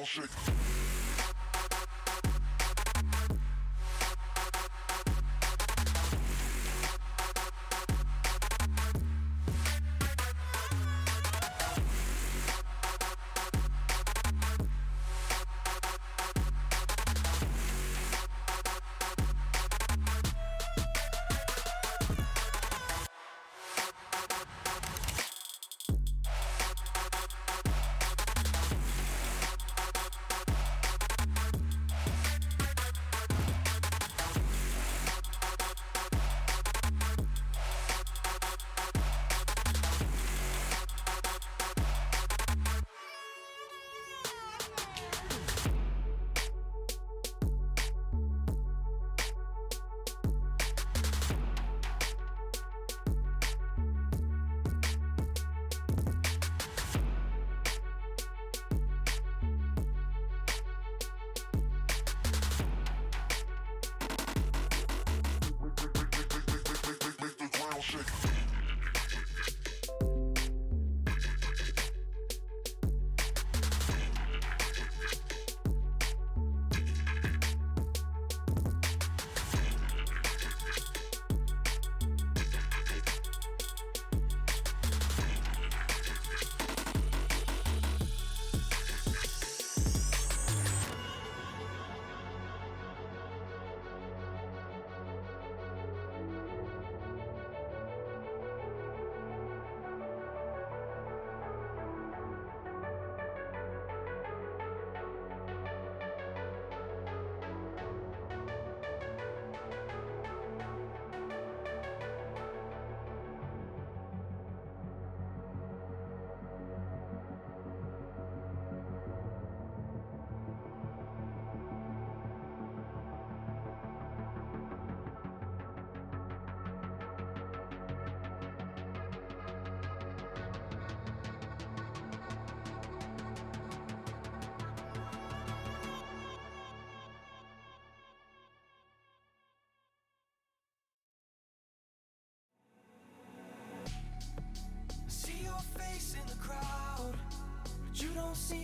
ground shake.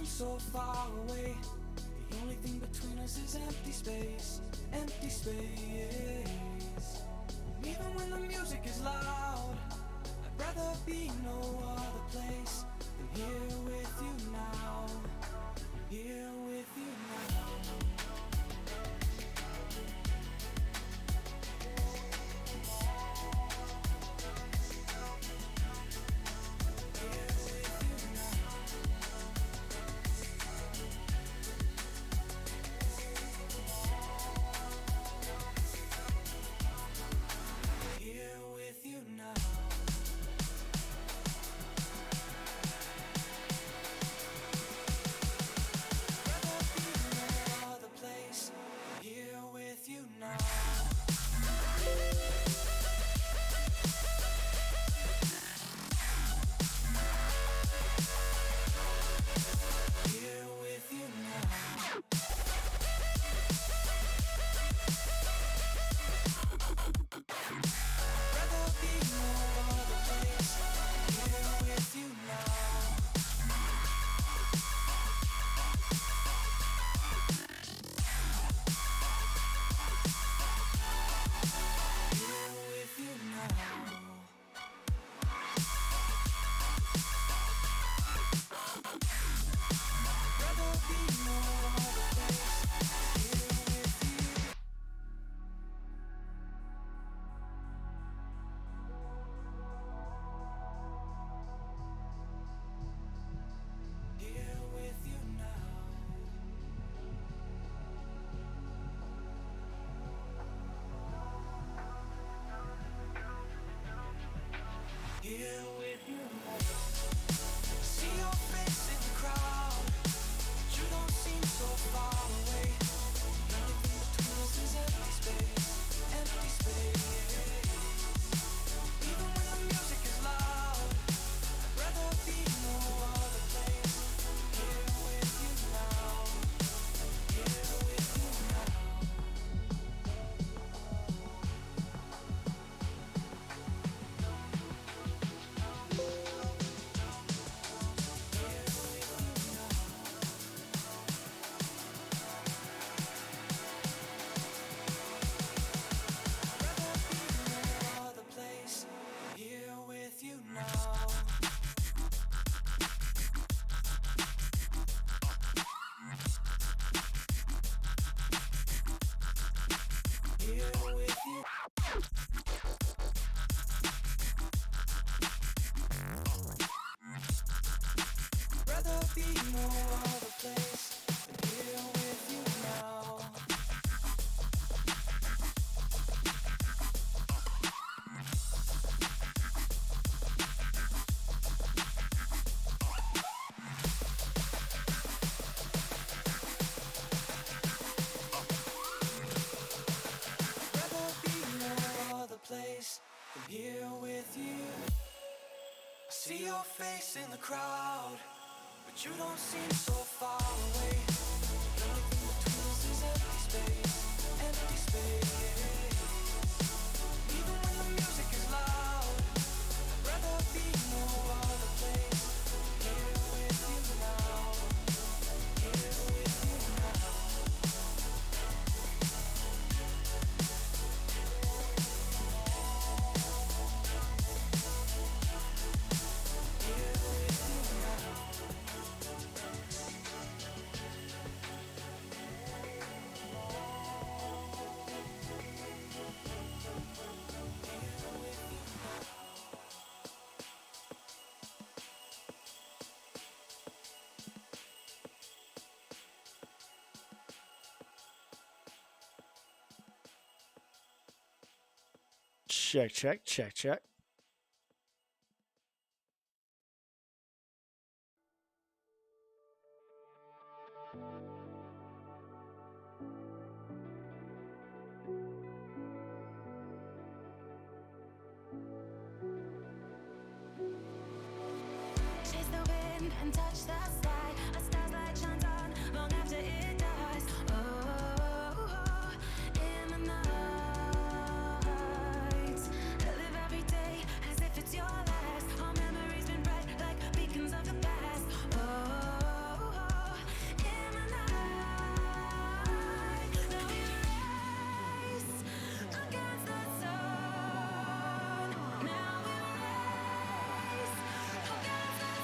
So far away, the only thing between us is empty space, empty space. Even when the music is loud, I'd rather be no other place than here with you now, here with you now. Right. here with you. Rather be no other place than here with you now. Rather be no other place than here with you. I see your face in the crowd, but you don't seem so far away. The only thing between us is empty space, empty space. Even when the music is loud, I'd rather be no other place. Here with you now, here with you now. Here with you now. Check, check, check, check. Chase the wind and touch the sky. A star's light shines on long after it dies. Oh, in the night. I live every day as if it's your last. Our memories been bright like beacons of the past. Oh, in the night. Now we race against the sun. Now we race against the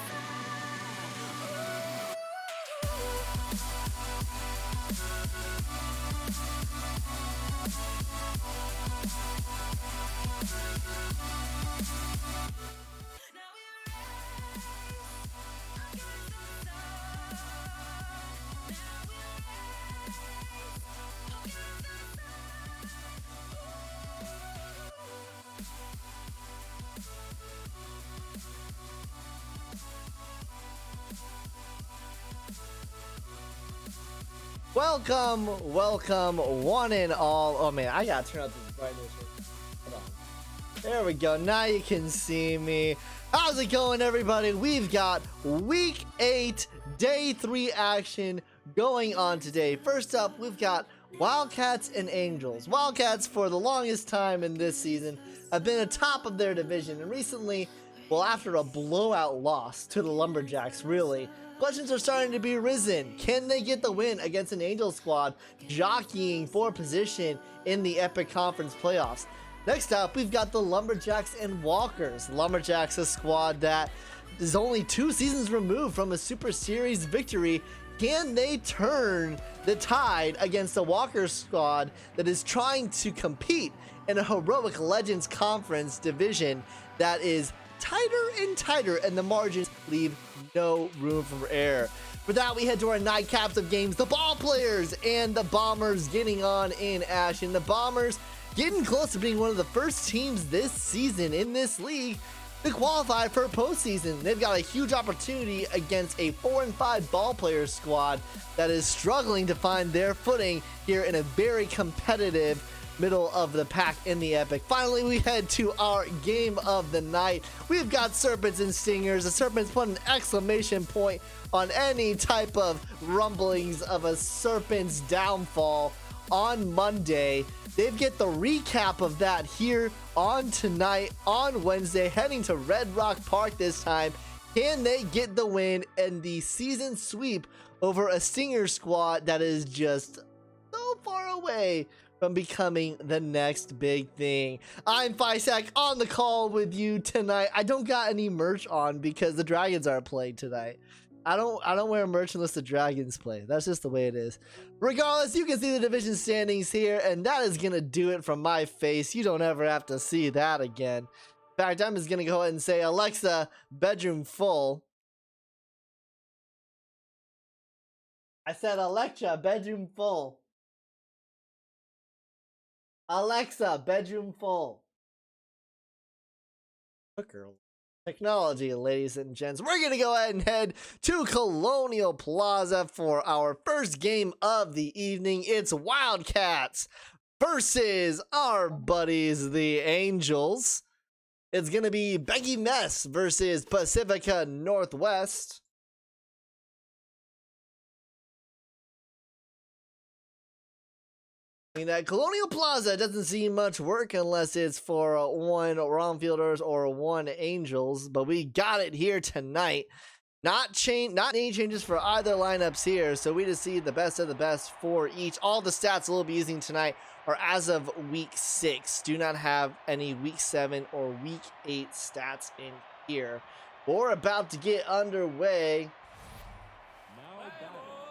Welcome, one and all. Oh man, I gotta turn up this brightness. Hold on. There we go. Now you can see me. How's it going, everybody? We've got week 8, day 3 action going on today. First up, we've got Wildcats and Angels. Wildcats, for the longest time in this season, have been atop of their division, and recently, well, after a blowout loss to the Lumberjacks, really, questions are starting to be risen. Can they get the win against an Angels squad jockeying for position in the Epic Conference playoffs? Next up, we've got the Lumberjacks and Walkers. Lumberjacks, a squad that is only 2 seasons removed from a Super Series victory. Can they turn the tide against the Walkers squad that is trying to compete in a Heroic Legends Conference division that is tighter and tighter, and the margins leave no room for error? For that, we head to our nightcaps of games. The Ball Players and the Bombers getting on in action. The Bombers getting close to being one of the first teams this season in this league to qualify for postseason. They've got a huge opportunity against a 4-5 Ball Players squad that is struggling to find their footing here in a very competitive middle of the pack in the Epic. Finally, we head to our game of the night. We've got Serpents and Stingers. The Serpents put an exclamation point on any type of rumblings of a Serpents downfall on Monday. They get the recap of that here on tonight, on Wednesday, heading to Red Rock Park this time. Can they get the win and the season sweep over a Stinger squad that is just so far away from becoming the next big thing? I'm Fisac on the call with you tonight. I don't got any merch on because the Dragons are playing tonight. I don't wear merch unless the Dragons play. That's just the way it is. Regardless, you can see the division standings here, and that is gonna do it from my face. You don't ever have to see that again. In fact, I'm just gonna go ahead and say, Alexa, bedroom full. I said, Alexa, bedroom full. Alexa, bedroom full. Girl. Technology, ladies and gents. We're gonna go ahead and head to Colonial Plaza for our first game of the evening. It's Wildcats versus our buddies, the Angels. It's gonna be Becky Mess versus Pacifica Northwest. I mean, at Colonial Plaza doesn't see much work unless it's for one Romfielders or one Angels, but we got it here tonight. Not any changes for either lineups here, so we just see the best of the best for each. All the stats we'll be using tonight are as of week 6. Do not have any week 7 or week 8 stats in here. We're about to get underway.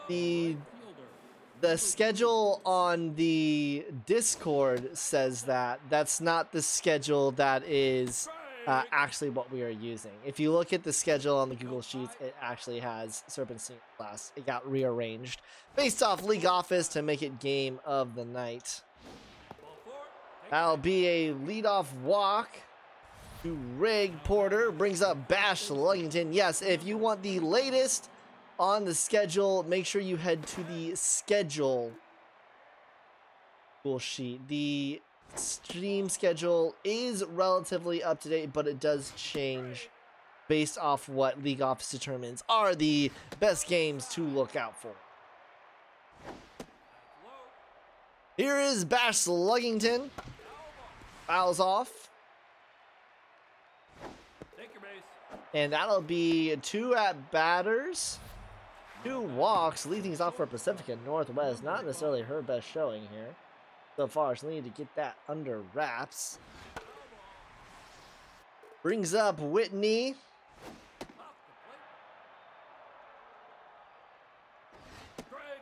The schedule on the Discord says that. That's not the schedule that is actually what we are using. If you look at the schedule on the Google Sheets, it actually has Serpentine Class. It got rearranged based off League Office to make it game of the night. That'll be a leadoff walk to Rig Porter. Brings up Bash Luggington. Yes, if you want the latest on the schedule, make sure you head to the schedule sheet. The stream schedule is relatively up to date, but it does change based off what League Office determines are the best games to look out for. Here is Bash Luggington. Fouls off. And that'll be 2 at batters. 2 walks, lead things off for Pacifica Northwest. Not necessarily her best showing here so far. She'll need to get that under wraps. Brings up Whitney.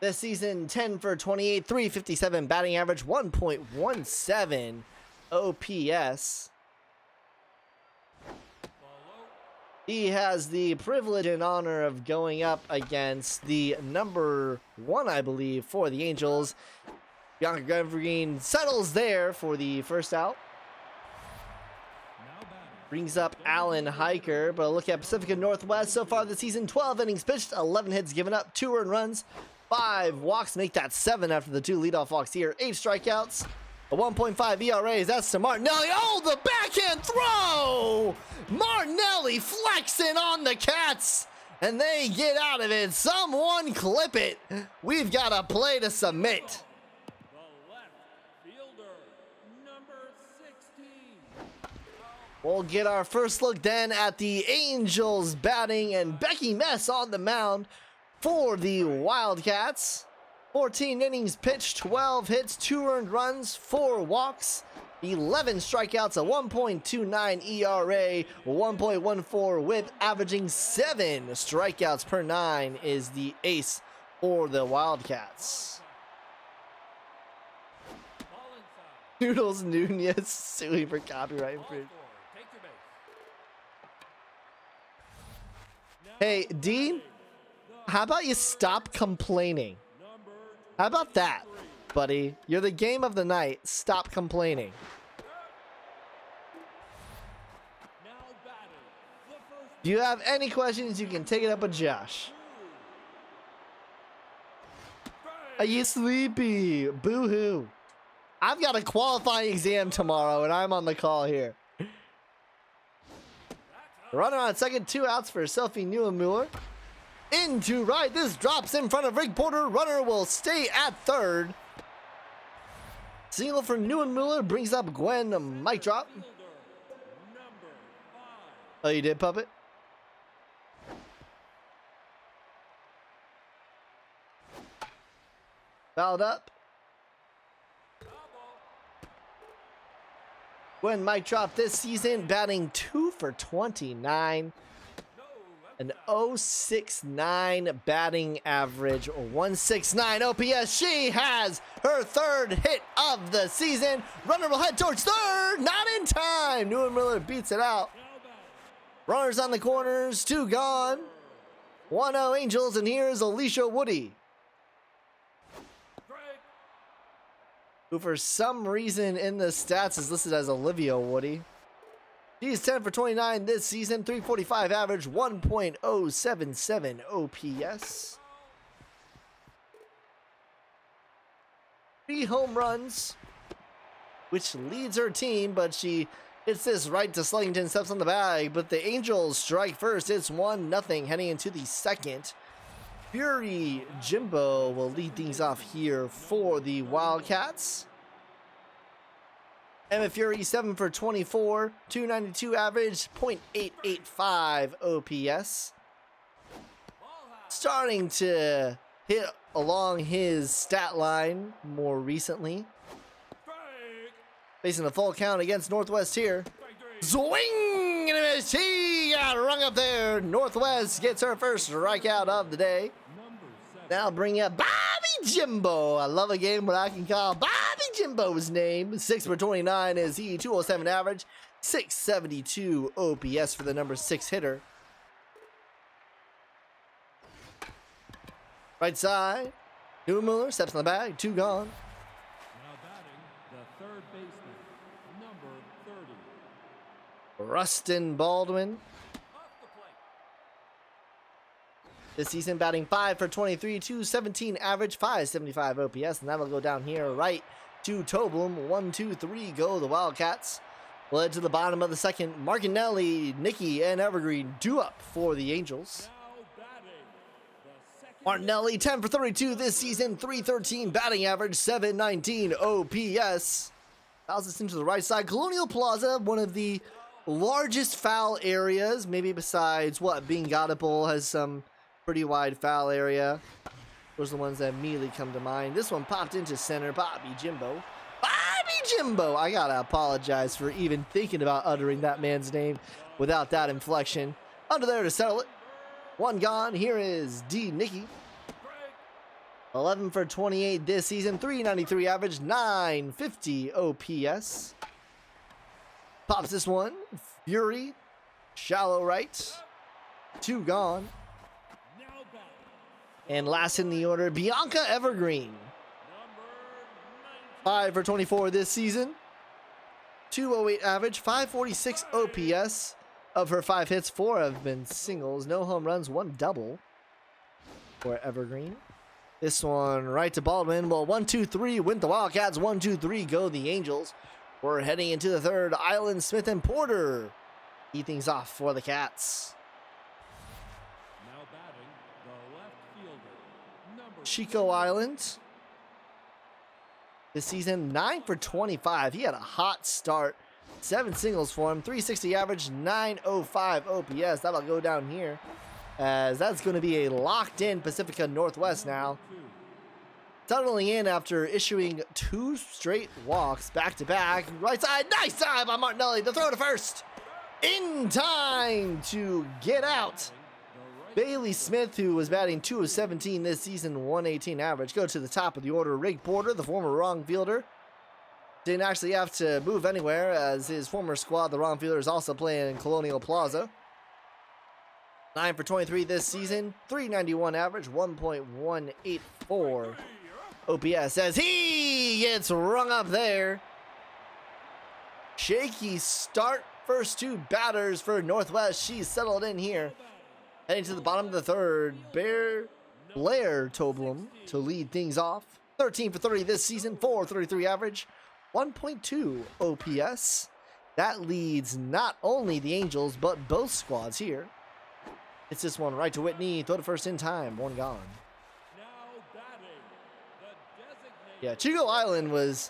This season, 10 for 28, 357 batting average, 1.17 OPS. He has the privilege and honor of going up against the number 1, I believe, for the Angels. Bianca Green settles there for the first out. Brings up Alan Hiker, but a look at Pacifica Northwest so far this season. 12 innings pitched, 11 hits given up, 2 earned runs, 5 walks, make that 7 after the 2 leadoff walks here. 8 strikeouts. A 1.5 ERA. That's to Martinelli. Oh, the backhand throw! Martinelli flexing on the Cats, and they get out of it. Someone clip it. We've got a play to submit. The left fielder, number 16. We'll get our first look then at the Angels batting, and Becky Mess on the mound for the Wildcats. 14 innings pitched, 12 hits, 2 earned runs, 4 walks, 11 strikeouts, a 1.29 ERA, 1.14 whip, averaging 7 strikeouts per 9 is the ace for the Wildcats. Noodles Nunez suing for copyright infringement. Hey, Dean, how about you stop complaining? How about that, buddy? You're the game of the night. Stop complaining. If you have any questions, you can take it up with Josh. Are you sleepy? Boo-hoo. I've got a qualifying exam tomorrow, and I'm on the call here. Runner on second, 2 outs for Sophie Neuenmuller. Into right, this drops in front of Rig Porter. Runner will stay at third. Single for Neuenmuller brings up Gwen. Mic drop. Oh, you did, Puppet? Fouled up. Gwen mic drop this season, batting 2 for 29. An 069 batting average, or 169 OPS. She has her third hit of the season. Runner will head towards third. Not in time. Newman Miller beats it out. Runners on the corners. 2 gone. 1-0 Angels. And here's Alicia Woody, who for some reason in the stats is listed as Olivia Woody. She's 10 for 29 this season, 345 average, 1.077 OPS. 3 home runs, which leads her team, but she hits this right to Sluggington, steps on the bag, but the Angels strike first. It's 1-0 heading into the second. Fury Jimbo will lead things off here for the Wildcats. Emma Fury, 7 for 24, 292 average, .885 OPS. Starting to hit along his stat line more recently. Facing a full count against Northwest here. Swing and a miss. He got rung up there. Northwest gets her first strikeout of the day. Now bring up Bobby Jimbo. I love a game where I can call Bobby Jimbo's name. 6 for 29 is he, 207 average, 672 OPS for the number 6 hitter. Right side, Newman Miller steps on the bag, 2 gone. Now batting, the third baseman, number 30. Rustin Baldwin. This season batting 5 for 23, 217 average, 575 OPS, and that'll go down here right to Toblum. 1, 2, 3 go the Wildcats. Led to the bottom of the second. Martinelli, Nikki, and Evergreen do up for the Angels. Now batting, the second Martinelli 10 for 32 this season, 313 batting average, 719 OPS. Fouls us into the right side. Colonial Plaza, one of the largest foul areas, maybe besides what Bingatapol has some pretty wide foul area. Those are the ones that immediately come to mind. This one popped into center. Bobby Jimbo. Bobby Jimbo! I gotta apologize for even thinking about uttering that man's name without that inflection. Under there to settle it. 1 gone. Here is D. Nicky. 11 for 28 this season. 393 average. 950 OPS. Pops this one. Fury. Shallow right. 2 gone. And last in the order, Bianca Evergreen. 5 for 24 this season. 208 average, 546 OPS. Of her 5 hits, 4 have been singles. No home runs, 1 double for Evergreen. This one right to Baldwin. Well, 1, 2, 3 win the Wildcats. 1, 2, 3 go the Angels. We're heading into the third. Island, Smith, and Porter lead things off for the Cats. now batting, the left fielder, number Chico Island. This season, 9 for 25. He had a hot start. 7 singles for him. 360 average, 905 OPS. That'll go down here, as that's going to be a locked-in Pacifica Northwest now. Tunneling in after issuing 2 straight walks back-to-back. Right side, nice dive by Martinelli. The throw to first. In time to get out. Bailey Smith, who was batting 2 of 17 this season, 118 average. Go to the top of the order. Rig Porter, the former wrong fielder, didn't actually have to move anywhere, as his former squad, the wrong fielder, is also playing in Colonial Plaza. 9 for 23 this season, 391 average, 1.184 OPS, as he gets rung up there. Shaky start. First 2 batters for Northwest. She's settled in here. Heading to the bottom of the third, Blair Toblum to lead things off. 13 for 30 this season, 433 average, 1.2 OPS. That leads not only the Angels, but both squads here. It's this one right to Whitney. Throw to first in time. 1 gone. now batting, the designated Yeah, Chico Island was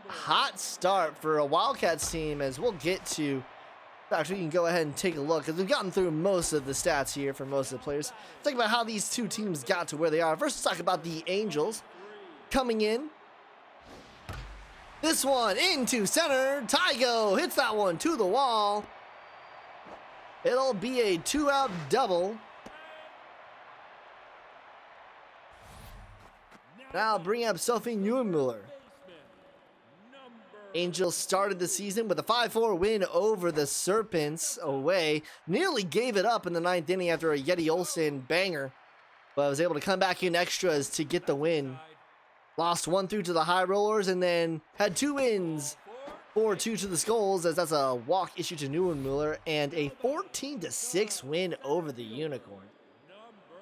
a hot start for a Wildcats team, as we'll get to. Actually, you can go ahead and take a look, because we've gotten through most of the stats here for most of the players. Let's talk about how these 2 teams got to where they are. First, let's talk about the Angels coming in. This one into center. Tygo hits that one to the wall. It'll be a 2-out double. Now bring up Sophie Neuenmuller. Angels started the season with a 5-4 win over the Serpents away. Nearly gave it up in the 9th inning after a Yeti Olsen banger, but was able to come back in extras to get the win. Lost 1-2 to the High Rollers and then had 2 wins. 4-2 to the Skulls, as that's a walk issue to Neuenmuller, and a 14-6 win over the Unicorn.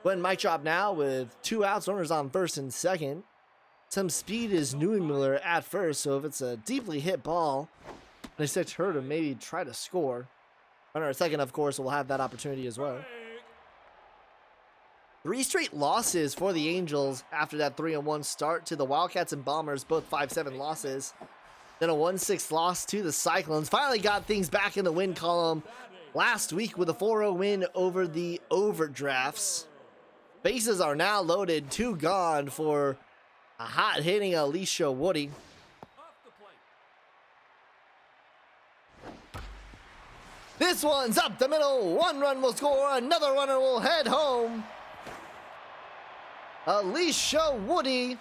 When mic drop now with 2 outs, runners on first and second. Some speed is Neuenmuller at first, so if it's a deeply hit ball, I expect her to maybe try to score. Runner at second, of course, will have that opportunity as well. 3 straight losses for the Angels after that 3-1 start to the Wildcats and Bombers, both 5-7 losses. Then a 1-6 loss to the Cyclones. Finally got things back in the win column last week with a 4-0 win over the Overdrafts. Bases are now loaded, 2 gone for a hot-hitting Alicia Woody. This one's up the middle. 1 run will score. Another runner will head home. Alicia Woody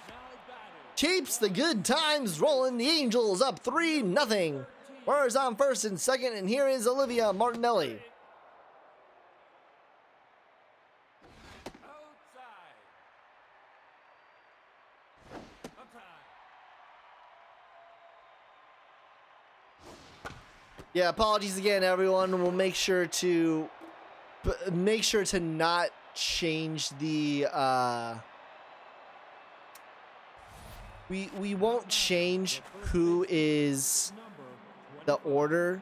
keeps the good times rolling. The Angels up 3-0. Runners on first and second, and here is Olivia Martinelli. Yeah, apologies again, everyone. We'll make sure to not change the we won't change who is the order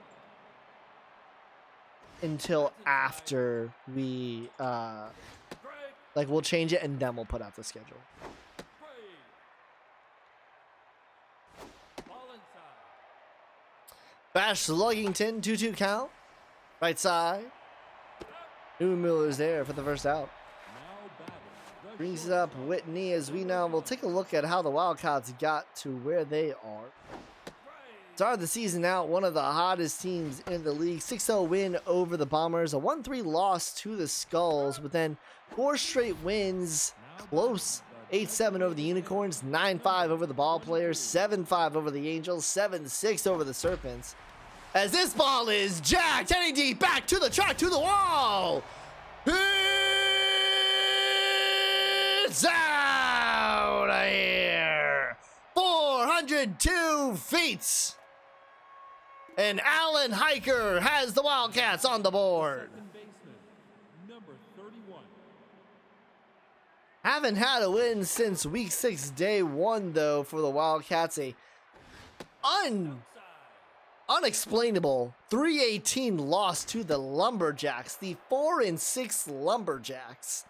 until after we like we'll change it and then we'll put out the schedule. Bash Luggington, 2-2 count. Right side. Neuenmuller's there for the first out. Brings up Whitney as we now will take a look at how the Wildcats got to where they are. Started the season out one of the hottest teams in the league. 6-0 win over the Bombers. A 1-3 loss to the Skulls, but then 4 straight wins. Close. 8-7 over the Unicorns, 9-5 over the Ball Players, 7-5 over the Angels, 7-6 over the Serpents. As this ball is jacked, heading deep, back to the track, to the wall. It's out of here. 402 feet. And Alan Hiker has the Wildcats on the board. Number 31. Haven't had a win since week 6, day 1, though, for the Wildcats. A unexplainable 3-18 loss to the Lumberjacks, the 4-6 Lumberjacks.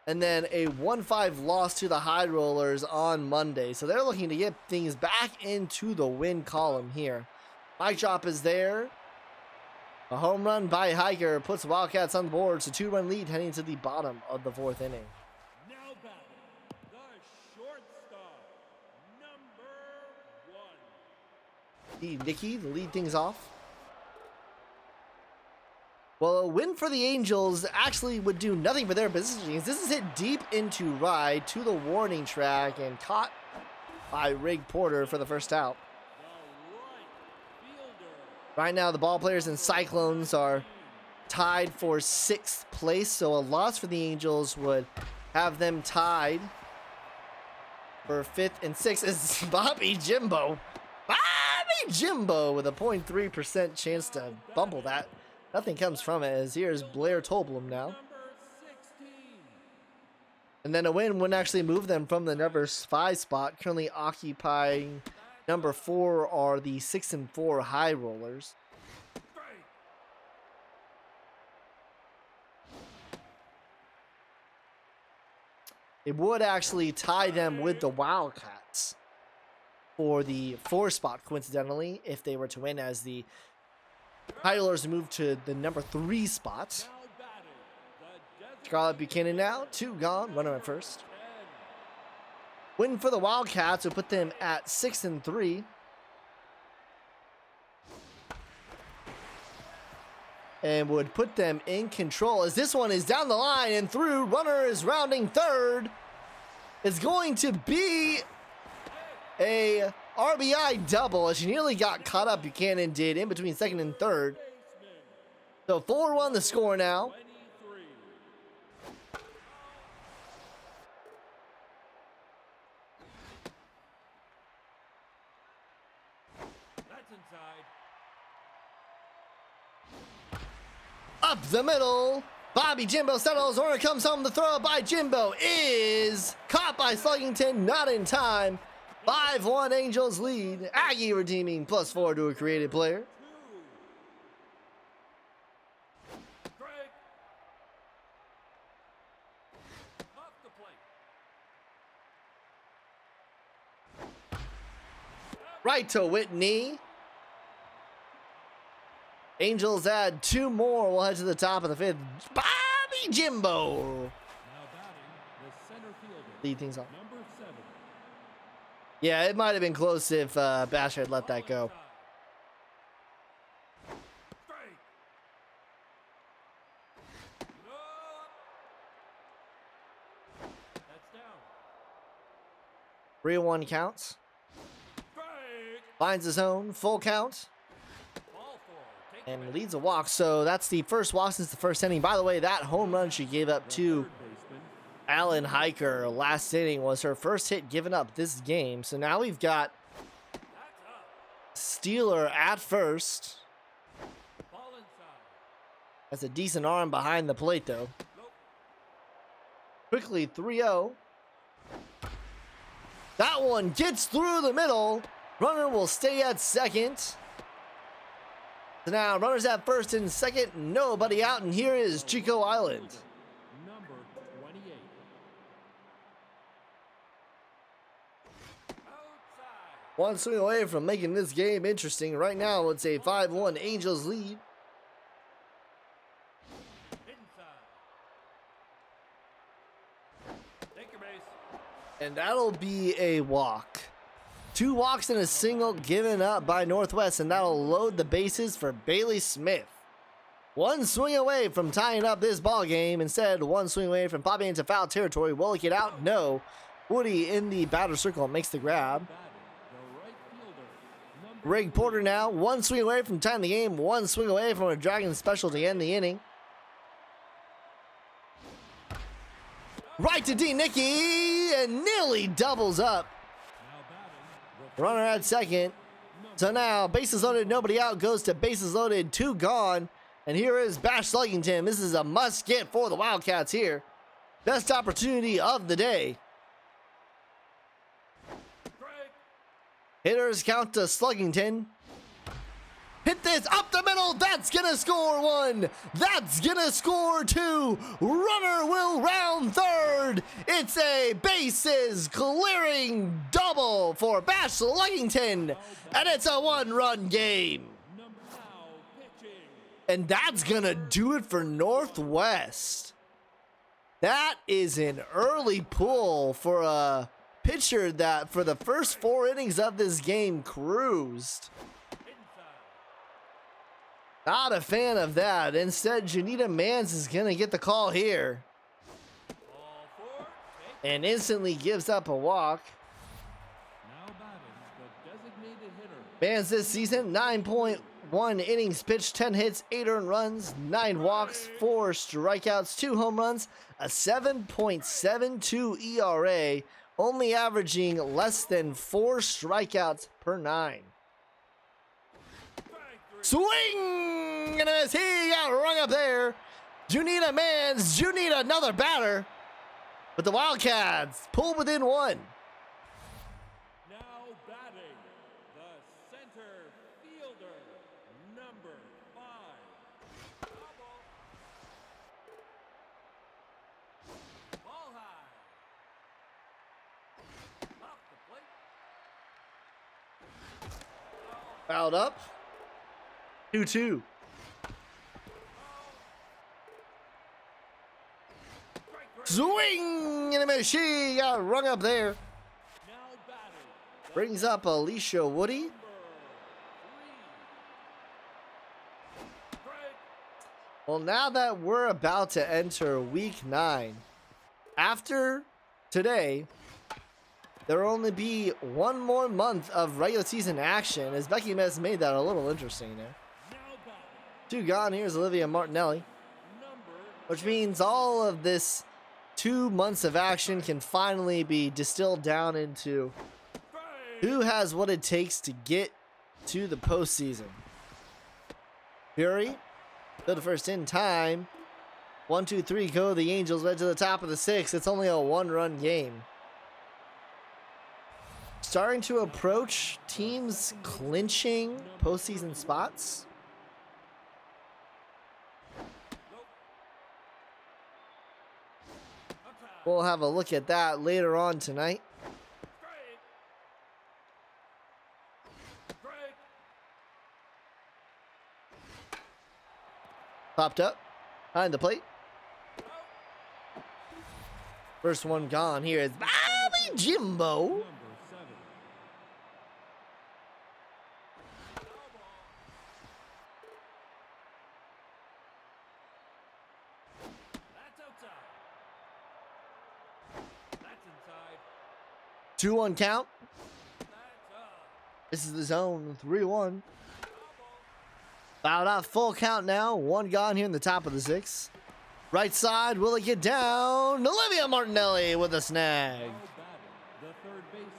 And then a 1-5 loss to the High Rollers on Monday. So they're looking to get things back into the win column here. Mic drop is there. A home run by Hiker puts the Wildcats on the board. It's a 2-run lead heading to the bottom of the 4th inning. Now batting, the shortstop, number 1. Nikki to lead things off. Well, a win for the Angels actually would do nothing for their positioning. This is hit deep into right to the warning track and caught by Rig Porter for the first out. Right now, the Ball Players and Cyclones are tied for 6th place, so a loss for the Angels would have them tied for 5th and 6th. Is Bobby Jimbo with a 0.3% chance to bumble that. Nothing comes from it, as here's Blair Tolblum now. And then a win wouldn't actually move them from the number 5 spot. Currently occupying number 4 are the 6-4 High Rollers. It would actually tie them with the Wildcats for the 4 spot, coincidentally, if they were to win, as the High Rollers move to the number 3 spot. Scarlett Buchanan now, 2 gone, runner at first. Win for the Wildcats would put them at 6-3. and would put them in control as this one is down the line and through. Runner is rounding third. It's going to be a RBI double as she nearly got caught up. Buchanan did in between second and third. So 4-1 the score now. 23. That's inside. Up the middle. Bobby Jimbo settles. Runner comes home. The throw by Jimbo is caught by Sluggington. Not in time. 5-1 Angels lead. Aggie redeeming +4 to a created player. Strike. Off the plate. Right to Whitney. Angels add 2 more. We'll head to the top of the 5th. Bobby Jimbo. Now batting, the center fielder. Lead things off. Number 7. Yeah, it might have been close if Basher had let that go. Strike. No. That's down. 3-1 counts. Strike. Finds his own. Full count. Ball 4. Take And leads a walk. So that's the first walk since the first inning. By the way, that home run she gave up to third baseman. Alan Hiker last inning was her first hit given up this game. So now we've got That's up. Steeler at first. Ball inside. That's a decent arm behind the plate, though. Nope. Quickly 3-0. That one gets through the middle. Runner will stay at second. So now runners at first and second. Nobody out. And here is Chico Island. Number 28. Outside. One swing away from making this game interesting. Right now, it's a 5-1 Angels lead. Inside. Take your base. And that'll be a walk. 2 walks and a single given up by Northwest, and that'll load the bases for Bailey Smith. 1 swing away from tying up this ball game. Instead, 1 swing away from popping into foul territory. Will it get out? No. Woody in the batter circle makes the grab. Batting, the right fielder. Number Greg Porter now 1 swing away from tying the game. 1 swing away from a Dragon special to end the inning. Right to D. Nicky, and nearly doubles up. now batting. The Runner at second. So now, bases loaded, nobody out, goes to bases loaded, 2 gone. And here is Bash Sluggington. This is a must get for the Wildcats here. Best opportunity of the day. strike. Hitters count to Sluggington. Hit this up the middle. That's gonna score 1. That's gonna score 2. Runner will round third. It's a bases clearing double for Bash Sluggington. And it's a 1-run game. Now pitching. And that's gonna do it for Northwest. That is an early pull for a pitcher that for the first 4 innings of this game cruised. Not a fan of that. Instead, Janita Mans is gonna get the call here. Ball 4. And instantly gives up a walk. Now batting, the designated hitter. Mans this season, 9.1 innings pitched, 10 hits, 8 earned runs, 9 walks, 4 strikeouts, 2 home runs, a 7.72 ERA, only averaging less than 4 strikeouts per 9. Swing and a miss. He got rung up there. Junita Mans. Junita another batter. But the Wildcats pull within 1. Now batting, the center fielder. Number 5. Double. Ball high. Off the plate. Fouled up. 2-2. Swing and a miss. She got rung up there. Now batting, the Brings up Alicia Woody. number 3. Strike. Well, now that we're about to enter week 9, after today, there will only be one more month of regular season action, as Becky Mess made that a little interesting there. Now battle. 2 gone, here's Olivia Martinelli, Number which means all of this 2 months of action can finally be distilled down into who has what it takes to get to the postseason. Fury, go to first in time. 1, 2, 3, go. The Angels led to the top of the 6th. It's only a 1-run game. Starting to approach teams clinching postseason spots. We'll have a look at that later on tonight. strike. Strike. Popped up behind the plate. First one gone. Here is Bobby Jimbo. Number 7. That's outside. That's inside. 2-1 count. That's up. This is the zone. 3-1. Fouled out, full count now. 1 gone here in the top of the 6th. Right side, will it get down? Olivia Martinelli with a snag. Now batting. The third baseman.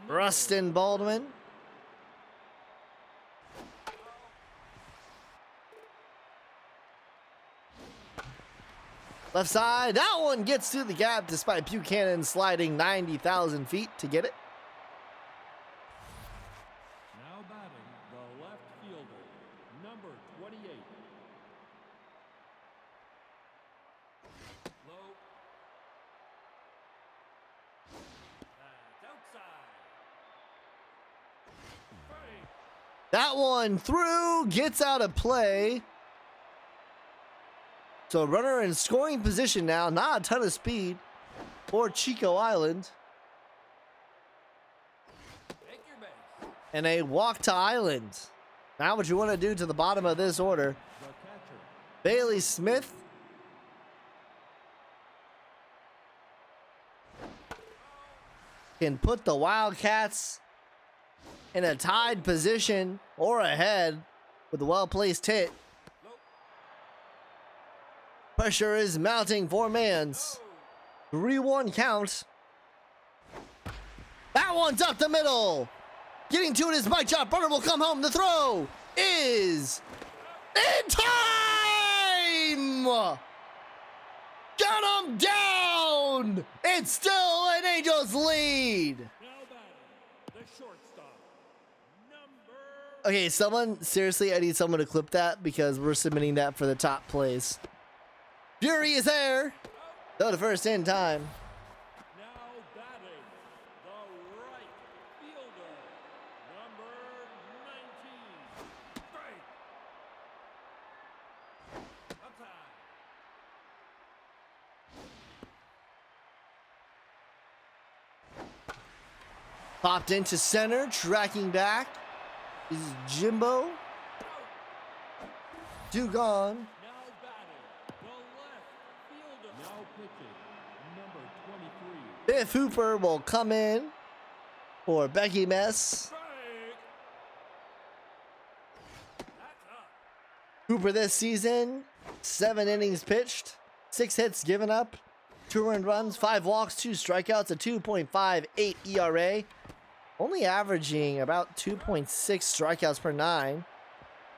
Rustin Baldwin. Left side, that one gets through the gap despite Buchanan sliding 90,000 feet to get it. Now batting. The left fielder. Number 28. Low. That's outside. Strike. That one through, gets out of play. So runner in scoring position now, not a ton of speed for Chico Island. Take your base. And a walk to Island. Now what you want to do to the bottom of this order. The catcher. Bailey Smith. Can put the Wildcats in a tied position or ahead with a well-placed hit. Pressure is mounting for Mans. 3-1 count. That one's up the middle. Getting to it is Mike Chop. Brunner will come home. The throw is in time. Got him down. It's still an Angels lead. Now batting. The shortstop. Number. Okay, someone, seriously, I need someone to clip that because we're submitting that for the top plays. Fury is there. Go to first in time. Now batting. The right fielder. Number 19. Strike. Outside. Popped into center, tracking back. This is Jimbo. 2 gone. Now batting. The left fielder. Now pitching. Number 23. Biff Hooper will come in for Becky Mess. Strike. That's up. Hooper this season, 7 innings pitched, 6 hits given up, 2 earned runs, 5 walks, 2 strikeouts, a 2.58 ERA, only averaging about 2.6 strikeouts per 9.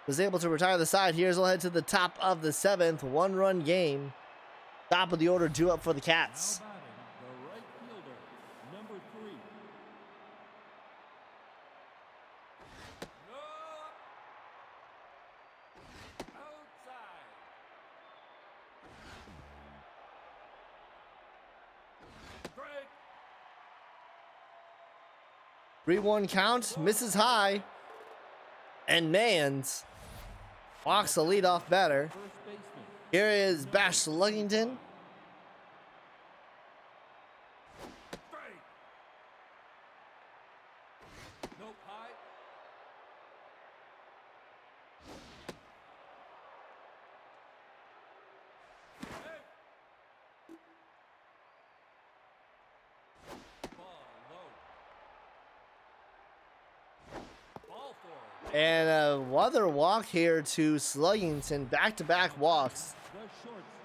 Was able to retire the side. Here's we'll head to the top of the 7th, 1-run game. Top of the order due up for the Now Cats. batting. The right fielder. Number 3. Outside. 3-1 count, misses high. And Mans walks the leadoff batter. First baseman. Here is Bash Luggington. Strike. Nope. High. 1 And another walk here to Sluggington. Back-to-back walks.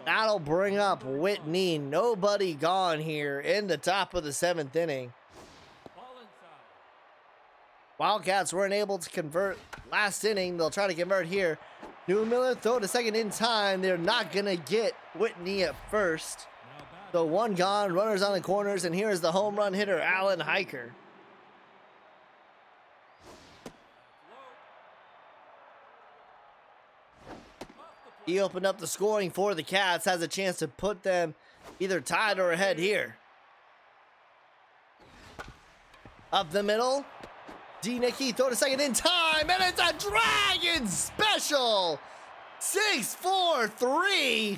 That'll bring up Whitney. Nobody gone here in the top of the 7th inning. Wildcats weren't able to convert last inning. They'll try to convert here. Newman Miller throw to second in time. They're not going to get Whitney at first. So one gone, runners on the corners, and here is the home run hitter, Alan Hiker. He opened up the scoring for the Cats, has a chance to put them either tied or ahead here. Up the middle, D. Nicky throw to second in time, and it's a Dragon special! 6-4-3.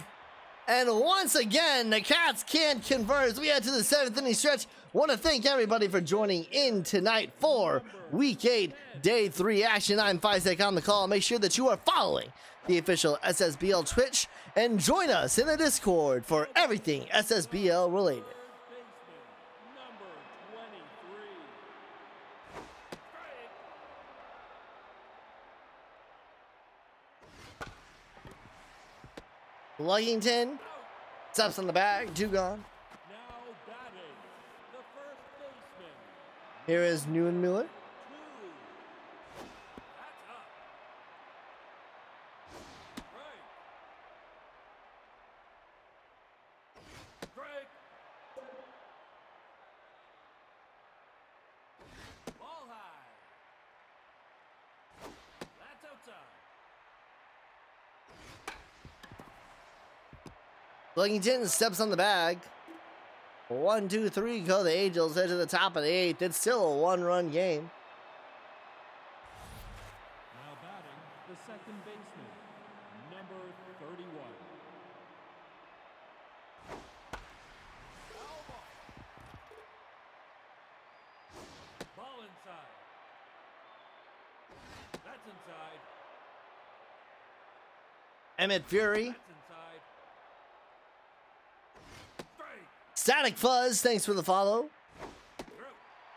And once again, the Cats can't convert as we head to the 7th inning stretch. Want to thank everybody for joining in tonight for Week 8, Day 3 action. I'm Fisek on the call. Make sure that you are following the official SSBL Twitch and join us in the Discord for everything SSBL related. Luggington, steps on the bag, 2 gone. Now batting, the first baseman. Here is Newman Miller. That's up. Strike. Ball high. That's outside. Luggington steps on the bag. 1, 2, 3 go the Angels. Head to the top of the 8th. It's still a 1-run game. Now batting, the second baseman, number 31. Ball inside. That's inside. Emmett Fury. That's inside. Strike. Static Fuzz, thanks for the follow. Through.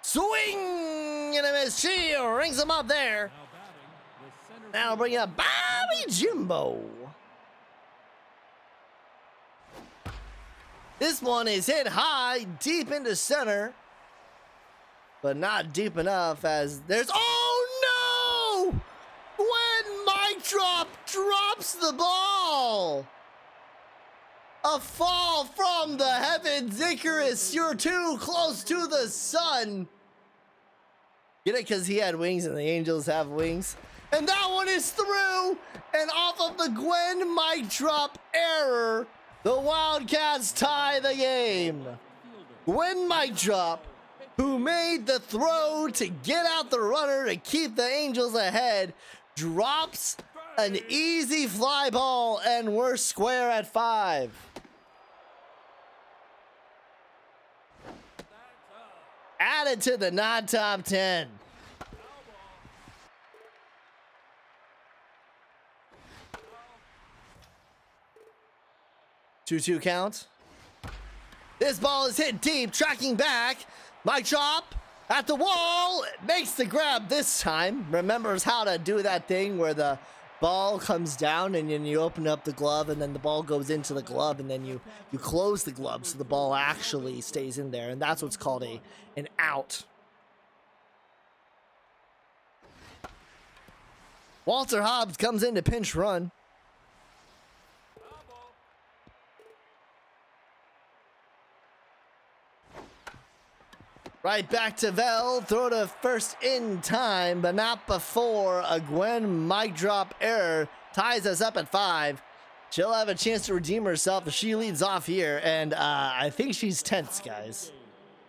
Swing and a miss. She rings him up there. Now batting, the center. Now bring up Bobby Jimbo. This one is hit high, deep into center, but not deep enough as there's. Oh no! When Mike Drop drops the ball. A fall from the heavens, Icarus. You're too close to the sun. Get it? Because he had wings and the Angels have wings. And that one is through. And off of the Gwen Mike Drop error, the Wildcats tie the game. Gwen Mike Drop, who made the throw to get out the runner to keep the Angels ahead, drops an easy fly ball, and we're square at 5. Added to the non-top 10. 2-2 count. This ball is hit deep, tracking back. Mike Drop at the wall, makes the grab this time. Remembers how to do that thing where the ball comes down and then you open up the glove and then the ball goes into the glove and then you close the glove so the ball actually stays in there, and that's what's called an out. Walter Hobbs comes in to pinch run. Right back to Vel, throw to first in time, but not before a Gwen Mike Drop error ties us up at 5. She'll have a chance to redeem herself if she leads off here, and I think she's tense, guys.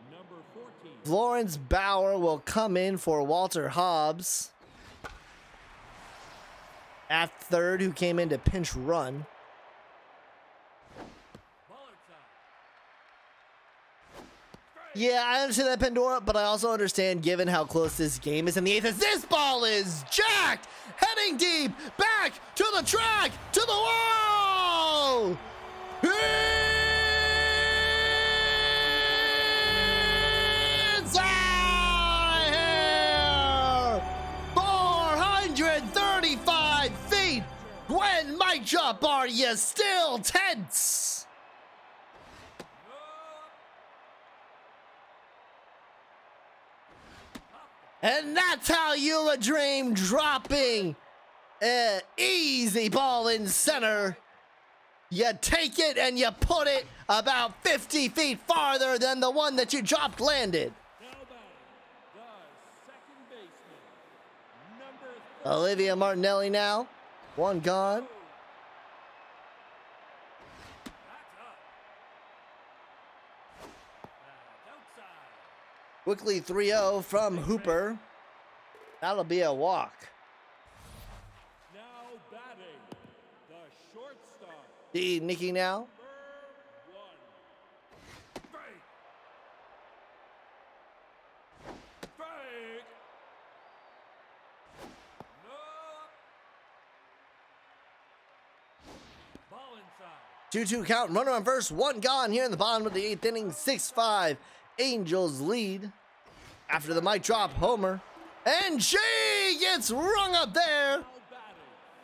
Number 14. Florence Bauer will come in for Walter Hobbs at third, who came in to pinch run. Ball outside. Yeah, I understand that, Pandora, but I also understand, given how close this game is in the 8th, as this ball is jacked, heading deep, back to the track, to the wall! It's out here! For mic drop, are you still tense? And that's how you would dream, dropping an easy ball in center. You take it and you put it about 50 feet farther than the one that you dropped landed. Now batting, the second baseman, number Olivia Martinelli now. One gone. That's up. That's outside. Quickly 3-0 from Hooper. That'll be a walk. Now batting, the shortstop, D. Nicky now. number 1. Fake. Fake. No. Ball inside. 2-2 count. Runner on first. One gone here in the bottom of the 8th inning. 6-5. Angels lead. After the mic drop, Homer. And she gets rung up there. Now batting,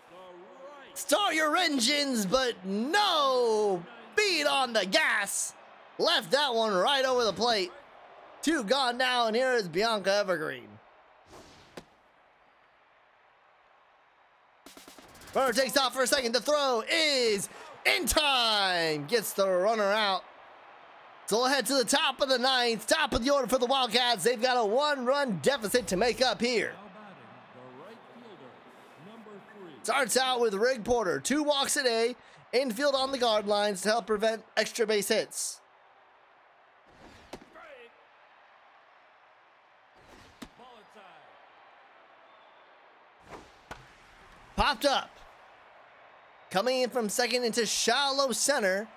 the right. Start your engines, but no feet on the gas. Left that one right over the plate. 2 gone now, and here is Bianca Evergreen. Runner takes off for a second. The throw is in time. Gets the runner out. So we'll head to the top of the 9th, top of the order for the Wildcats. They've got a 1-run deficit to make up here. Now batting, the right fielder, number 3. Starts out with Rig Porter. 2 walks a day. Infield on the guard lines to help prevent extra base hits. Fake. Ball inside. Popped up. Coming in from second into shallow center.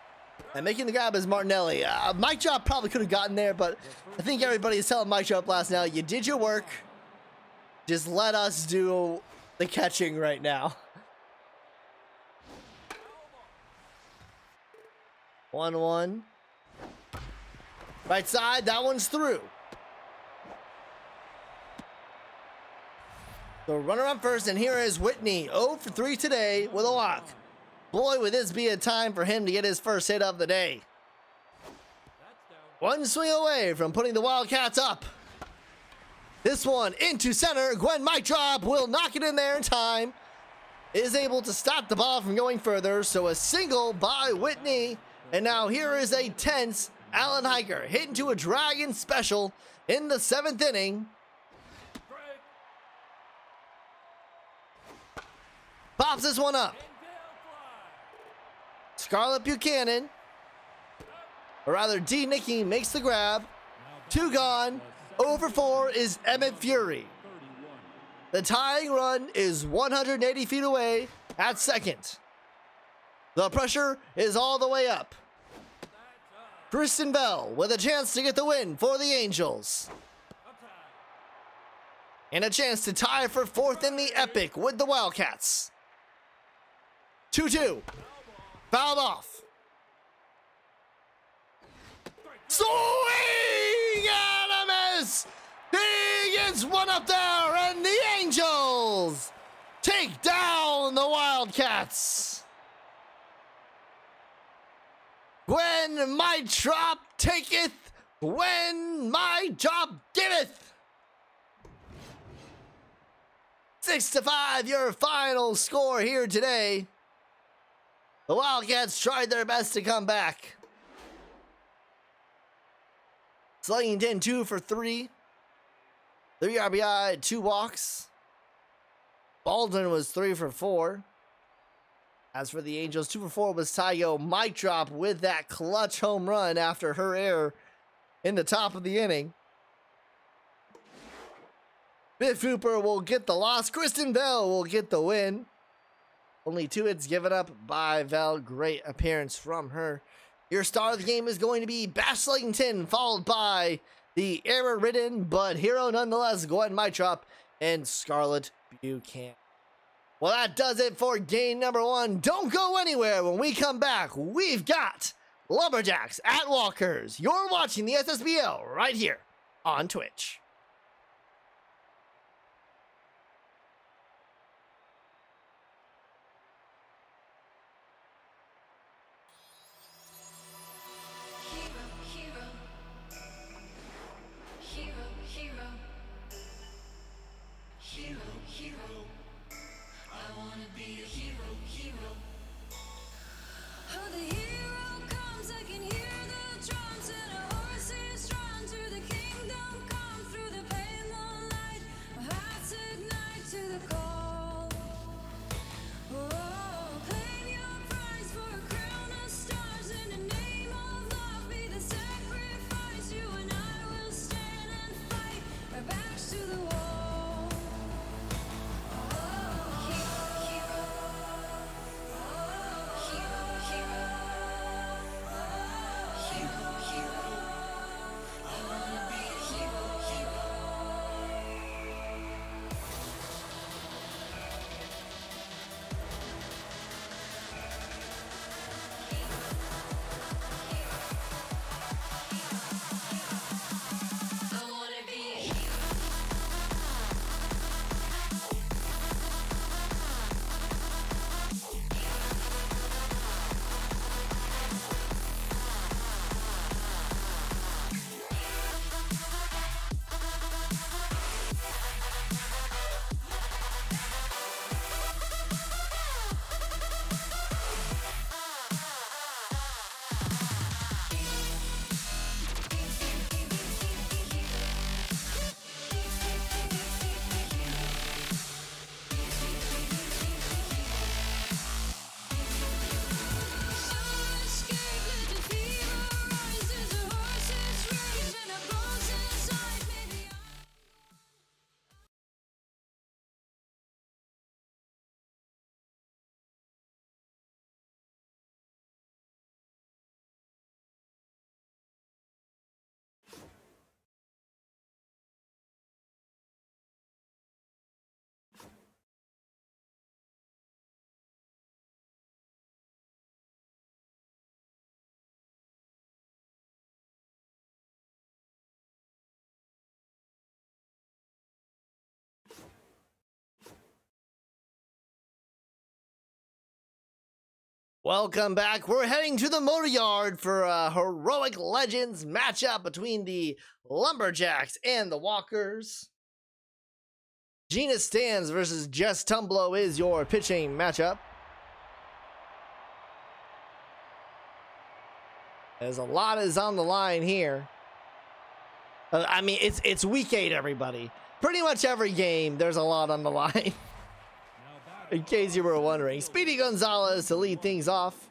And making the grab is Martinelli. Mike Drop probably could have gotten there, but I think everybody is telling Mike Drop last now, you did your work. Just let us do the catching right now. 1-1. Right side, that one's through. The runner on first, and here is Whitney. 0 for 3 today with a walk. Boy, would this be a time for him to get his first hit of the day. That's down. One swing away from putting the Wildcats up. This one into center. Gwen mic drop will knock it in there in time. Is able to stop the ball from going further. So a single by Whitney. And now here is a tense Alan Hiker hitting to a Dragon special in the 7th inning. Break. Pops this one up. Infield fly. Scarlett Buchanan, or rather D. Nicky, makes the grab. 2 gone. 0 for 4 is Emmett Fury. 31. The tying run is 180 feet away at second. The pressure is all the way up. That's up. Kristen Bell with a chance to get the win for the Angels. Outside. And a chance to tie for 4th in the epic with the Wildcats. 2-2. Fouled off. Swing and a miss. He gets one up there, and the Angels take down the Wildcats. When my drop taketh, when my drop giveth. 6-5, your final score here today. The Wildcats tried their best to come back. Sluggington 2 for 3. 3 RBI, 2 walks. Baldwin was 3 for 4. As for the Angels, 2 for 4 was Tayo. Mic drop with that clutch home run after her error in the top of the inning. Biff Hooper will get the loss. Kristen Bell will get the win. Only 2 hits given up by Vel. Great appearance from her. Your star of the game is going to be Bash Sluggington, followed by the error-ridden but hero nonetheless, Gwen Mitrop and Scarlett Buchanan. Well, that does it for game number 1. Don't go anywhere. When we come back, we've got Lumberjacks at Walkers. You're watching the SSBL right here on Twitch. Welcome back. We're heading to the Motor Yard for a Heroic Legends matchup between the Lumberjacks and the Walkers. Gina Stans versus Jess Tumblo is your pitching matchup. As a lot is on the line here. I mean, it's week 8, everybody. Pretty much every game, there's a lot on the line. In case you were wondering, Speedy Gonzalez to lead things off.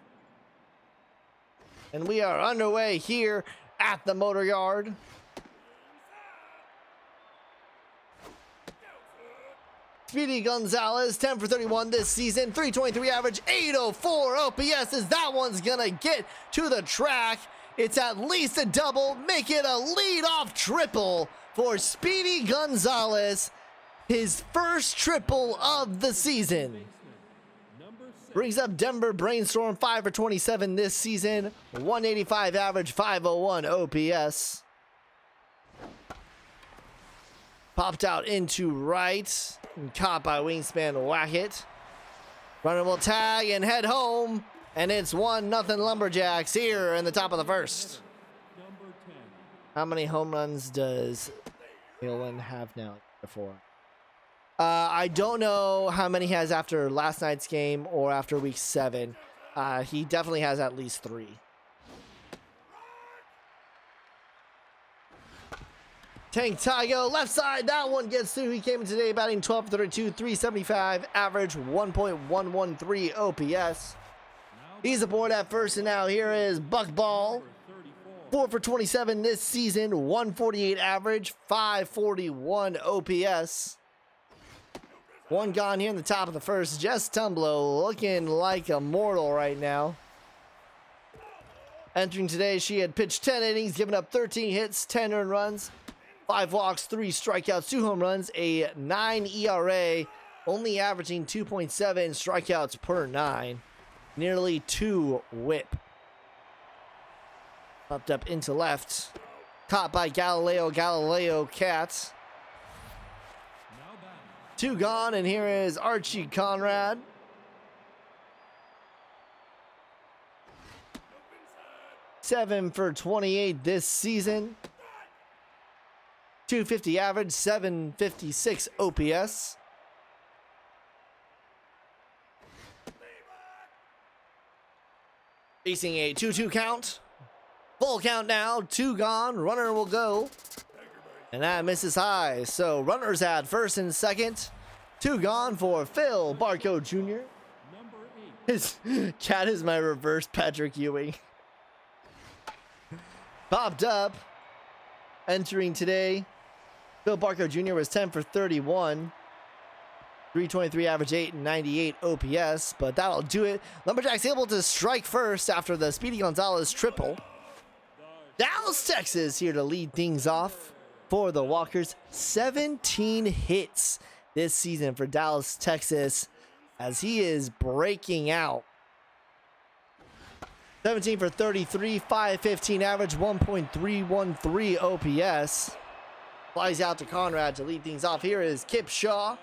And we are underway here at the Motor Yard. Speedy Gonzalez, 10 for 31 this season, 323 average, 804 OPS, as that one's gonna get to the track. It's at least a double, make it a lead-off triple for Speedy Gonzalez. His first triple of the season. Brings up Denver Brainstorm, 5 for 27 this season, 185 average, 501 OPS. Popped out into right, and caught by wingspan Wackett. Runner will tag and head home, and it's 1-0 Lumberjacks here in the top of the first. How many home runs does Halen have now before? I don't know how many he has after last night's game or after week 7. He definitely has at least 3. Tank Tygo, left side, that one gets through. He came in today batting 12 for 32, 375 average, 1.113 OPS. He's aboard at first, and now here is Buck Ball. 4 for 27 this season, 148 average, 541 OPS. One gone here in the top of the first. Jess Tumblo looking like a mortal right now. Entering today, she had pitched 10 innings, given up 13 hits, 10 earned runs, 5 walks, 3 strikeouts, 2 home runs, a 9 ERA, only averaging 2.7 strikeouts per 9, nearly 2 whip. Popped up into left, caught by Galileo Cat. 2 gone, and here is Archie Conrad. Seven for 28 this season. 250 average, 756 OPS. Facing a 2-2 count. Full count now, 2 gone, runner will go. And that misses high. So runners at first and second. 2 gone for Phil Barco Jr. His cat is my reverse Patrick Ewing. Popped up. Entering today, Phil Barco Jr. was 10 for 31. 323 average, 898 OPS. But that'll do it. Lumberjacks able to strike first after the Speedy Gonzalez triple. Dallas, Texas here to lead things off. For the Walkers, 17 hits this season for Dallas, Texas, as he is breaking out. 17 for 33, 515 average, 1.313 OPS. Flies out to Conrad to lead things off. Here is Kip Shaw.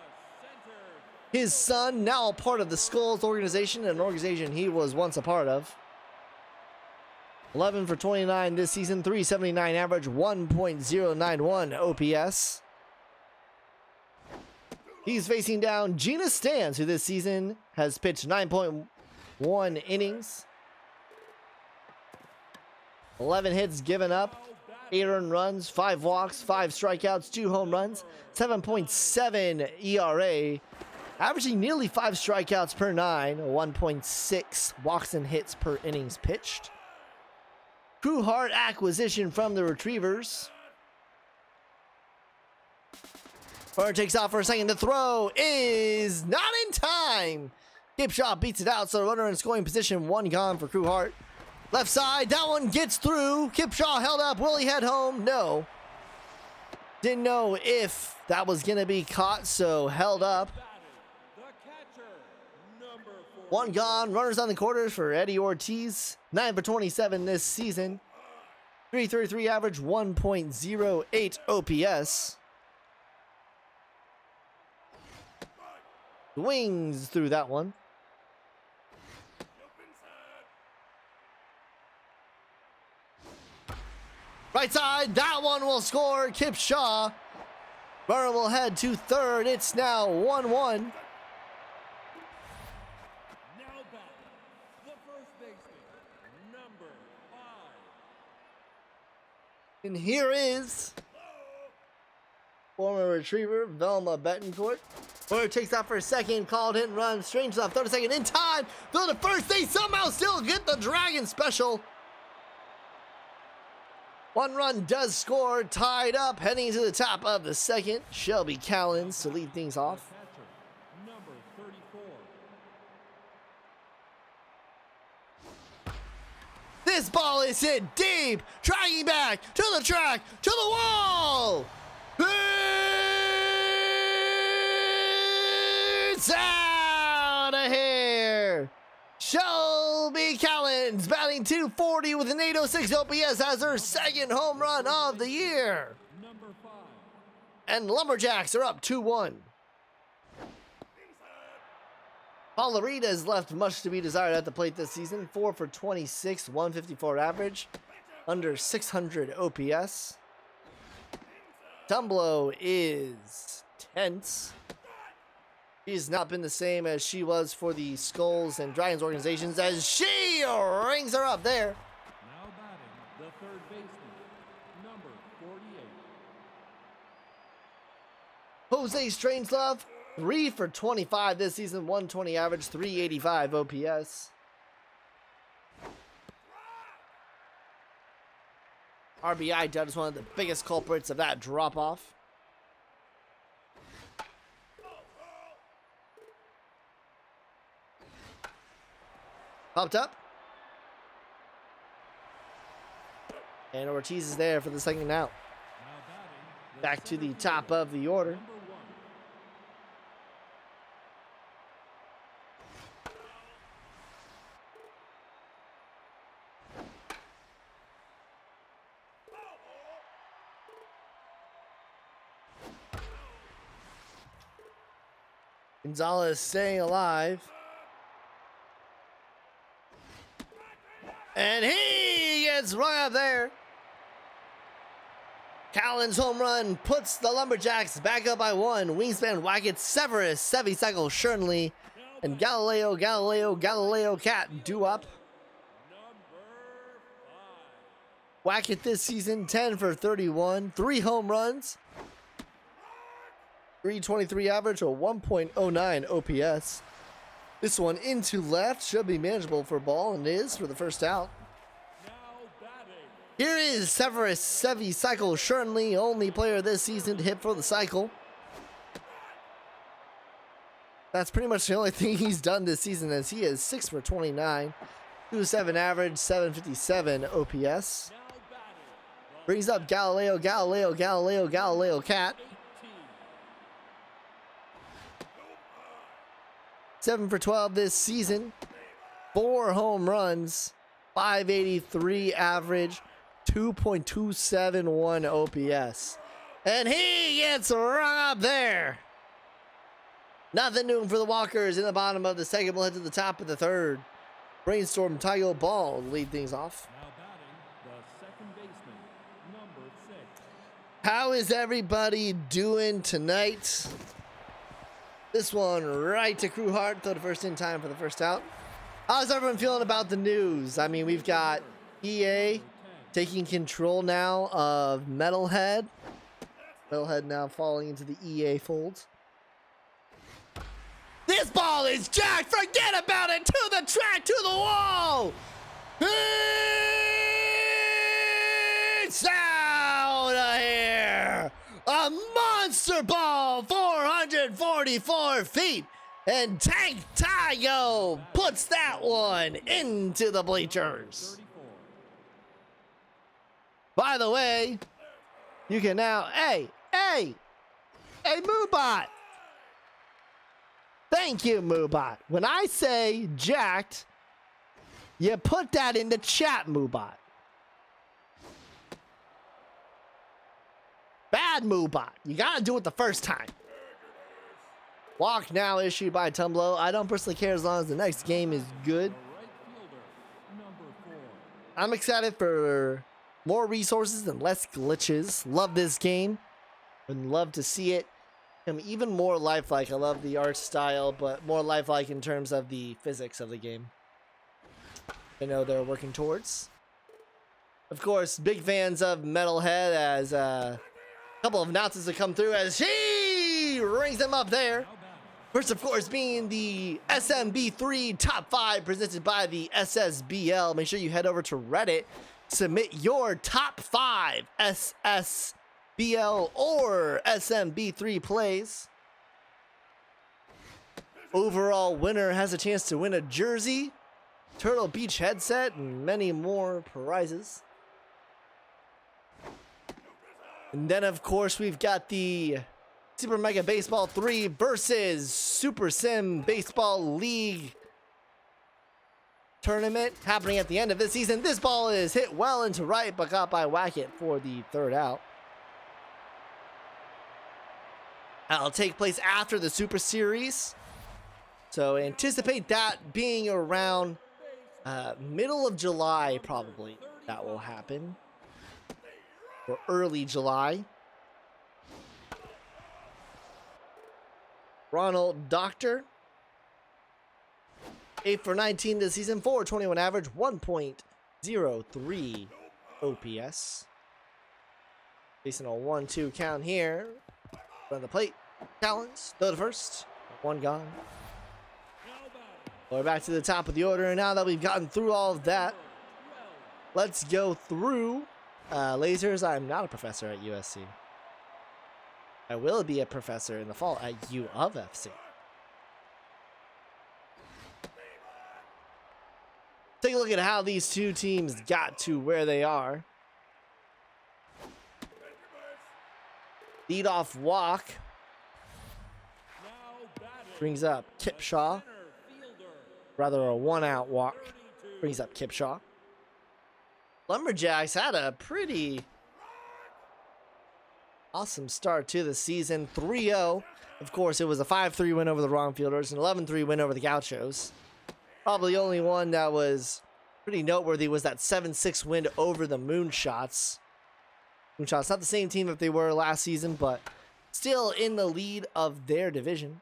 His son, now a part of the Skulls organization, an organization he was once a part of. 11 for 29 this season, 379 average, 1.091 OPS. He's facing down Gina Stans, who this season has pitched 9.1 innings. 11 hits given up, 8 earned runs, 5 walks, 5 strikeouts, 2 home runs, 7.7 ERA, averaging nearly 5 strikeouts per 9, 1.6 walks and hits per innings pitched. Crewheart acquisition from the Retrievers. Runner takes off for a second. The throw is not in time. Kipshaw beats it out, so runner in scoring position. 1 gone for Crewheart. Left side, that one gets through. Kipshaw held up. Will he head home? No. Didn't know if that was going to be caught, so held up. 1 gone. Runners on the quarters for Eddie Ortiz. 9 for 27 this season. 333 average, 1.08 OPS. Swings through that one. side. That one will score. Kip Shaw. Burr will head to third. It's now 1-1. Now batting, the first baseman, number 5. And here is former retriever Velma Betancourt. Burr takes out for a second, called hit and run. Strange left, throw to second in time. Throw to first. They somehow still get the Dragon special. 1 run does score, tied up, heading to the top of the second. Shelby Callens to lead things off. Catcher, number 34. This ball is hit deep, dragging back to the track, to the wall. It's out of here. Shelby Callens batting .240 with an .806 OPS has her second home run of the year. Number 5. And Lumberjacks are up 2-1. Paula Reed has left much to be desired at the plate this season. 4 for 26, 154 average, under 600 OPS. Tumblo is tense. She's not been the same as she was for the Skulls and Dragons organizations as she rings her up there. Now batting, the third baseman, number 48. Jose Strangelove, 3 for 25 this season, 120 average, 385 OPS. RBI dud is one of the biggest culprits of that drop-off. Popped up. And Ortiz is there for the second out. Now batting, Back to the top of the order. number 1. Gonzalez staying alive. And he gets rung up there. Callens' home run puts the Lumberjacks back up by 1. Wingspan Wackett, Severus, Sevi Cycle, Shernley, and Galileo Cat due up. Number 5. Wackett this season, 10 for 31, 3 home runs, 323 average, or 1.09 OPS. This one into left should be manageable for ball, and it is for the first out. Now batting, Here is Severus Sevi Cycle Shernley, only player this season to hit for the cycle. That's pretty much the only thing he's done this season, as he is 6 for 29, 207 average, 757 OPS. now batting, Brings up Galileo Cat. 18. 7 for 12 this season, 4 home runs, 583 average, 2.271 OPS. And he gets rung up there. Nothing new for the Walkers in the bottom of the second. We'll head to the top of the third. Brainstorm Tygo Ball to lead things off. Now batting, the second baseman, number 6. How is everybody doing tonight? This one right to Crew Hart, throw the first in time for the first out. How's everyone feeling about the news? I mean, we've got EA taking control now of Metalhead. Metalhead now falling into the EA fold. This ball is jacked. Forget about it. To the track, to the wall. It's out of here. A monster ball, 444 feet. And Tank Tygo puts that one into the bleachers. 34. By the way, you can now, hey, Moobot. Thank you, Moobot. When I say jacked, you put that in the chat, Moobot. Bad Moobot. You gotta do it the first time. Walk now issued by Tumblo. I don't personally care as long as the next game is good. The right fielder, number 4. I'm excited for More resources and less glitches. Love this game. Would love to see it become even more lifelike. I love the art style, but more lifelike in terms of the physics of the game. I know they're working towards. Of course, big fans of Metalhead, as a couple of announcements have come through as he rings them up there. First, of course, being the SMB3 Top 5 presented by the SSBL. Make sure you head over to Reddit, submit your Top 5 SSBL or SMB3 plays. Overall winner has a chance to win a jersey, Turtle Beach headset, and many more prizes. And then, of course, we've got the Super Mega Baseball 3 versus Super Sim Baseball League tournament happening at the end of this season. This ball is hit well into right, but got by Wackett for the third out. That'll take place after the Super Series. So anticipate that being around middle of July, probably. That will happen. Or early July. Ronald Doctor. 8 for 19 this season, 421 average, 1.03 OPS. Facing a 1-2 count here. On the plate. Collins, throw to first. One gone. We're back to the top of the order, and now that we've gotten through all of that, let's go through lasers. I'm not a professor at USC. I will be a professor in the fall at U of FC. Take a look at how these two teams got to where they are. Lead off walk. Brings up Kipshaw. Rather a one-out walk. Brings up Kipshaw. Lumberjacks had a pretty awesome start to the season. 3-0. Of course, it was a 5-3 win over the Wrong Fielders, an 11-3 win over the Gauchos. Probably the only one that was pretty noteworthy was that 7-6 win over the Moonshots. Moonshots, not the same team that they were last season, but still in the lead of their division.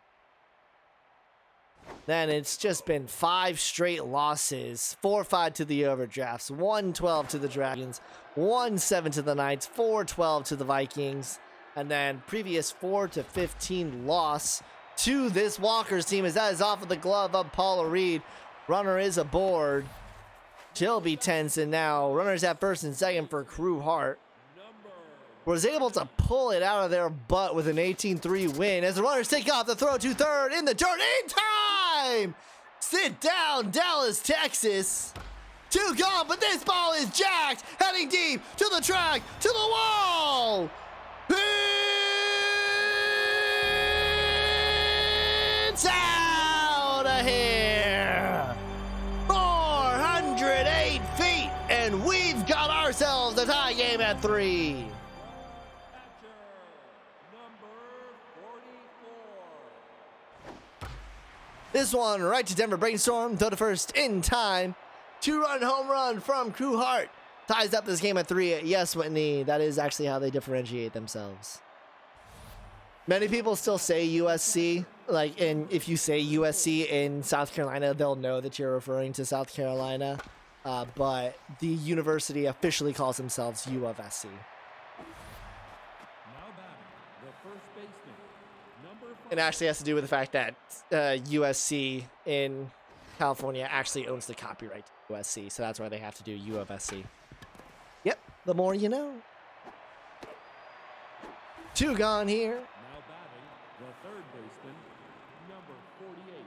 Then it's just been 5 straight losses. 4-5 to the Overdrafts, 1-12 to the Dragons, 1-7 to the Knights, 4-12 to the Vikings, and then previous 4-15 loss to this Walkers team, as that is off of the glove of Paula Reed. Runner is aboard. She'll be tense, and now runners at first and second for Crew Hart. Was able to pull it out of their butt with an 18-3 win as the runners take off the throw to third in the dirt in time. Sit down, Dallas, Texas. 2 gone, but this ball is jacked, heading deep to the track, to the wall. It's out of here. 408 feet, and we've got ourselves a tie game at 3. This one right to Denver Brainstorm, throw to first in time. 2-run home run from Crew Hart. Ties up this game at 3. Yes, Whitney, that is actually how they differentiate themselves. Many people still say USC, and if you say USC in South Carolina, they'll know that you're referring to South Carolina. But the university officially calls themselves U of SC. It actually has to do with the fact that USC in California actually owns the copyright to USC, so that's why they have to do U of SC. Yep, the more you know. 2 gone here. Now batting, the third baseman, number 48.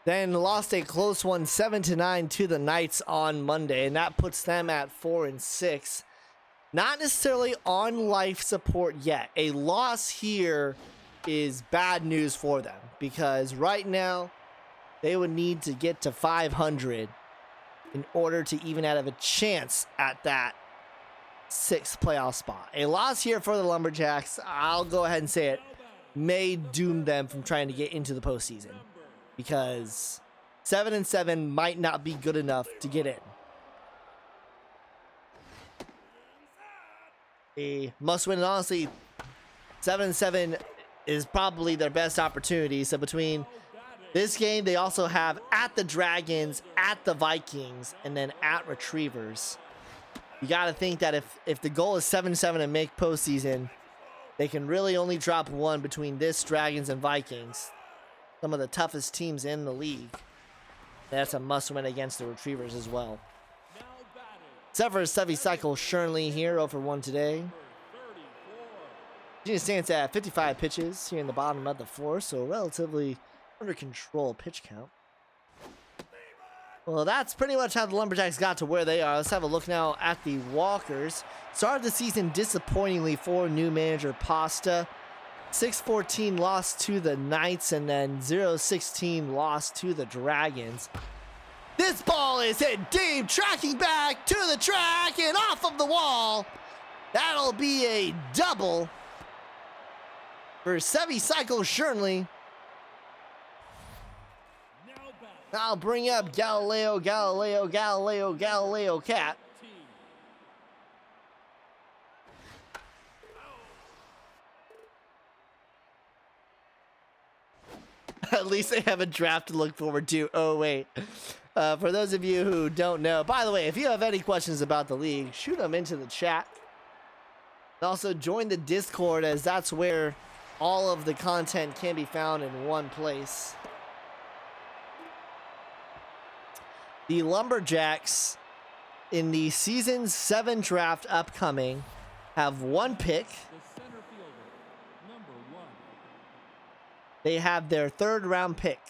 Then lost a close one, 7-9 to the Knights on Monday, and that puts them at 4-6. Not necessarily on life support yet. A loss here is bad news for them because right now they would need to get to 500 in order to even have a chance at that 6th playoff spot. A loss here for the Lumberjacks, I'll go ahead and say it, may doom them from trying to get into the postseason because 7-7 might not be good enough to get in. a must win. And honestly, 7-7 is probably their best opportunity. So between this game, they also have at the Dragons, at the Vikings, and then at Retrievers. You got to think that if the goal is 7-7 and make postseason, they can really only drop one between this Dragons and Vikings, some of the toughest teams in the league. That's a must-win against the Retrievers as well. Except for Sevy Cycle Shernley here, 0-for-1 today. Genius stands at 55 pitches here in the bottom of the fourth, so relatively under control pitch count. Well, that's pretty much how the Lumberjacks got to where they are. Let's have a look now at the Walkers. Started the season disappointingly for new manager Pasta. 6-14 loss to the Knights, and then 0-16 loss to the Dragons. This ball is hit deep, tracking back to the track and off of the wall. That'll be a double for Sevy Cycle Shernley. I'll bring up Galileo Cat. At least they have a draft to look forward to. Oh, wait. For those of you who don't know, by the way, if you have any questions about the league, shoot them into the chat. And also join the Discord, as that's where all of the content can be found in one place. The Lumberjacks in the Season 7 draft upcoming have one pick. They have their third round pick.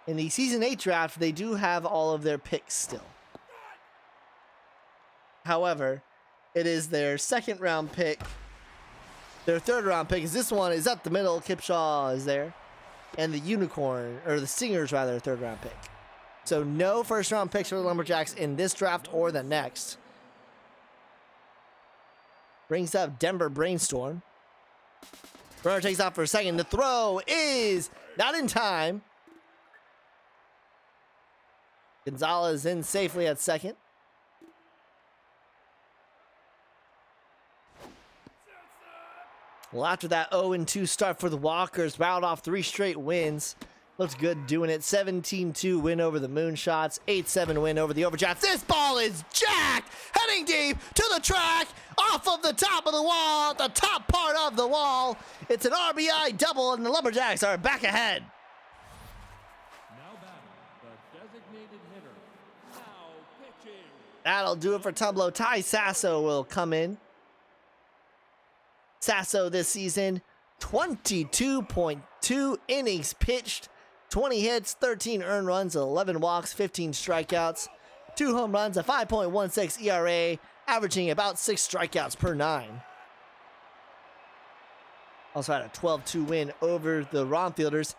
In the Season 8 draft, they do have all of their picks still. However, it is their second round pick. Their third round pick is this one, is up the middle. Kipshaw is there. And the Unicorn, or the Stingers rather, third round pick. So no first round picks for the Lumberjacks in this draft or the next. Brings up Denver Brainstorm. Runner takes off for a second. The throw is not in time. Gonzalez in safely at second. Well, after that 0-2 start for the Walkers, rattled off 3 straight wins. Looks good doing it. 17-2 win over the Moonshots. 8-7 win over the Overdrafts. This ball is jacked, heading deep to the track, off of the top of the wall, the top part of the wall. It's an RBI double, and the Lumberjacks are back ahead. Now batting, the designated hitter. Now pitching. That'll do it for Tumblo. Ty Sasso will come in. Sasso this season, 22.2 innings pitched, 20 hits, 13 earned runs, 11 walks, 15 strikeouts, 2 home runs, a 5.16 ERA, averaging about 6 strikeouts per 9. Also had a 12-2 win over the Ronfielders,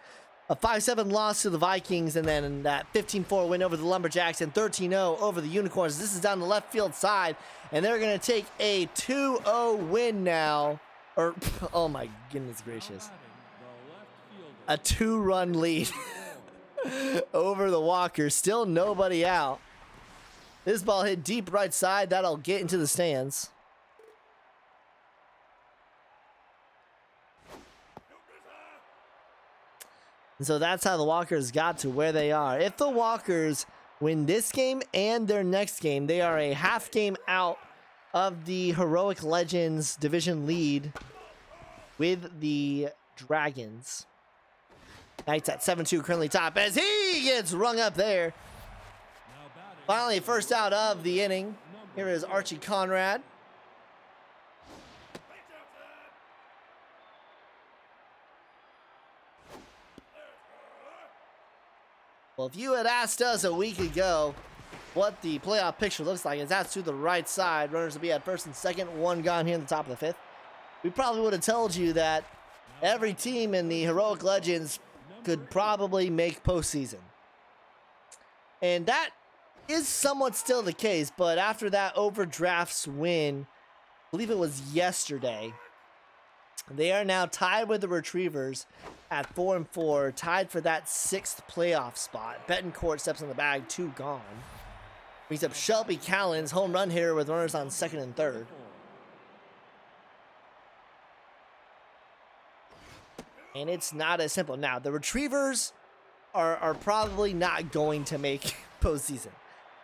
a 5-7 loss to the Vikings, and then that 15-4 win over the Lumberjacks, and 13-0 over the Unicorns. This is down the left field side, and they're going to take a 2-0 win now. Or, oh my goodness gracious. A 2-run lead over the Walkers. Still nobody out. This ball hit deep right side. That'll get into the stands. And so that's how the Walkers got to where they are. If the Walkers win this game and their next game, they are a half game out of the Heroic Legends division lead with the Dragons. Knights at 7-2 currently top as he gets rung up there. Finally, first out of the inning. Here is Archie Conrad. Well, if you had asked us a week ago what the playoff picture looks like, is that's to the right side. Runners will be at first and second, one gone here in the top of the fifth. We probably would have told you that every team in the Heroic Legends could probably make postseason. And that is somewhat still the case, but after that Overdrafts win, I believe it was yesterday, they are now tied with the Retrievers at 4-4, tied for that 6th playoff spot. Betancourt steps on the bag, 2 gone. Brings up Shelby Callens, home run hitter with runners on second and third. And it's not as simple. Now, the Retrievers are probably not going to make postseason.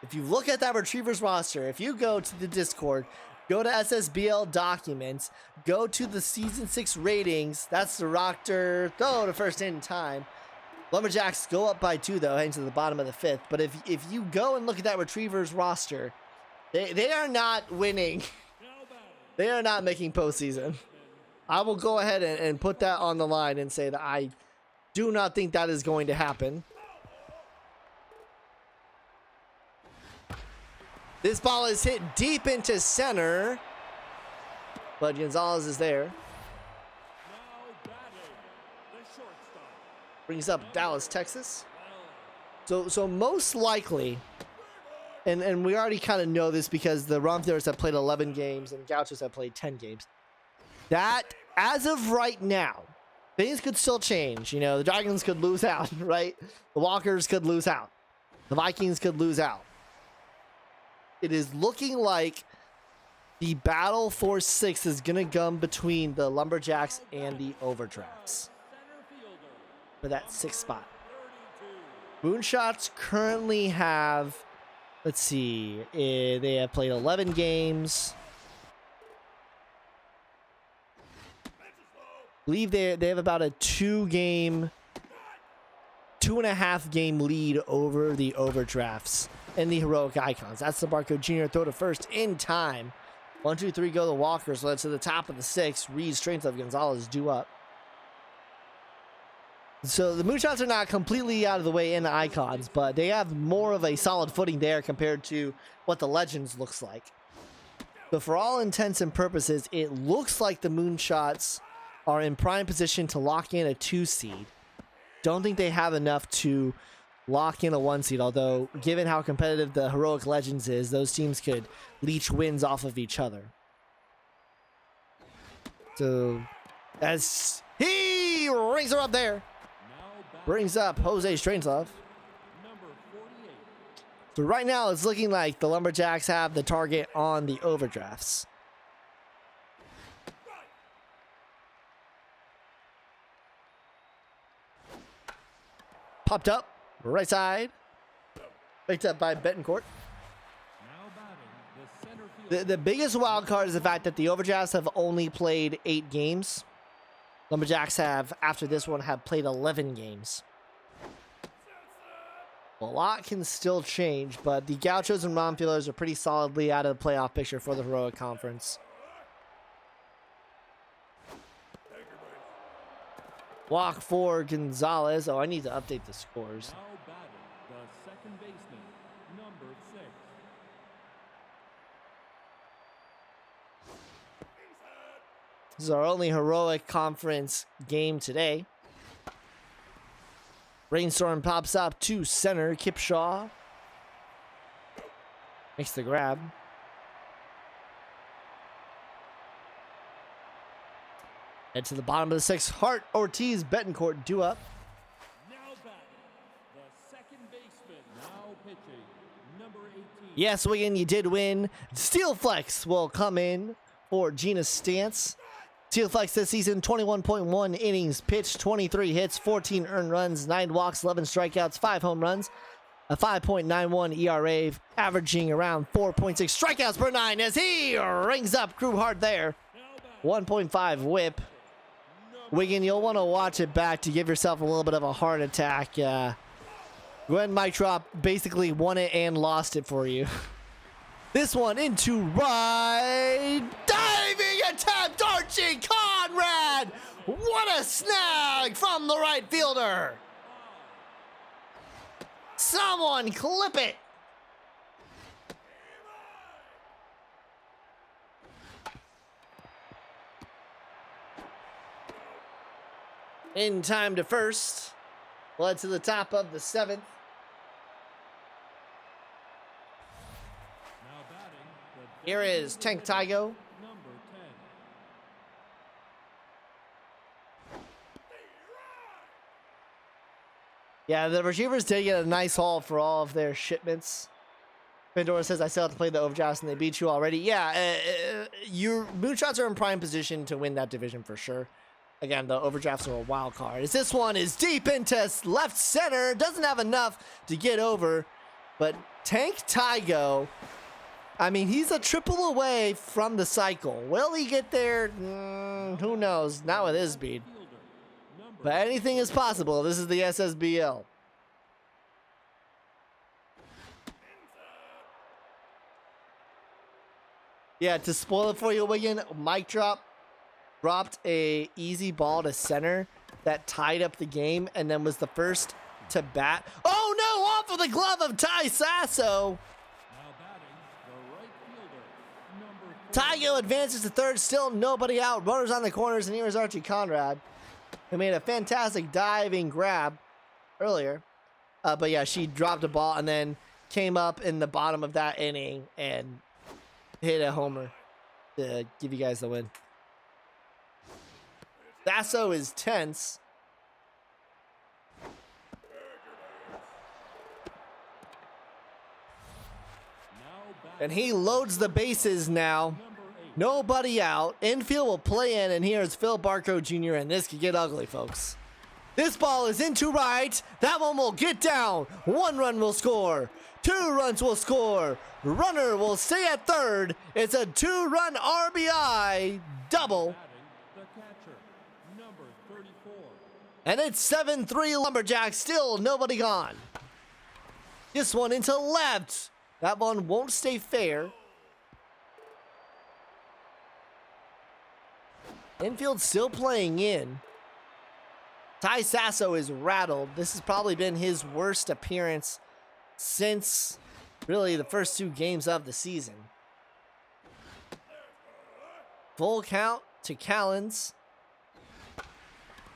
If you look at that Retrievers roster, if you go to the Discord, go to SSBL documents, go to the season 6 ratings, that's the Rockter, throw to first in time. Lumberjacks go up by 2 though, heading to the bottom of the 5th. But if you go and look at that Retrievers roster, they are not winning. They are not making postseason. I will go ahead and put that on the line and say that I do not think that is going to happen. This ball is hit deep into center, but Gonzalez is there. Now batting, the shortstop. Brings up Dallas, Texas. So most likely, and we already kind of know this because the Romfleurs have played 11 games and Gauchos have played 10 games. That, as of right now, things could still change. You know, the Dragons could lose out, right? The Walkers could lose out. The Vikings could lose out. It is looking like the battle for 6 is going to come between the Lumberjacks and the Overdrafts for that 6th spot. Moonshots currently have, let's see, they have played 11 games. I believe they have about a 2.5 game lead over the Overdrafts and the Heroic Icons. That's the Barco Jr. throw to first in time. 1, 2, 3 go the Walkers. Led to the top of the 6th. Reed, Strangelove, Gonzalez due up. So the Moonshots are not completely out of the way in the Icons, but they have more of a solid footing there compared to what the Legends looks like. So for all intents and purposes, it looks like the Moonshots are in prime position to lock in a 2 seed. Don't think they have enough to lock in a 1 seed, although given how competitive the Heroic Legends is, those teams could leech wins off of each other. So as he rings her up there, brings up Jose Strangelove. Number 48. So right now it's looking like the Lumberjacks have the target on the Overdrafts. Popped up, right side. Picked up by Betancourt. Now batting, the center fielder. The biggest wild card is the fact that the Overdrafts have only played 8 games. Lumberjacks have, after this one, have played 11 games. A lot can still change, but the Gauchos and Romfleurs are pretty solidly out of the playoff picture for the Heroic Conference. Walk for Gonzalez. Oh, I need to update the scores. Now batting, the second baseman, number 6. This is our only Heroic Conference game today. Rainstorm pops up to center. Kipshaw makes the grab. Head to the bottom of the 6th. Hart, Ortiz, Betancourt due up. Now batting, the second baseman, now pitching, number 18. Yes, Wigan, you did win. Steel Flex will come in for Gina Stance. Steel Flex this season, 21.1 innings pitched, 23 hits, 14 earned runs, 9 walks, 11 strikeouts, 5 home runs, a 5.91 ERA, averaging around 4.6 strikeouts per 9 as he rings up Crew hard there. 1.5 whip. Wigan, you'll want to watch it back to give yourself a little bit of a heart attack. Gwen Maitrop basically won it and lost it for you. This one into right. Diving attempt, Archie Conrad. What a snag from the right fielder. Someone clip it. In time to first. Led to the top of the 7th. Now batting, the Here is Tank Tygo. number 10. Yeah, the Retrievers did get a nice haul for all of their shipments. Pandora says, I still have to play the Overdrafts and they beat you already. Yeah, your Moonshots are in prime position to win that division for sure. Again, the overdrafts are a wild card. As this one is deep into left center. Doesn't have enough to get over. But Tank Tygo, I mean, he's a triple away from the cycle. Will he get there? Who knows? Not with his speed. But anything is possible. This is the SSBL. Yeah, to spoil it for you, Wigan, Mike dropped a easy ball to center that tied up the game and then was the first to bat. Oh no, off of the glove of Ty Sasso. Now batting, the right fielder, number 4. Tygo advances to third, still nobody out. Runners on the corners, and here's Archie Conrad, who made a fantastic diving grab earlier. But yeah, she dropped a ball and then came up in the bottom of that inning and hit a homer to give you guys the win. Sasso is tense. Now batting, And he loads the bases now. number 8. Nobody out. Infield will play in, and here's Phil Barco Jr., and this could get ugly, folks. This ball is into right. That one will get down. 1 run will score. 2 runs will score. Runner will stay at third. It's a 2-run RBI double. Batting, the catcher, number 34. And it's 7-3 Lumberjacks. Still nobody gone. This one into left. That one won't stay fair. Infield still playing in. Ty Sasso is rattled. This has probably been his worst appearance since really the first 2 games of the season. Full count to Callens.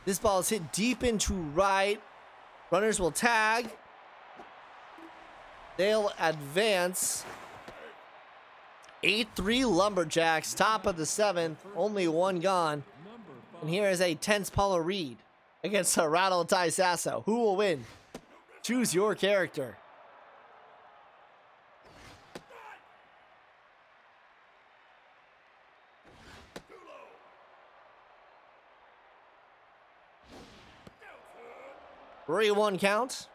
This ball is hit deep into right. Runners will tag. They'll advance. 8-3 Lumberjacks, top of the 7th. Only 1 gone. Number 5. And here is a tense Paula Reed against a rattled Ty Sasso. Who will win? Choose your character. 3-1 count.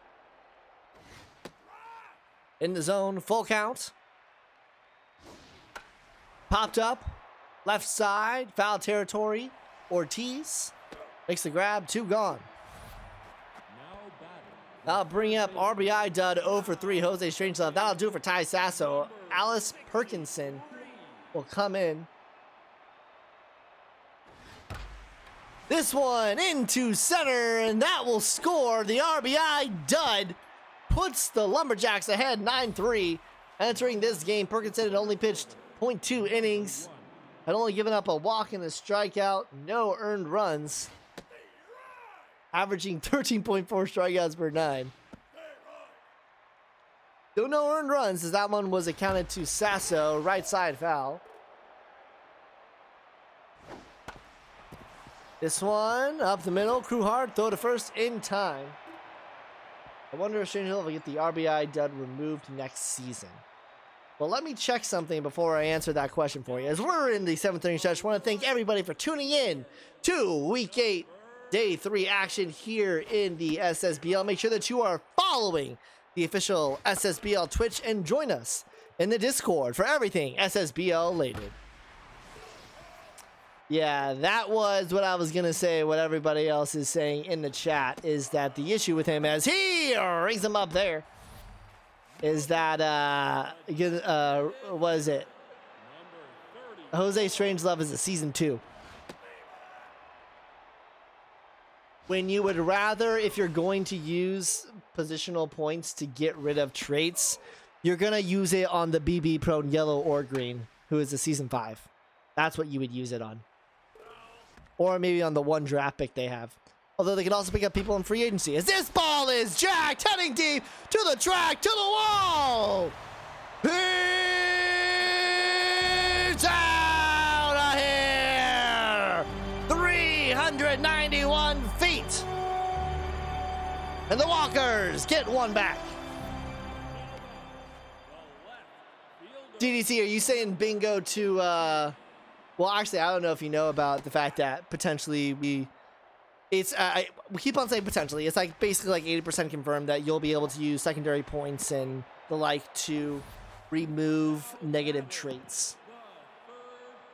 In the zone, full count. Popped up, left side, foul territory. Ortiz makes the grab, 2 gone. Now batting, That'll bring up RBI dud 0 for 3, Jose Strangelove. That'll do it for Ty Sasso. Alice Perkinson will come in. This one into center, and that will score. The RBI dud puts the Lumberjacks ahead 9-3. Entering this game, Perkinson had only pitched 0.2 innings, had only given up a walk and a strikeout, no earned runs, averaging 13.4 strikeouts per 9. Though no earned runs, as that one was accounted to Sasso, right side foul. This one up the middle, Cruhard, throw to first in time. I wonder if Strangelove will get the RBI dud removed next season. Well, let me check something before I answer that question for you. As we're in the 7th inning stretch, I want to thank everybody for tuning in to Week 8, Day 3 action here in the SSBL. Make sure that you are following the official SSBL Twitch and join us in the Discord for everything SSBL related. Yeah, that was what I was going to say. What everybody else is saying in the chat is that the issue with him, as he rings him up there, is that, what is it? Jose Strangelove is a season 2. When you would rather, if you're going to use positional points to get rid of traits, you're going to use it on the BB prone yellow or green, who is a season 5. That's what you would use it on. Or maybe on the 1 draft pick they have. Although they can also pick up people in free agency. As this ball is jacked, heading deep to the track, to the wall. It's out of here. 391 feet. And the Walkers get 1 back. DDC, are you saying bingo to, well, actually, I don't know if you know about the fact that potentially we It's we keep on saying potentially. It's like basically like 80% confirmed that you'll be able to use secondary points and the like to remove negative traits.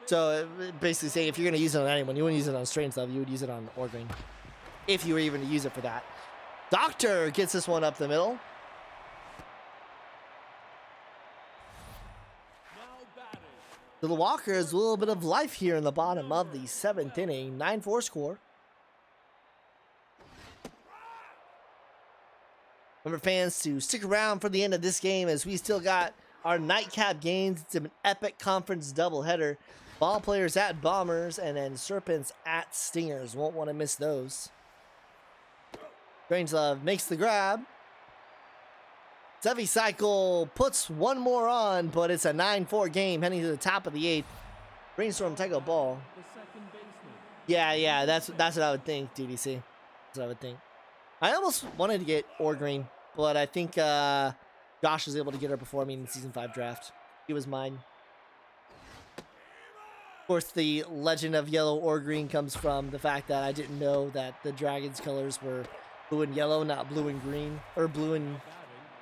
So basically saying if you're gonna use it on anyone, you wouldn't use it on strain stuff. You would use it on Orgring, if you were even to use it for that. Doctor gets this one up the middle. So the Walkers, a little bit of life here in the bottom of the 7th inning. 9-4 score. Remember, fans, to stick around for the end of this game as we still got our nightcap games. It's an epic conference doubleheader. Ball players at Bombers and then Serpents at Stingers. Won't want to miss those. Strangelove makes the grab. Sevi Cycle puts one more on, but it's a 9-4 game heading to the top of the 8th. Brainstorm take a ball. Yeah, that's what I would think, DDC. That's what I would think. I almost wanted to get Orgring, but I think Josh was able to get her before me in the Season 5 draft. He was mine. Of course, the legend of yellow Orgring comes from the fact that I didn't know that the Dragons colors were blue and yellow, not blue and green. Or blue and...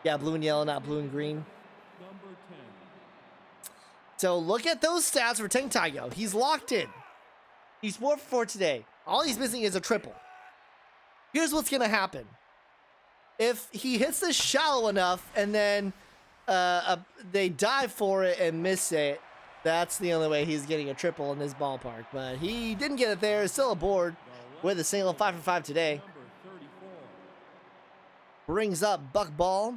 yeah, blue and yellow, not blue and green. So look at those stats for Teng Taigo. He's locked in. He's 4 for 4 today. All he's missing is a triple. Here's what's going to happen. If he hits this shallow enough and then they dive for it and miss it, that's the only way he's getting a triple in this ballpark. But he didn't get it there. Still aboard with a single. 5 for 5 today. Brings up Buck Ball.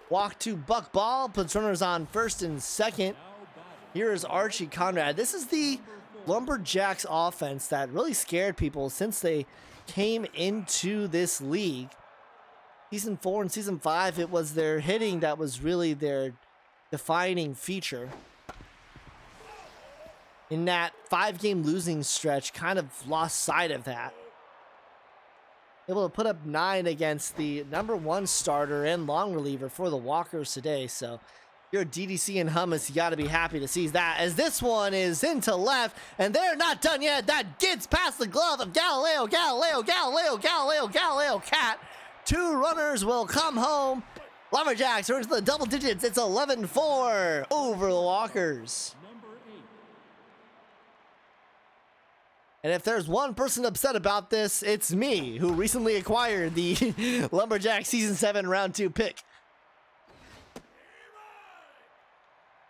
Walk to Buck Ball, puts runners on first and second. Here is Archie Conrad. This is the Lumberjacks offense that really scared people since they came into this league. Season 4 and Season 5, it was their hitting that was really their defining feature. In that 5-game losing stretch, kind of lost sight of that. Able to put up 9 against the #1 starter and long reliever for the Walkers today. So if you're a DDC and Hummus, you got to be happy to see that, as this one is into left, and they're not done yet. That gets past the glove of Galileo Cat. 2 runners will come home. Lumberjacks are into the double digits. It's 11-4 over the Walkers. And if there's one person upset about this, it's me, who recently acquired the Lumberjack Season 7 Round 2 pick.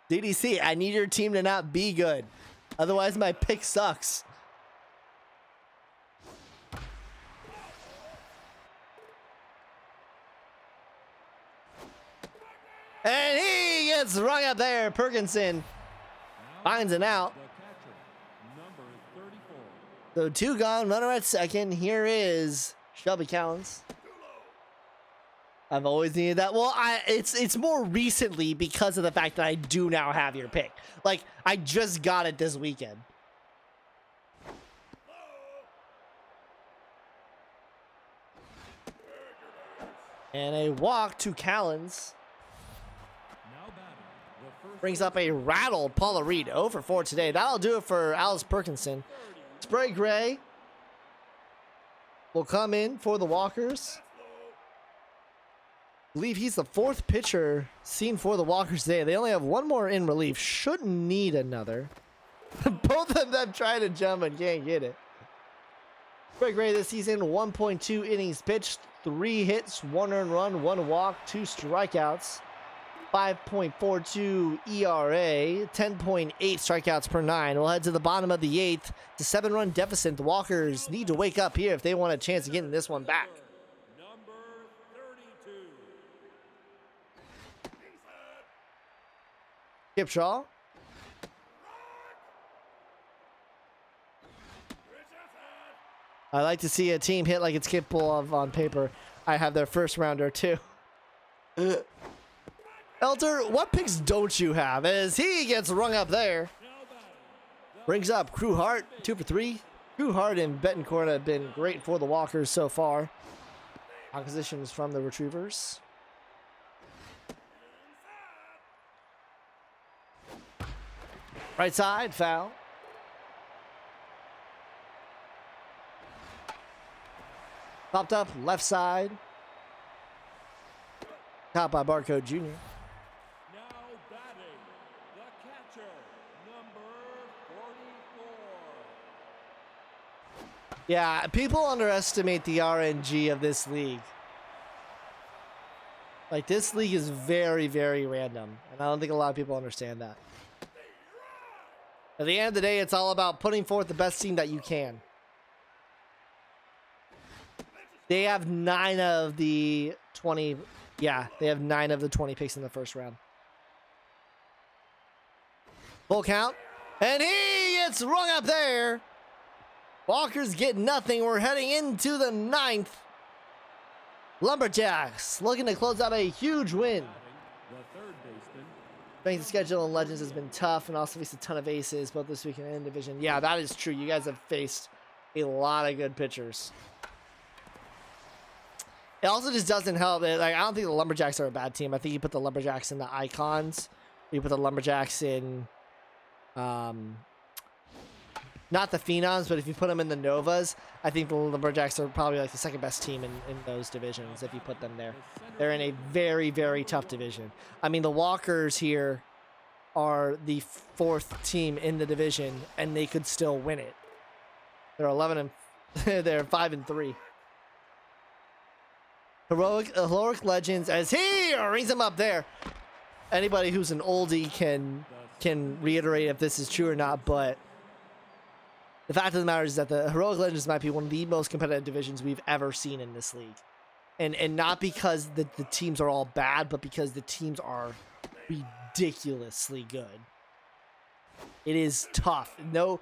DDC, I need your team to not be good. Otherwise, my pick sucks. And he gets rung up there. Perkinson finds an out. So 2 gone, runner at second. Here is Shelby Cowens. I've always needed that. Well, it's more recently because of the fact that I do now have your pick. Like, I just got it this weekend. And a walk to Callens. Brings up a rattled Paula Reed. 0 for 4 today. That'll do it for Alice Perkinson. Spray Gray will come in for the Walkers. I believe he's the 4th pitcher seen for the Walkers today. They only have 1 more in relief. Shouldn't need another. Both of them trying to jump and can't get it. Spray Gray this season, 1.2 innings pitched, 3 hits, 1 earned run, 1 walk, 2 strikeouts. 5.42 ERA, 10.8 strikeouts per 9. We'll head to the bottom of the 8th. It's a 7-run deficit. The Walkers need to wake up here if they want a chance of getting this one back. Number 32. Kip Shaw. I like to see a team hit like it's capable of on paper. I have their first rounder too. Elder, what picks don't you have? As he gets rung up there. Brings up Crew Hart, 2 for 3. Crew Hart and Betancourt have been great for the Walkers so far. Acquisitions from the Retrievers. Right side, foul. Popped up, left side. Caught by Barcode Jr. Now batting, the catcher, number 44. Yeah, people underestimate the RNG of this league. Like, this league is very, very random. And I don't think a lot of people understand that. At the end of the day, it's all about putting forth the best team that you can. They have 9 of the 20. Yeah, they have 9 of the 20 picks in the first round. Full count. And he gets rung up there. Walkers get nothing. We're heading into the 9th. Lumberjacks looking to close out a huge win. The third baseman, Strength of schedule and Legends has been tough and also faced a ton of aces both this week and in division. Yeah, that is true. You guys have faced a lot of good pitchers. It also just doesn't help that, like, I don't think the Lumberjacks are a bad team. I think you put the Lumberjacks in the Icons. You put the Lumberjacks in, not the Phenoms, but if you put them in the Novas, I think the Lumberjacks are probably like the second best team in those divisions if you put them there. They're in a very, very tough division. I mean, the Walkers here are the 4th team in the division, and they could still win it. They're 11 and they're 5 and 3. Heroic Legends, as he rings him up there. Anybody who's an oldie can reiterate if this is true or not, but the fact of the matter is that the Heroic Legends might be one of the most competitive divisions we've ever seen in this league. And not because the teams are all bad, but because the teams are ridiculously good. It is tough. No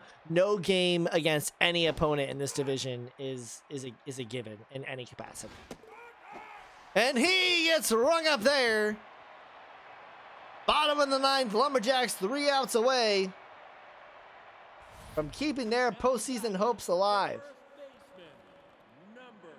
game against any opponent in this division is a given in any capacity. And he gets rung up there. Bottom of the 9th, Lumberjacks 3 outs away from keeping their postseason hopes alive. first baseman, number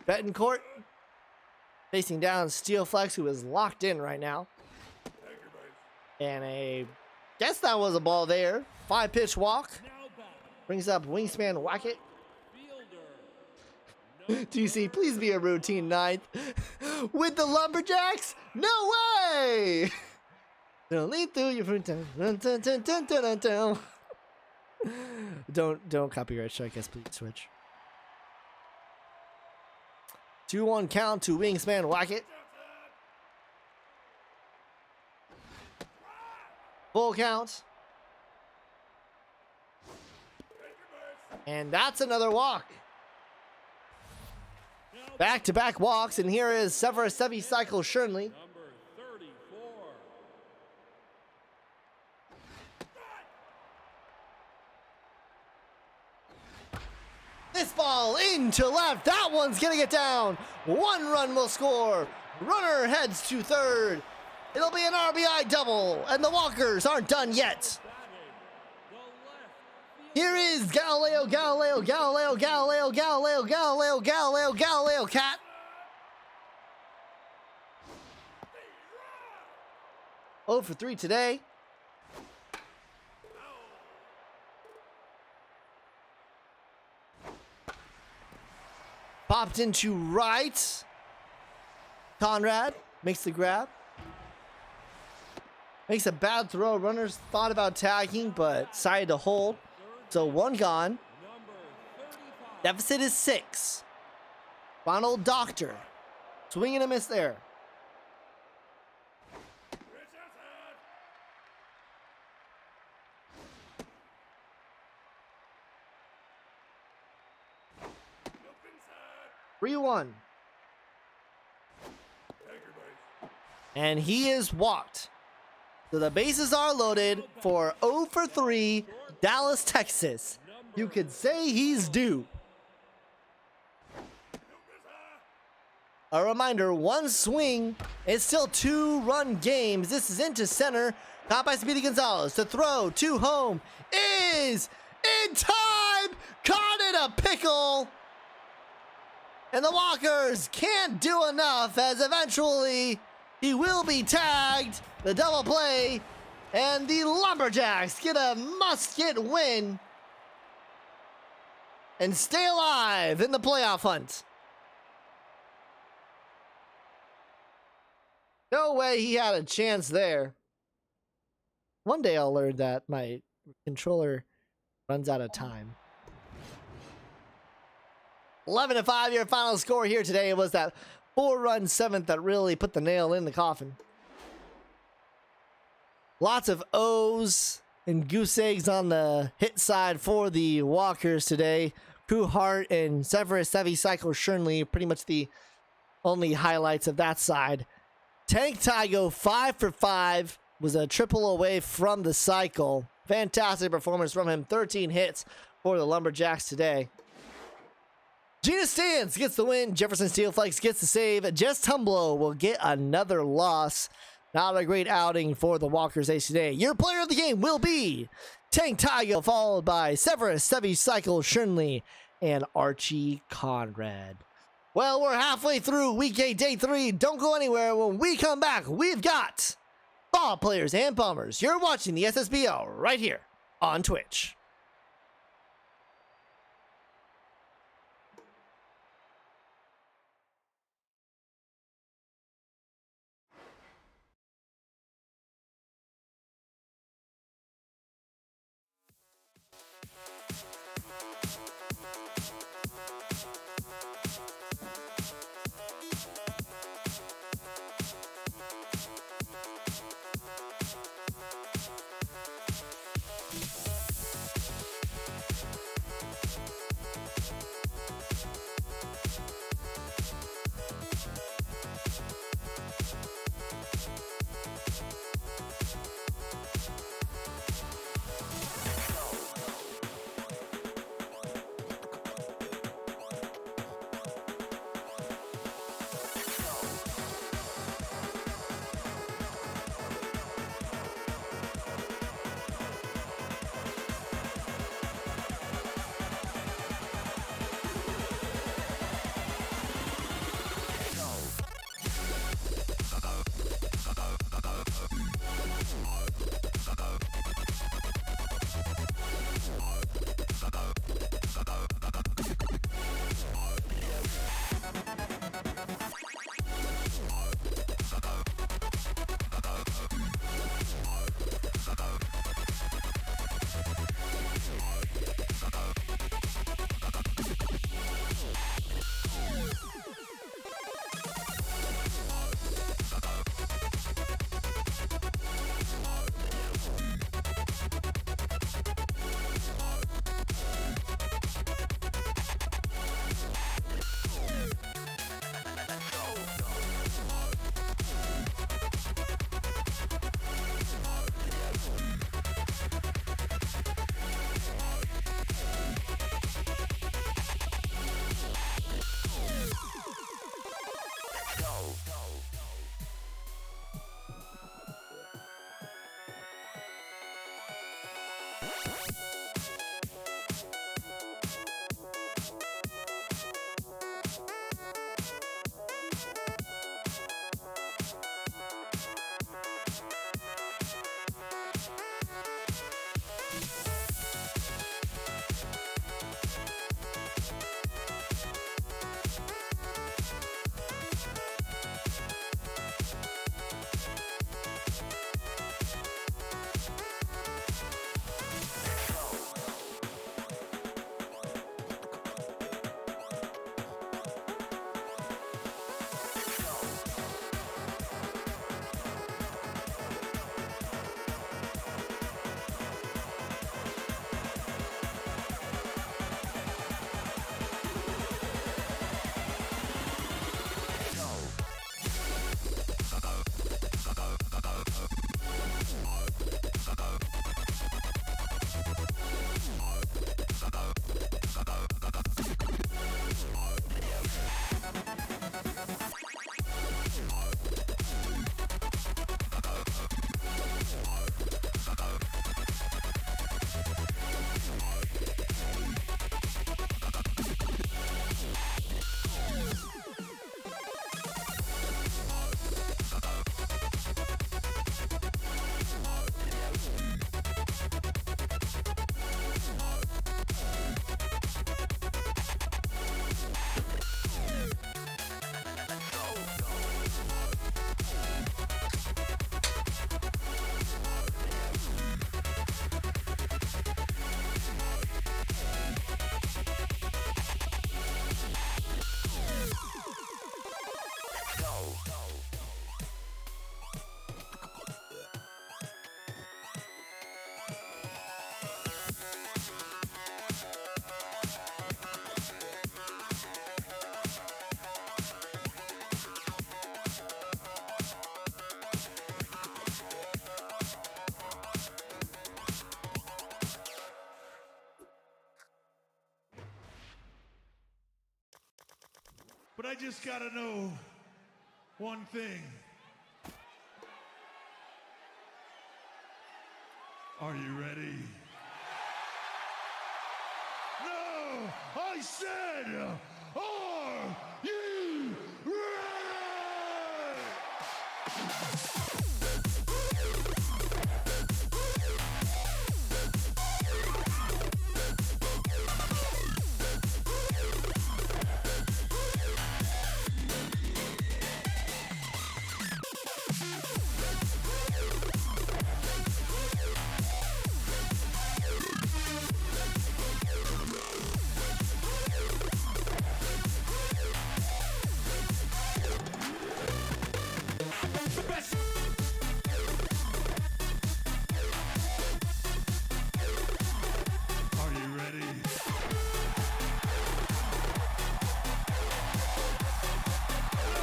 5. Betancourt facing down Steel Flex, who is locked in right now. And guess that was a ball there. 5-pitch walk. Now batting, Brings up Wingspan Wackett. fielder, DC, please be a routine 9th. With the Lumberjacks? No way! Don't lead through your front town. Don't copyright strike us, please switch. 2-1 count to Wingspan Wackett. Full count. And that's another walk. Back-to-back walks, and here is Severus Sevi Cycle Shernley. number 34. This ball into left. That one's gonna get down. 1 run will score. Runner heads to 3rd. It'll be an RBI double, and the Walkers aren't done yet. Batting, the left field, Here is Galileo Cat. Oh for 3 today. Popped into right. Conrad makes the grab. Makes a bad throw. Runners thought about tagging, but decided to hold. So 1 gone. number 35. Deficit is 6. Ronald Doctor. Swing and a miss there. Three 1. And he is walked. So the bases are loaded for 0 for 3, Dallas, Texas. You could say he's due. A reminder, one swing. It's still 2-run games. This is into center. Caught by Speedy Gonzalez. To throw to home is in time. Caught in a pickle. And the Walkers can't do enough as eventually he will be tagged. The double play. And the Lumberjacks get a must-get win and stay alive in the playoff hunt. No way he had a chance there. One day I'll learn that my controller runs out of time. 11-5 your final score here today. It was that 4-run seventh that really put the nail in the coffin. Lots of O's and goose eggs on the hit side for the Walkers today. Crew Hart and Severus Sevi Cycle Shernley, pretty much the only highlights of that side. Tank Tygo 5 for 5 was a triple away from the cycle. Fantastic performance from him. 13 hits for the Lumberjacks today. Gina Stans gets the win. Jefferson Steelflex gets the save. Jess Tumblo will get another loss. Not a great outing for the Walkers Ace today. Your player of the game will be Tank Tygo, followed by Severus Sevi Cycle Shernley and Archie Conrad. Well, we're halfway through week 8, day 3. Don't go anywhere. When we come back, we've got ball players and bombers. You're watching the SSBL right here on Twitch. but I just gotta know one thing. Are you ready? No, I said, are you ready? Are you ready? No,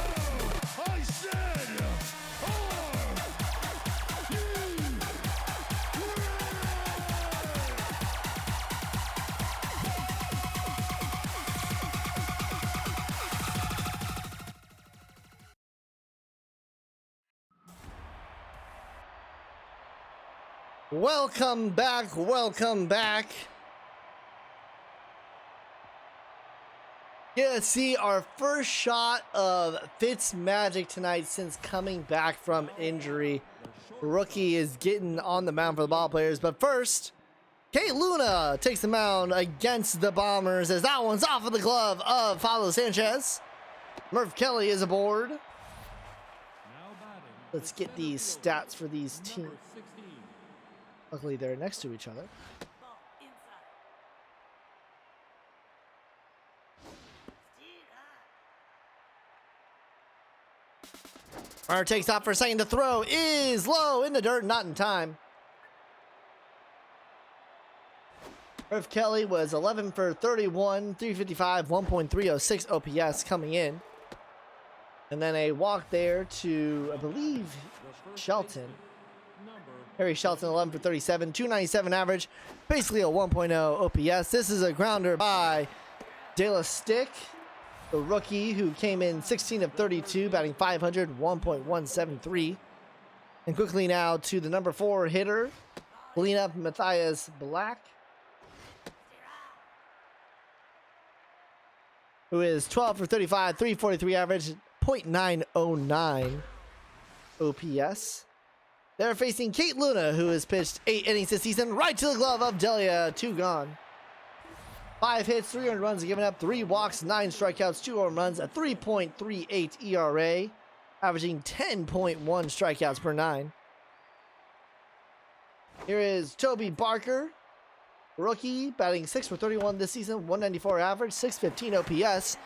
I said, are you ready? Welcome back, welcome back. Yeah, see our first shot of Fitzmagic tonight since coming back from injury. Rookie is getting on the mound for the ball players, but first, Kate Luna takes the mound against the Bombers as that one's off of the glove of Pablo Sanchez. Murph Kelly is aboard. Now batting. Let's get these stats for these teams. Number 16. Luckily, they're next to each other. Runner takes off for a second. The throw is low in the dirt, not in time. Murph Kelly was 11 for 31, 355, 1.306 OPS coming in. And then a walk there to, I believe, Shelton. Harry Shelton, 11 for 37, 297 average, basically a 1.0 OPS. This is a grounder by De La Stick, the rookie who came in 16 of 32, batting 500, 1.173. And quickly now to the number 4 hitter, cleanup Matthias Black, who is 12 for 35, 343 average, 0.909 OPS. They're facing Kate Luna, who has pitched 8 innings this season, right to the glove of Delia, 2 gone. 5 hits, 300 runs given up, 3 walks, 9 strikeouts, 2 home runs, a 3.38 ERA, averaging 10.1 strikeouts per 9. Here is Toby Barker, rookie, batting 6 for 31 this season, 194 average, 615 OPS.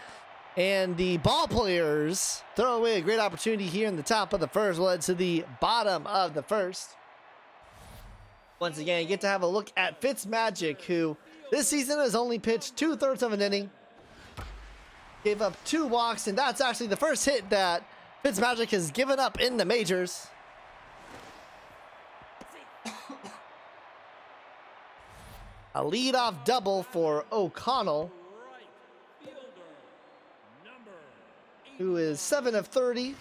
And the ball players throw away a great opportunity here in the top of the first, led to the bottom of the first. Once again, you get to have a look at Fitzmagic, who this season has only pitched 2/3 of an inning, gave up 2 walks, and that's actually the first hit that Fitzmagic has given up in the majors. A leadoff double for O'Connell, who is 7 of 30,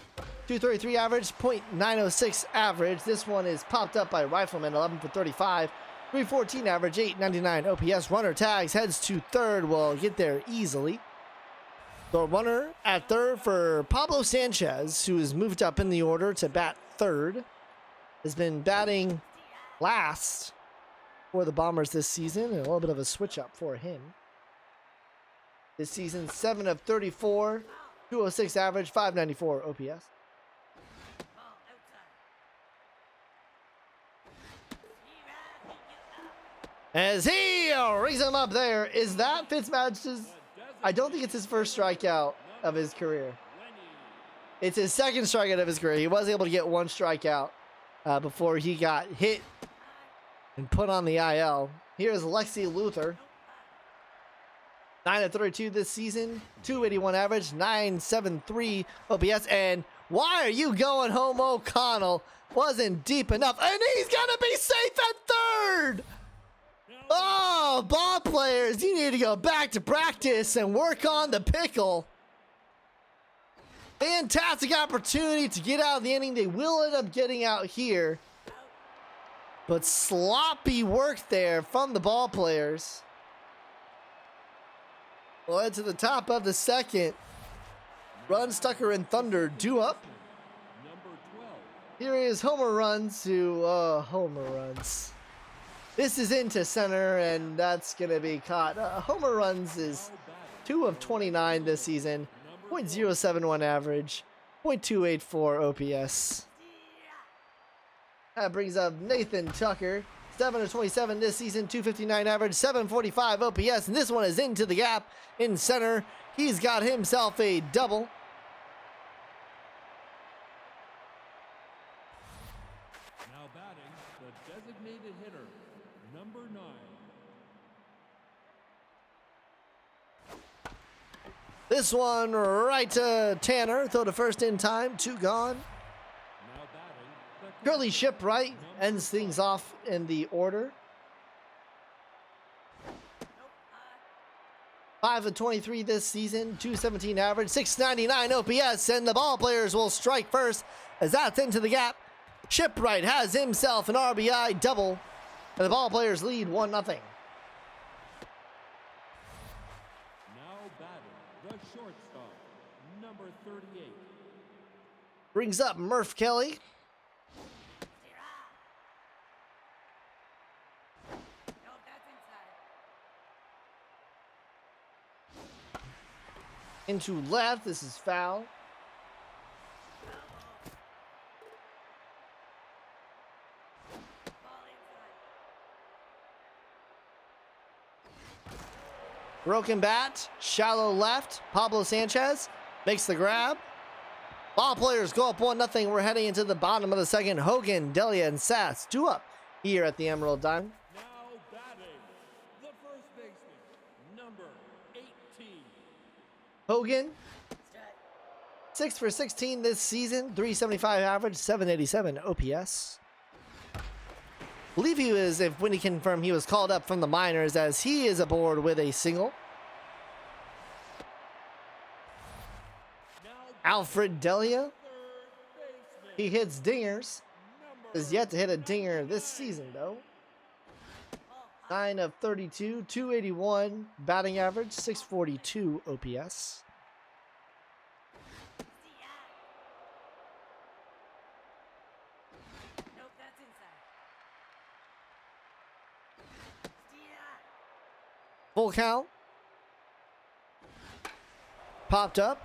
233 average, 0.906 average. This one is popped up by Rifleman, 11 for 35, 314 average, 899 OPS. Runner tags, heads to third, will get there easily. The runner at third for Pablo Sanchez, who has moved up in the order to bat third, has been batting last for the Bombers this season, and a little bit of a switch up for him. This season, 7 of 34, 206 average, 594 OPS. As he rings him up there, is that Fitzmagic's? I don't think it's his first strikeout of his career. It's his second strikeout of his career. He was able to get 1 strikeout before he got hit and put on the IL. Here's Lexi Luther. 9 of 32 this season, 281 average, 973 OPS. And why are you going home, O'Connell? Wasn't deep enough, and he's gonna be safe at third. Oh, ball players, you need to go back to practice and work on the pickle. Fantastic opportunity to get out of the inning. They will end up getting out here. But sloppy work there from the ball players. We'll head to the top of the second. Runs, Tucker, and Thunder due up. Number 12. Here is homer runs to homer runs. This is into center, and that's going to be caught. Homer runs is 2 of 29 this season. .071 average. .284 OPS. That brings up Nathan Tucker. 7 of 27 this season. .259 average. .745 OPS. And this one is into the gap in center. He's got himself a double. Now batting, the designated hitter, number 9. This one right to Tanner. Throw to first in time. 2 gone. Now batting, the Curly Shipwright ends things off in the order. 5 of 23 this season, .217 average, .699 OPS, and the ball players will strike first as that's into the gap. Shipwright has himself an RBI double, and the ball players lead 1-0. Now batting, the shortstop, number 38. Brings up Murph Kelly. Into left, this is foul. Broken bat, shallow left. Pablo Sanchez makes the grab. Ball players go up 1-0. We're heading into the bottom of the second. Hogan, Delia, and Sass due up here at the Emerald Diamond. Now batting, the first baseman, number 18. Hogan, 6 for 16 this season, .375 average, .787 OPS. Believe he was, if when he confirmed, he was called up from the minors as he is aboard with a single. Now Alfred Delia, third baseman, he hits dingers. number Is yet to hit a dinger this season though. 9 of 32, .281 batting average, .642 OPS. Full count. Popped up.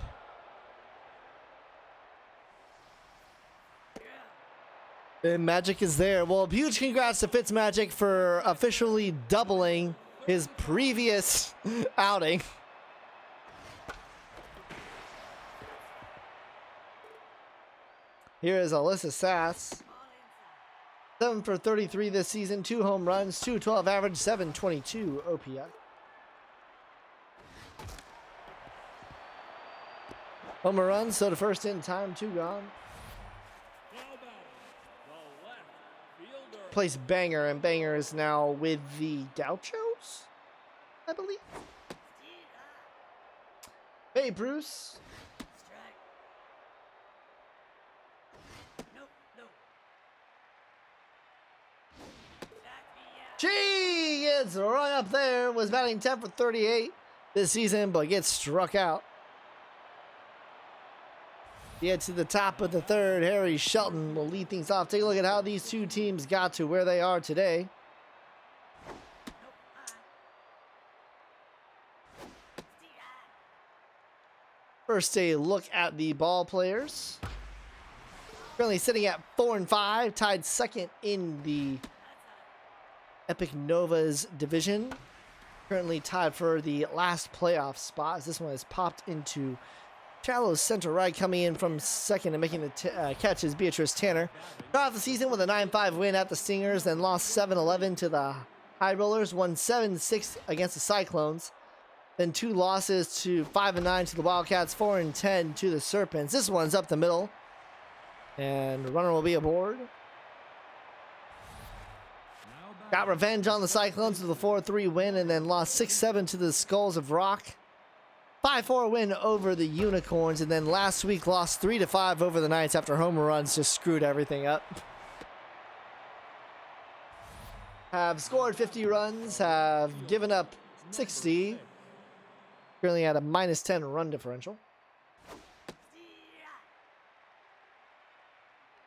And Magic is there. Well, huge congrats to Fitzmagic for officially doubling his previous outing. Here is Alyssa Sass. 7 for 33 this season, 2 home runs, .212 average, .722 OPS. Homer runs, so to first in time, 2 gone. now batting, the left fielder, Place Banger, and Banger is now with the Gauchos, I believe. Hey, Bruce. Gee, gets right up there. Was batting 10 for 38 this season, but gets struck out. Get to the top of the third. Harry Shelton will lead things off. Take a look at how these two teams got to where they are today. First, a look at the ball players. Currently sitting at 4 and 5, tied second in the Epic Novas division. Currently tied for the last playoff spot. As this one has popped into shallow center right. Coming in from second and making the catch is Beatrice Tanner. Started off the season with a 9-5 win at the Stingers, then lost 7-11 to the High Rollers, won 7-6 against the Cyclones. Then 2 losses to 5-9 to the Wildcats, 4-10 to the Serpents. This one's up the middle, and the runner will be aboard. Got revenge on the Cyclones with a 4-3 win, and then lost 6-7 to the Skulls of Rock. 5-4 win over the Unicorns, and then last week lost 3-5 over the Knights after home runs just screwed everything up. Have scored 50 runs, have given up 60. Currently at a -10 run differential.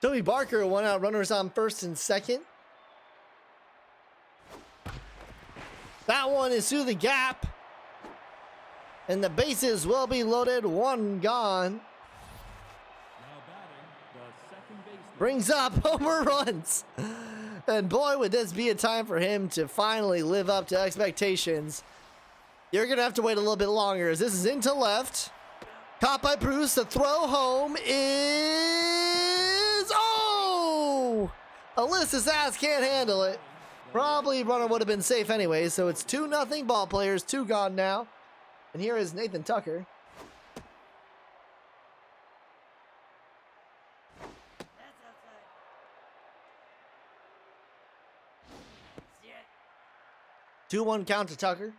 Toby Barker won out runners on first and second. That one is through the gap. And the bases will be loaded. One gone. Now batting, the second baseman. Brings up homer runs. And boy, would this be a time for him to finally live up to expectations. You're going to have to wait a little bit longer as this is into left. Caught by Bruce. The throw home is... Oh! Alyssa Sass can't handle it. Probably runner would have been safe anyway, so it's 2-0 ball players. 2 gone now. And here is Nathan Tucker. That's outside. 2-1 count to Tucker.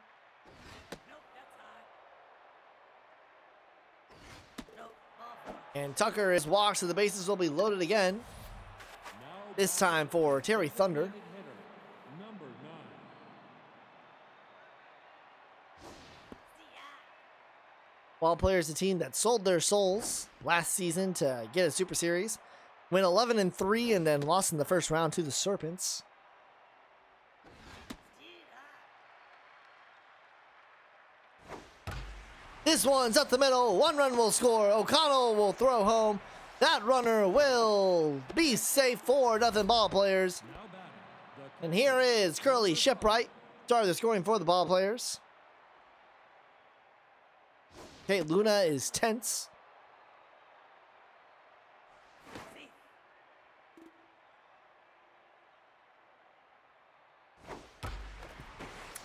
Nope, that's high. Nope, ball four. And Tucker is walked, so the bases will be loaded again. Now This time for Terry Thunder. hitter, number 9. Ball players, a team that sold their souls last season to get a Super Series. Went 11-3 and then lost in the first round to the Serpents. This one's up the middle. 1 run will score. O'Connell will throw home. That runner will be safe. 4-0 ball players. Now batting, the And here is Curly Shipwright. Started the scoring for the ball players. Okay, Luna is tense.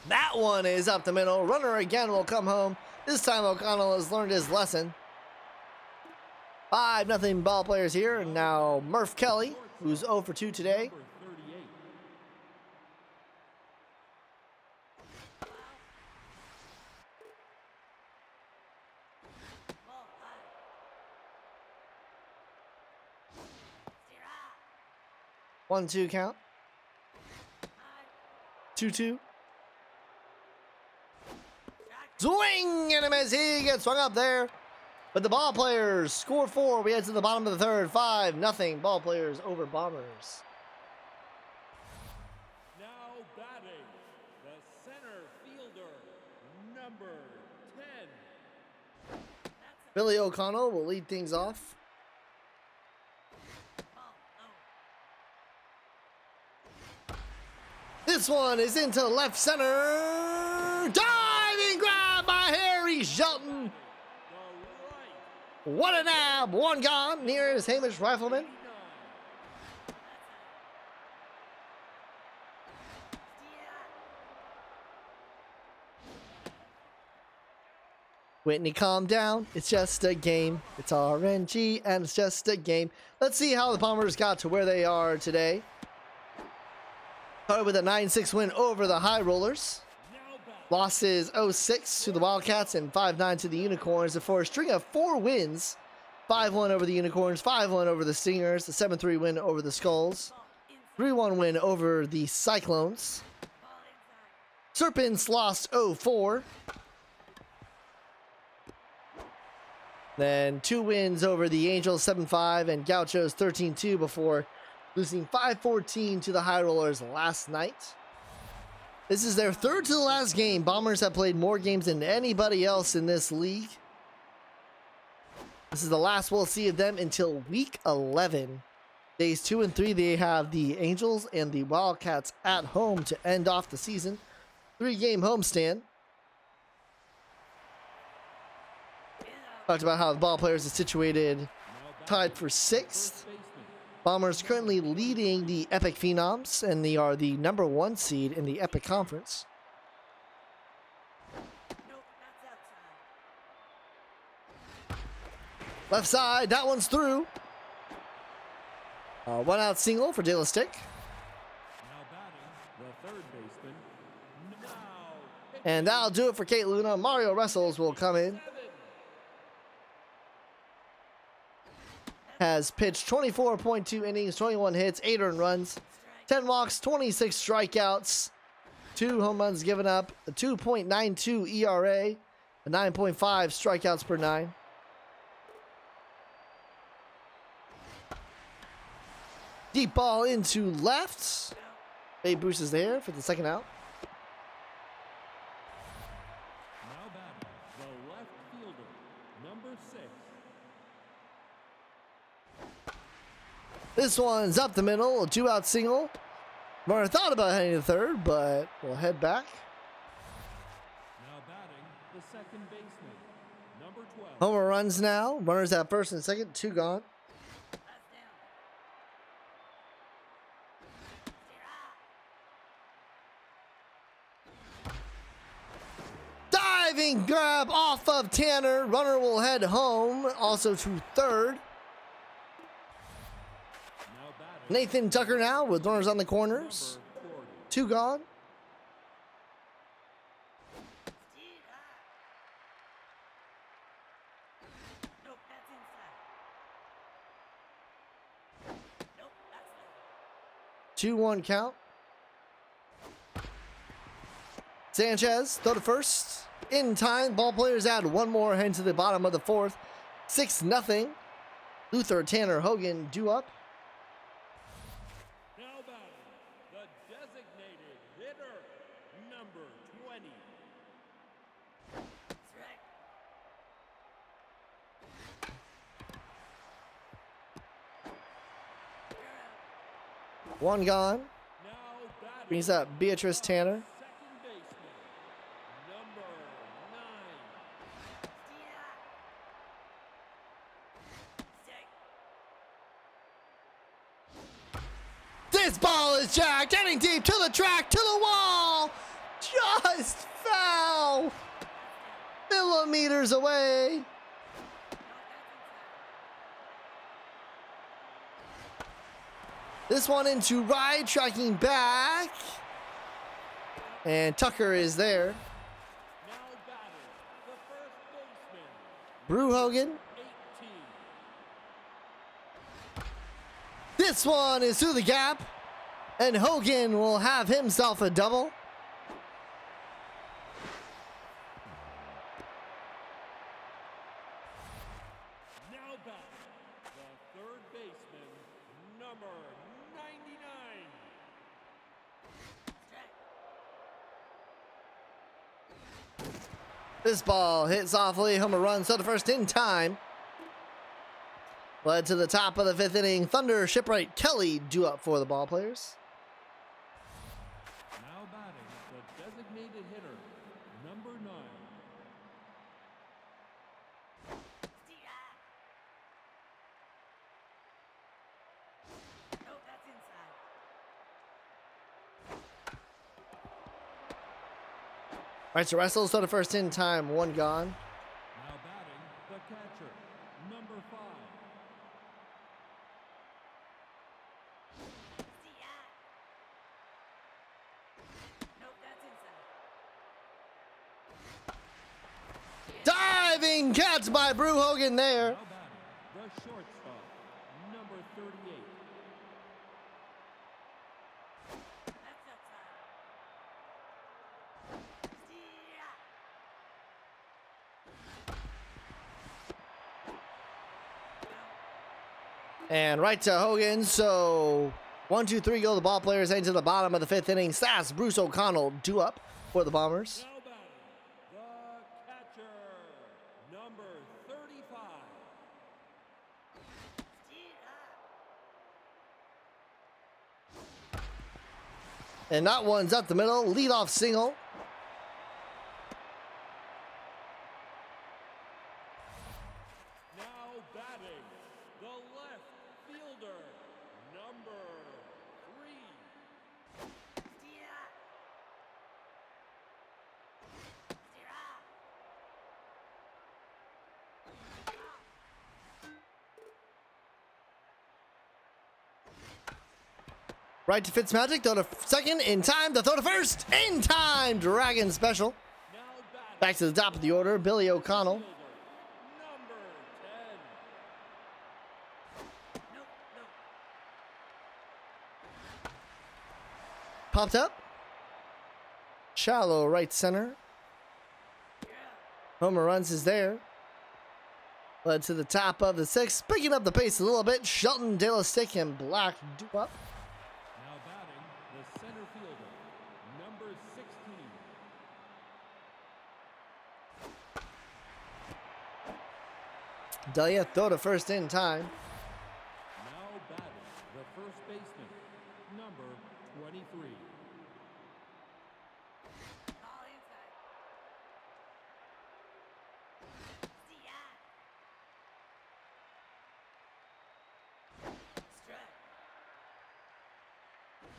That one is up the middle. Runner again will come home. This time O'Connell has learned his lesson. 5-0 ball players here. And now Murph Kelly, who's 0 for 2 today. number 38. 1-2 count. 2-2. Swing and a miss. He gets swung up there. But the ball players score 4. We head to the bottom of the third. 5-0 ball players over Bombers. Now batting, the center fielder, number 10. Billy O'Connell will lead things off. This one is into left center. Diving grab by Harry Shelton. The right, What a nab. 1 gone. Near is Hamish Rifleman. 9. Whitney, calm down. It's just a game. It's RNG and it's just a game. Let's see how the Bombers got to where they are today. Started with a 9-6 win over the High Rollers. Now batting, Losses 0-6 to the Wildcats and 5-9 to the Unicorns. For a string of 4 wins. 5-1 over the Unicorns, 5-1 over the Stingers, the 7-3 win over the Skulls, 3-1 win over the Cyclones. Serpents lost 0-4. Then 2 wins over the Angels, 7-5, and Gauchos 13-2 before losing 5-14 to the High Rollers last night. This is their third to the last game. Bombers have played more games than anybody else in this league. This is the last we'll see of them until week 11. Days 2 and 3, they have the Angels and the Wildcats at home to end off the season. 3-game homestand. Talked about how the ball players are situated tied for 6th. Bombers currently leading the Epic Phenoms, and they are the number 1 seed in the Epic Conference. Nope, that's outside. Left side, that one's through. 1 out single for De La Stick. now batting, the third baseman, now And that'll do it for Kate Luna. Mario Wrestles will come in. 7. has pitched 24.2 innings, 21 hits, 8 earned runs, 10 walks, 26 strikeouts, 2 home runs given up, a 2.92 ERA, a 9.5 strikeouts per 9. Deep ball into left. Babe Bruce is there for the second out. Now batting, the left fielder, number 6. This one's up the middle, a 2-out single. Runner thought about heading to third, but we'll head back. Now batting, the second baseman, number 12. Homer runs now. Runners at first and second, 2 gone. That's down. Diving grab off of Tanner. Runner will head home, also to third. Now batting, Nathan Tucker now with runners on the corners. number 40. 2 gone. Nope, that's inside. Nope, that's left. 2-1 count. Sanchez, throw to first. In time, ball players add 1 more, head to the bottom of the 4th. 6-0. Luther, Tanner, Hogan due up. Now batting, the designated hitter, number 20. That's right. 1 gone. Now batting, Brings up Beatrice Tanner. second baseman, number 9. This ball is jacked, heading deep to the track, to the wall. Just foul. Millimeters away. This one into right, tracking back. And Tucker is there. Now batting, the first baseman, Brew Hogan. 18. This one is through the gap. And Hogan will have himself a double. Now batting, the third baseman, number 99. This ball hit softly. Homer runs to the first in time. Led to the top of the 5th inning. Thunder, Shipwright, Kelly due up for the ball players. Now batting, the designated hitter, number 9. Nope, that's inside. Right to wrestles to the first in time. 1 gone. Now batting, the catcher, number 5. Nope, that's inside. Diving catch by Brew Hogan there. Now batting, the shortstop, number 38. That's outside. And right to Hogan. So 1, 2, 3 go. The ball players heading to the bottom of the 5th inning. Sass, Bruce O'Connell due up for the Bombers. Now batting, the catcher, number 35. And that one's up the middle. Leadoff single. Now batting, the left fielder, number 3. Right to Fitzmagic. Throw to second in time. To throw to first in time. Dragon special. Now batting, Back to the top of the order. Billy O'Connell. fielder, number 10. Popped up. Shallow right center. Homer runs is there. Led to the top of the sixth. Picking up the pace a little bit. Shelton, De La Stick, and Black do up. Now batting, the center fielder, number 16. Delia throw to first in time. Now batting, the first baseman, number 23. Ball inside. Strike.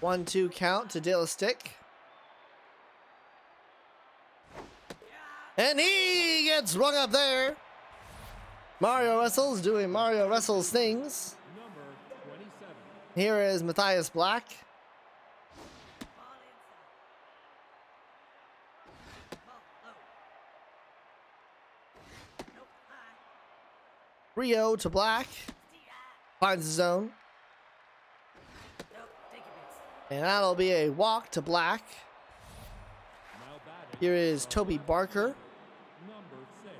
1-2 count to De La Stick. And he gets rung up there. Mario Wrestles doing Mario Wrestles things. Number 27. Here is Matthias Black. Ball inside. Ball low. Nope. High. Rio to Black. Finds the zone. Nope. Take your base. And that'll be a walk to Black. Now batting, Here is Toby Barker. number 6.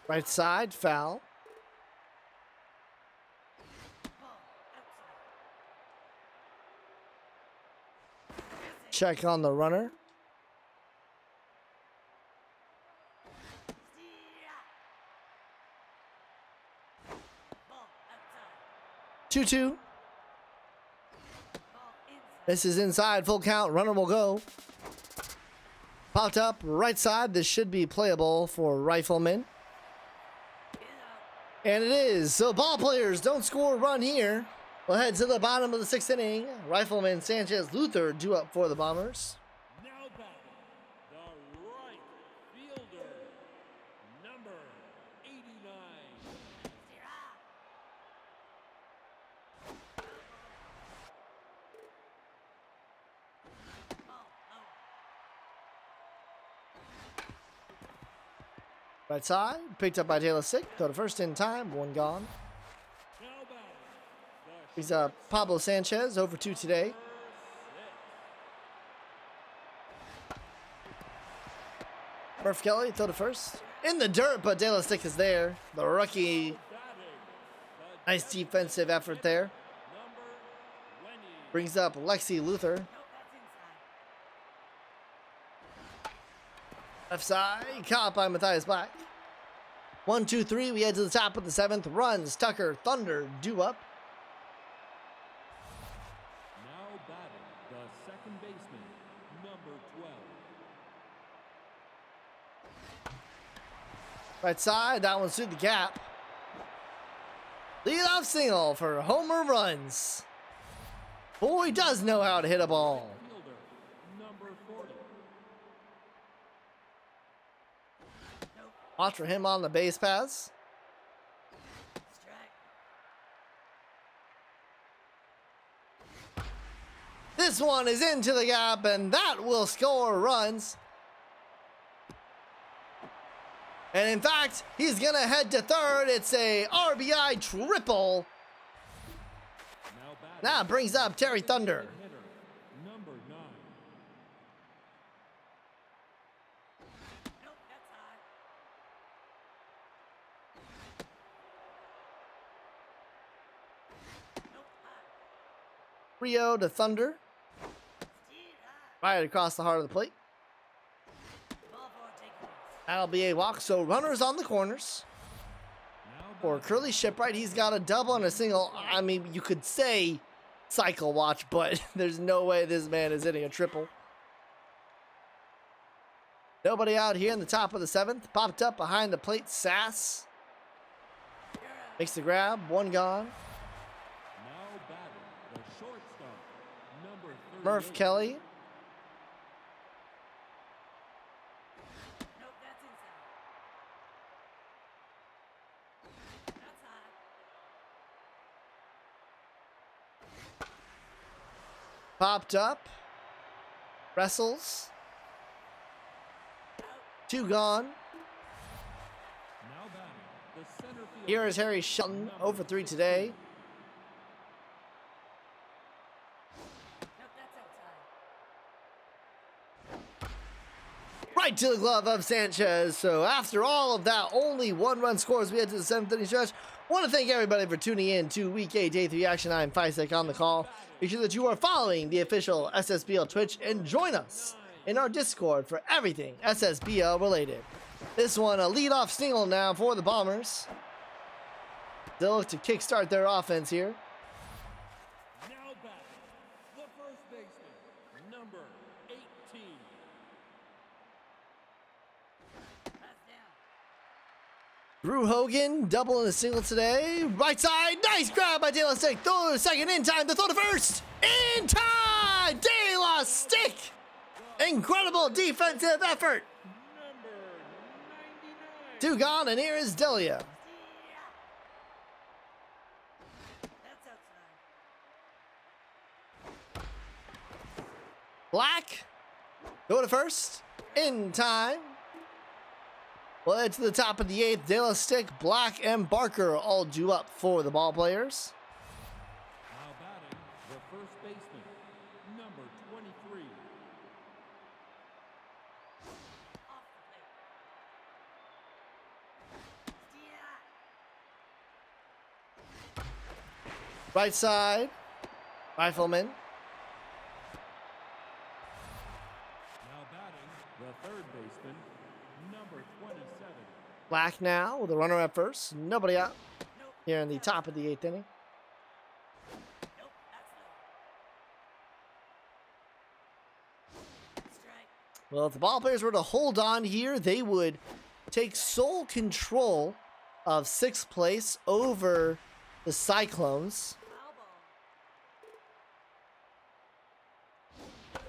Right side, foul. Ball outside. Check on the runner. Ball outside. 2-2. Ball inside. This is inside, full count. Runner will go. Popped up, right side. This should be playable for Rifleman. Get out. And it is. So ball players don't score a run here. We'll head to the bottom of the sixth inning. Rifleman Sanchez Luther due up for the Bombers. Now batting, the right fielder, number 89. Ball low. Right side, picked up by Taylor Sick. Throw to first in time, one gone. Now batting, the He's Pablo Sanchez, over 2 today. Murph Kelly, throw to first. In the dirt, but De La Stick is there. The rookie, batting, nice defensive effort there. number 20. Brings up Lexi Luther. Nope. That's inside. Left side, caught by Matthias Black. 1, 2, 3, we head to the top of the seventh. Runs, Tucker, Thunder, due up. Now batting, the second baseman, number 12. Right side, that one's through the gap. Lead off single for Homer runs. Boy does know how to hit a ball. Fielder, number 40. Watch for him on the base pass. Strike. This one is into the gap, and that will score runs. And in fact, he's going to head to third. It's a RBI triple. Now batting, Now brings up Terry Thunder. hitter, number 9. Nope. That's high. Nope. High. Rio to Thunder. Steer high. Right across the heart of the plate. Ball four. Take your base. That'll be a walk. So runners on the corners. Now For batting, Curly Shipwright, he's got a double and a single. I mean, you could say cycle watch, but there's no way this man is hitting a triple. Nobody out here in the top of the seventh. Popped up behind the plate, Sass. Makes the grab, one gone. now batting, the shortstop, number 38. Murph Kelly. Nope. That's inside. That's high. Popped up. Wrestles. Two gone. Now batting, the center fielder, Here is Harry Shelton, over 3 today. right to the glove of Sanchez. So after all of that, only 1 run scores. We head to the 7th inning stretch. Want to thank everybody for tuning in to Week 8, Day 3 action. I'm Fisek on the call. Make sure that you are following the official SSBL Twitch and join us in our Discord for everything SSBL related. This one, a leadoff single now for the Bombers. They'll look to kickstart their offense here. Now batting, the first baseman, number 18. That's down. Drew Hogan doubling a single today. Right side, nice grab by De La Stick. Throw to second in time to throw to first. In time, De La Stick. Incredible defensive effort. Number 99. 2 gone, and here is Delia. That's outside. Black, go to first. In time. We'll head to the top of the 8th. De La Stick, Black, and Barker all due up for the ball players. Now batting, the first baseman, number 23. Off the plate. Yeah. Right side, Rifleman. Now batting, the third baseman, number 27. Black now with a runner at first. Nobody out Nope. here in the top of the 8th inning. Nope. That's low. Strike. Well, if the ball players were to hold on here, they would take sole control of 6th place over the Cyclones. Foul ball.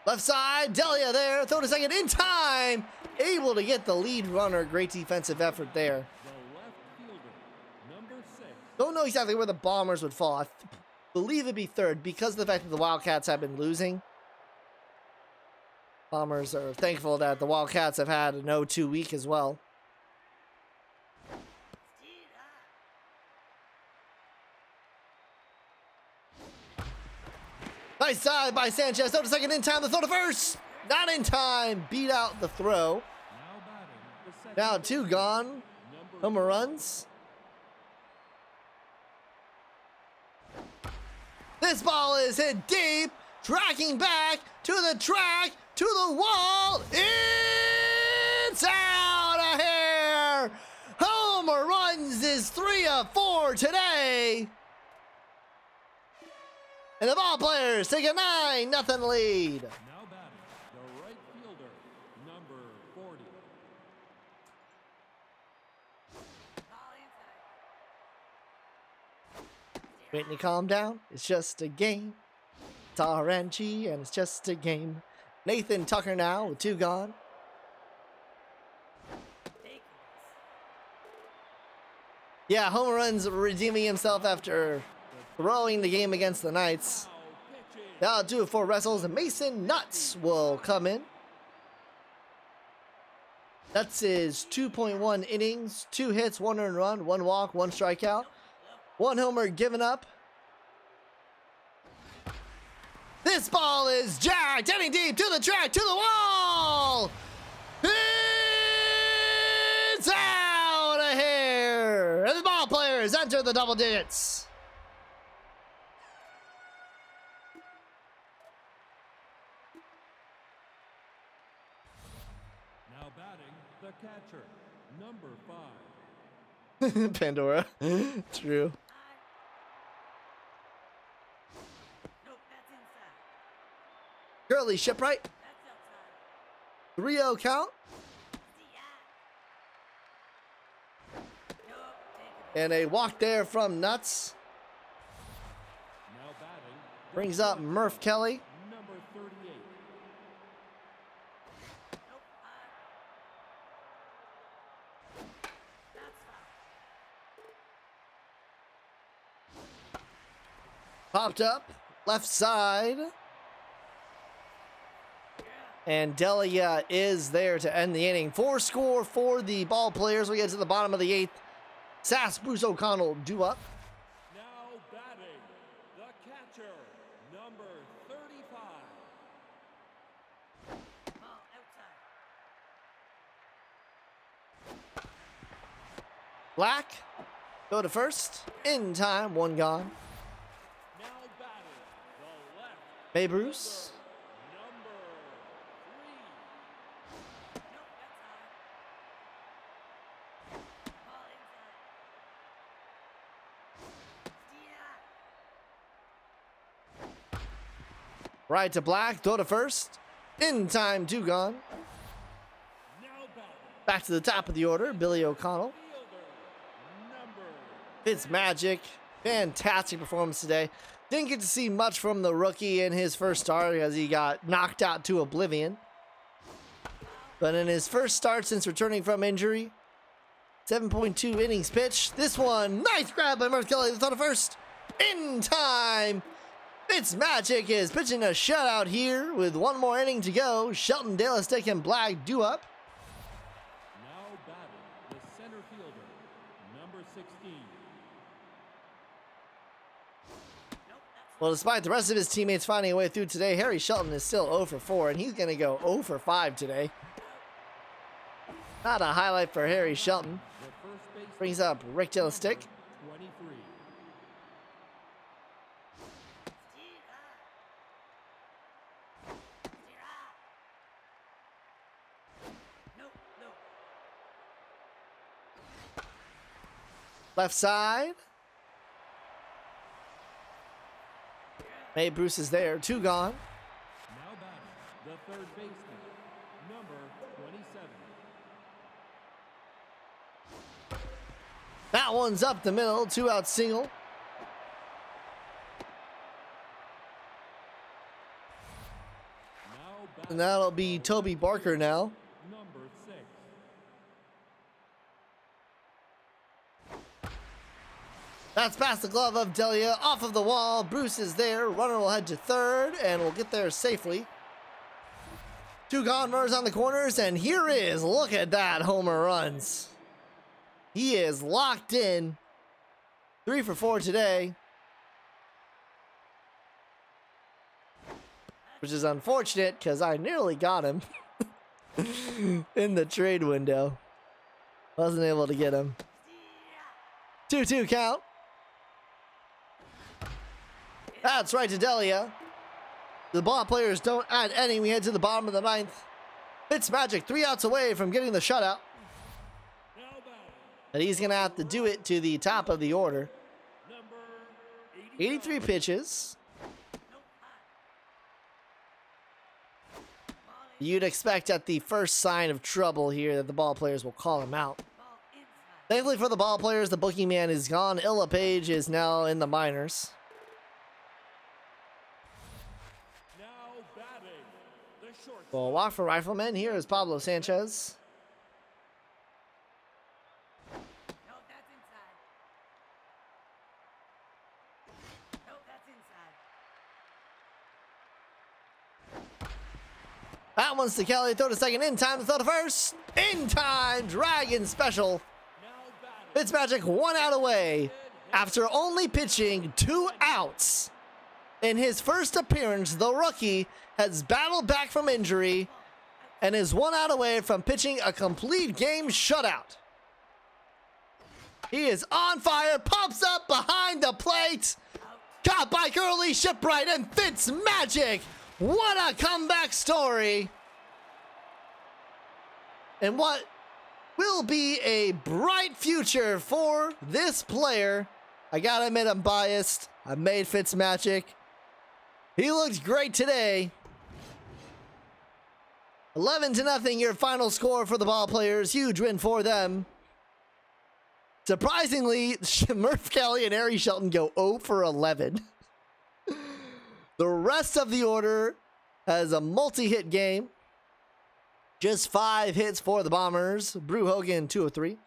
Left side, Delia there, throw to second in time. Able to get the lead runner. Great defensive effort there. The left fielder, number 6. Don't know exactly where the Bombers would fall. I believe it'd be third because of the fact that the Wildcats have been losing. Bombers are thankful that the Wildcats have had an 0-2 week as well. Nice dive by Sanchez. Throw to second in time. The throw to first. Not in time. Beat out the throw. Now batting, the second Now 2 gone. number Homer runs. This ball is hit deep. Tracking back to the track, to the wall. It's out of here. Homer runs is 3 of 4 today. And the ball players take a 9-0 lead. Now batting, the right fielder, number 40. Ball inside. Whitney, calm down. It's just a game. It's RNG and it's just a game. Nathan Tucker now with 2 gone. Take Yeah, Homer runs redeeming himself after throwing the game against the Knights. Now pitching, That'll do it for wrestles. And Mason Nuts will come in. Nuts is 2.1 innings, 2 hits, 1 earned run, 1 walk, 1 strikeout, 1 homer given up. This ball is jacked, heading deep to the track, to the wall. It's out of here. And the ball players enter the double digits. now batting, the catcher, number 5. Pandora. True. Nope, that's inside. Curly Shipwright. That's outside. 3-0 count. Nope, take it. And a walk there from Nuts. Now batting, the Brings up Murph Kelly. number 38. Nope, that's foul. Popped up. Left side. And Delia is there to end the inning. 4 score for the ball players. We get to the bottom of the 8th. Sass, Bruce O'Connell due up. Now batting, the catcher, number 35. Ball outside. Black, go to first. In time, one gone. Now batting the left Babe Bruce. number 3. Nope, that's high. Ball inside. Yeah. Right to Black, throw to first. In time, two gone. Now batting Back to the top of the order, Billy O'Connell. fielder number Fitzmagic, fantastic performance today. Didn't get to see much from the rookie in his first start as he got knocked out to oblivion. But in his first start since returning from injury, 7.2 innings pitched. This one, nice grab by Murph Kelly, the throw to first. In time. Fitzmagic is pitching a shutout here with one more inning to go. Shelton, Dale Stick, and Black due up. now batting the center fielder number 16. Well, despite the rest of his teammates finding a way through today, Harry Shelton is still 0 for 4, and he's going to go 0 for 5 today. Not a highlight for Harry Shelton. The first base Brings up Rick Stick. 23. Nope, nope. Left side. May Bruce is there. Two gone. Now batting the third baseman number 27. That one's up the middle. 2 out single. Now And batting that'll be Toby Barker now. number 6. That's past the glove of Delia. Off of the wall. Bruce is there. Runner will head to third and will get there safely. 2 gone runners on the corners. And here is, look at that homer runs. He is locked in. 3 for 4 today. Which is unfortunate because I nearly got him in the trade window. Wasn't able to get him. 2-2 count. That's right to Delia. The ball players don't add any. We head to the bottom of the 9th. Fitzmagic 3 outs away from getting the shutout. Now batting But he's going to have to do it to the top of the order. number 83 pitches. You'd expect at the first sign of trouble here that the ball players will call him out. Ball inside. Thankfully for the ball players, the booking man is gone. Illa Page is now in the minors. Now batting the shortstop Well, walk for Rifleman. Here is Pablo Sanchez. Nope, that's inside. Nope, that's inside. That one's to Kelly. Throw to second. In time to throw to first. In time. Dragon special. now batting Fitzmagic 1 out away after only pitching 2 outs. In his first appearance, the rookie has battled back from injury and is 1 out away from pitching a complete game shutout. He is on fire, pops up behind the plate. Caught by Curly Shipwright and Fitzmagic. What a comeback story. And what will be a bright future for this player. I gotta admit I'm biased. I made Fitzmagic. He looked great today. 11-0 your final score for the ball players. Huge win for them. Surprisingly, Murph Kelly and Harry Shelton go 0 for 11. The rest of the order has a multi-hit game. Just 5 hits for the Bombers. Brew Hogan, 2 of 3.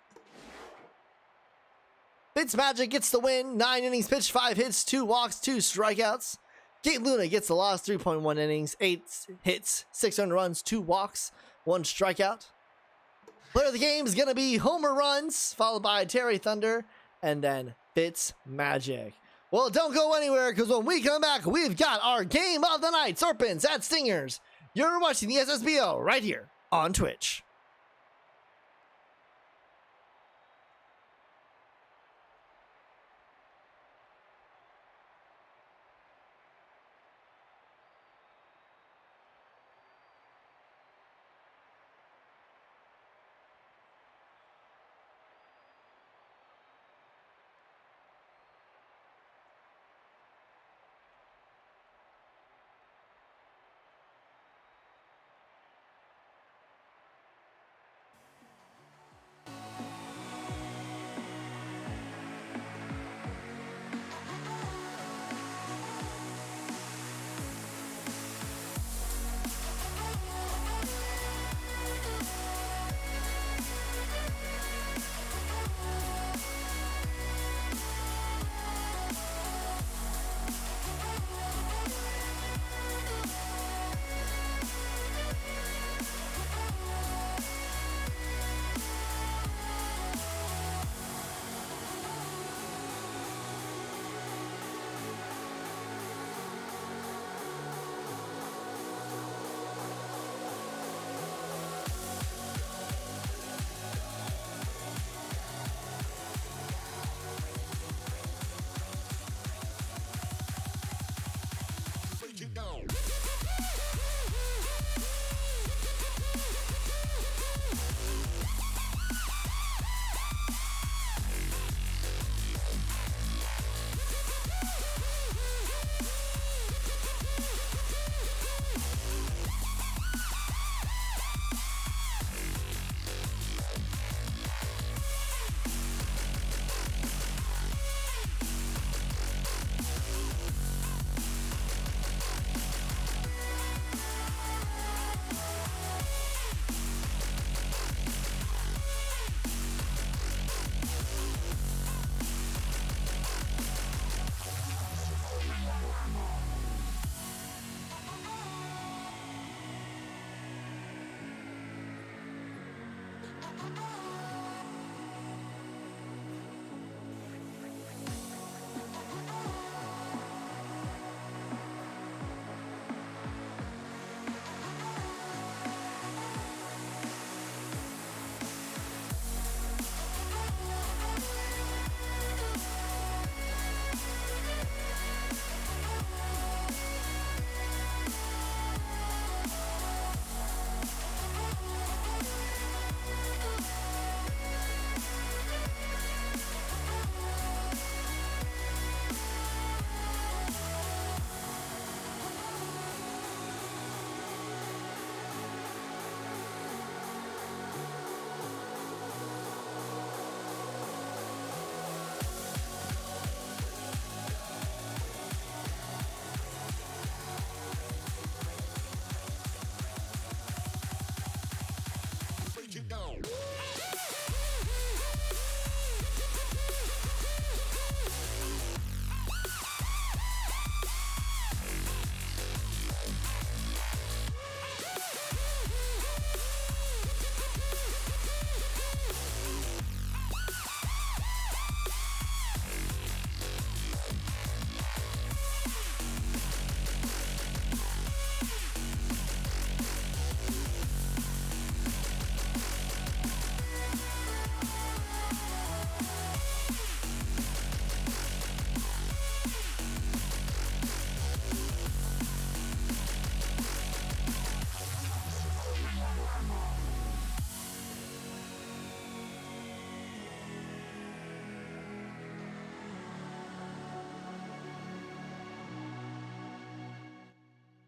Fitzmagic gets the win. 9 innings pitched, 5 hits, 2 walks, 2 strikeouts. Kate Luna gets the loss, 3.1 innings, 8 hits, 6 earned runs, 2 walks, 1 strikeout. Player of the game is going to be Homer Runs, followed by Terry Thunder, and then Fitzmagic. Well, don't go anywhere, because when we come back, we've got our game of the night, Serpents at Stingers. You're watching the SSBO right here on Twitch.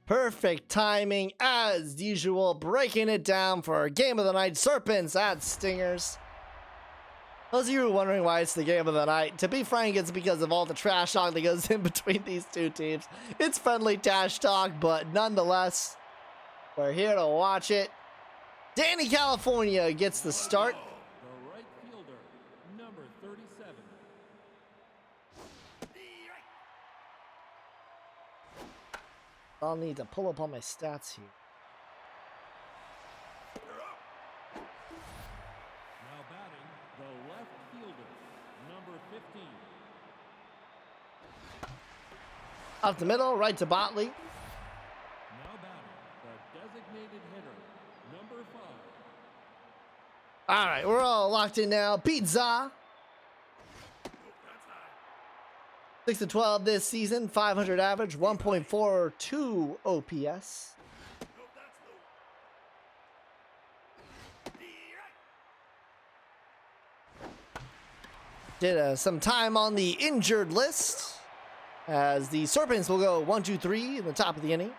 Perfect timing as usual, breaking it down for our game of the night, Serpents at Stingers. Those of you who are wondering why it's the game of the night, to be frank, it's because of all the trash talk that goes in between these two teams. It's friendly trash talk, but nonetheless, we're here to watch it. Danny California gets the start. The right fielder, number 37. I'll need to pull up all my stats here. Now batting, the left fielder, number 15. Up the middle, right to Botley. Now batting, the designated hitter, number 5. All right, we're all locked in now. Pizza. 6-12 this season, 500 average, 1.42 OPS. Did some time on the injured list as the Serpents will go 1-2-3 in the top of the inning.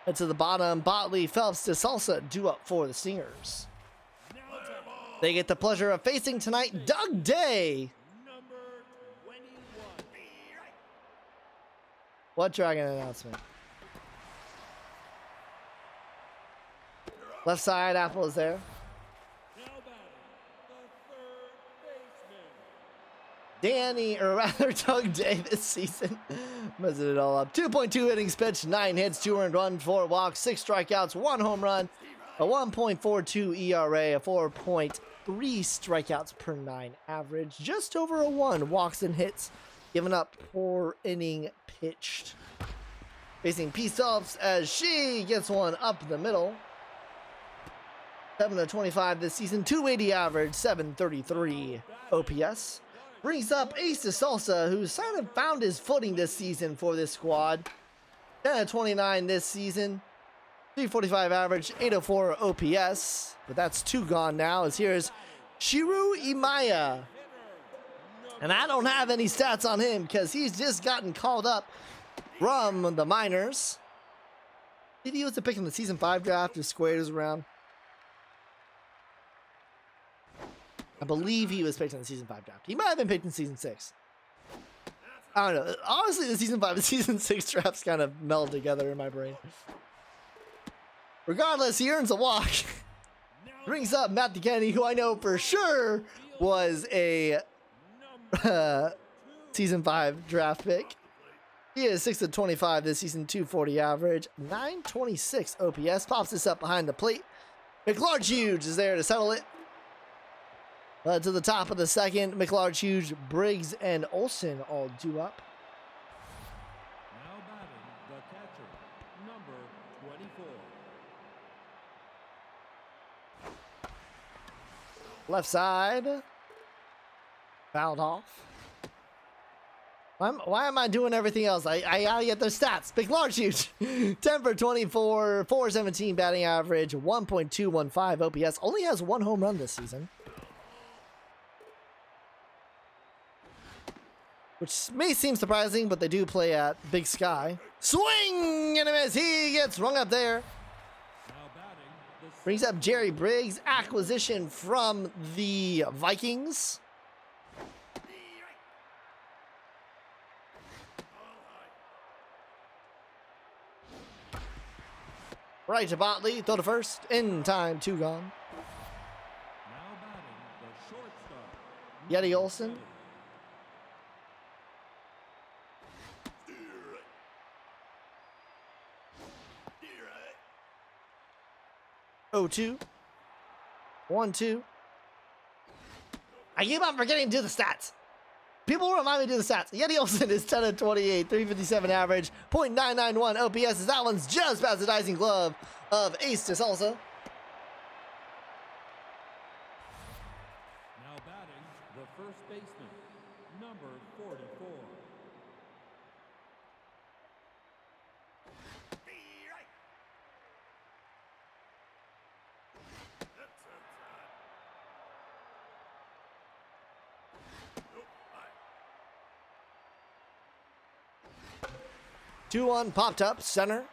And to the bottom, Botley, Phelps, DeSalsa due up for the Stingers. They get the pleasure of facing tonight Doug Day. Number 21. What Dragon announcement? Left side, Apple is there. Now batting, the third baseman. Danny, or rather Doug Day this season. Messing it all up. 2.2 innings pitched, 9 hits, 2 earned runs, 4 walks, 6 strikeouts, 1 home run, a 1.42 ERA, a 4.3 strikeouts per 9 average, just over a 1 walks and hits, giving up 4 inning pitched. Facing P. Phelps as she gets one up the middle. 7-25 this season, 280 average, 733 OPS. Brings up Ace DeSalsa, who's kind of found his footing this season for this squad. 10-29 this season, 345 average, 804 OPS. But that's 2 gone now, as here's Shiru Imaya. And I don't have any stats on him because he's just gotten called up from the minors. Did he was a pick in the season 5 draft if Squared was around? I believe he was picked in the season 5 draft. He might have been picked in season 6. I don't know. Honestly, the season 5 and season 6 drafts kind of meld together in my brain. Regardless, he earns a walk. Brings up Matt Duchenne, who I know for sure was a season 5 draft pick. He is 6-25 this season, 240 average, 926 OPS. Pops this up behind the plate. McLarge Hughes is there to settle it. To the top of the second, McLarge, Hughes, Briggs, and Olsen all due up. Now batting the catcher, number 24. Left side. Fouled off. Why am I doing everything else? I gotta get the stats. McLarge, Hughes, 10 for 24, 417 batting average, 1.215 OPS. Only has one home run this season. Which may seem surprising, but they do play at Big Sky. Swing and a miss. He gets rung up there. Now batting the Brings up Jerry Briggs, acquisition from the Vikings. Right to Botley, throw to first, in time, 2 gone. now batting the shortstop, Yeti Olsen. Oh, 2. 1, 2. I keep on forgetting to do the stats. People remind me to do the stats. Yeti Olsen is 10 of 28, 357 average, .991 OPS. As that one's just past the dicing glove of Ace DeSalsa. now batting the first baseman, number 44. Two one popped up, center.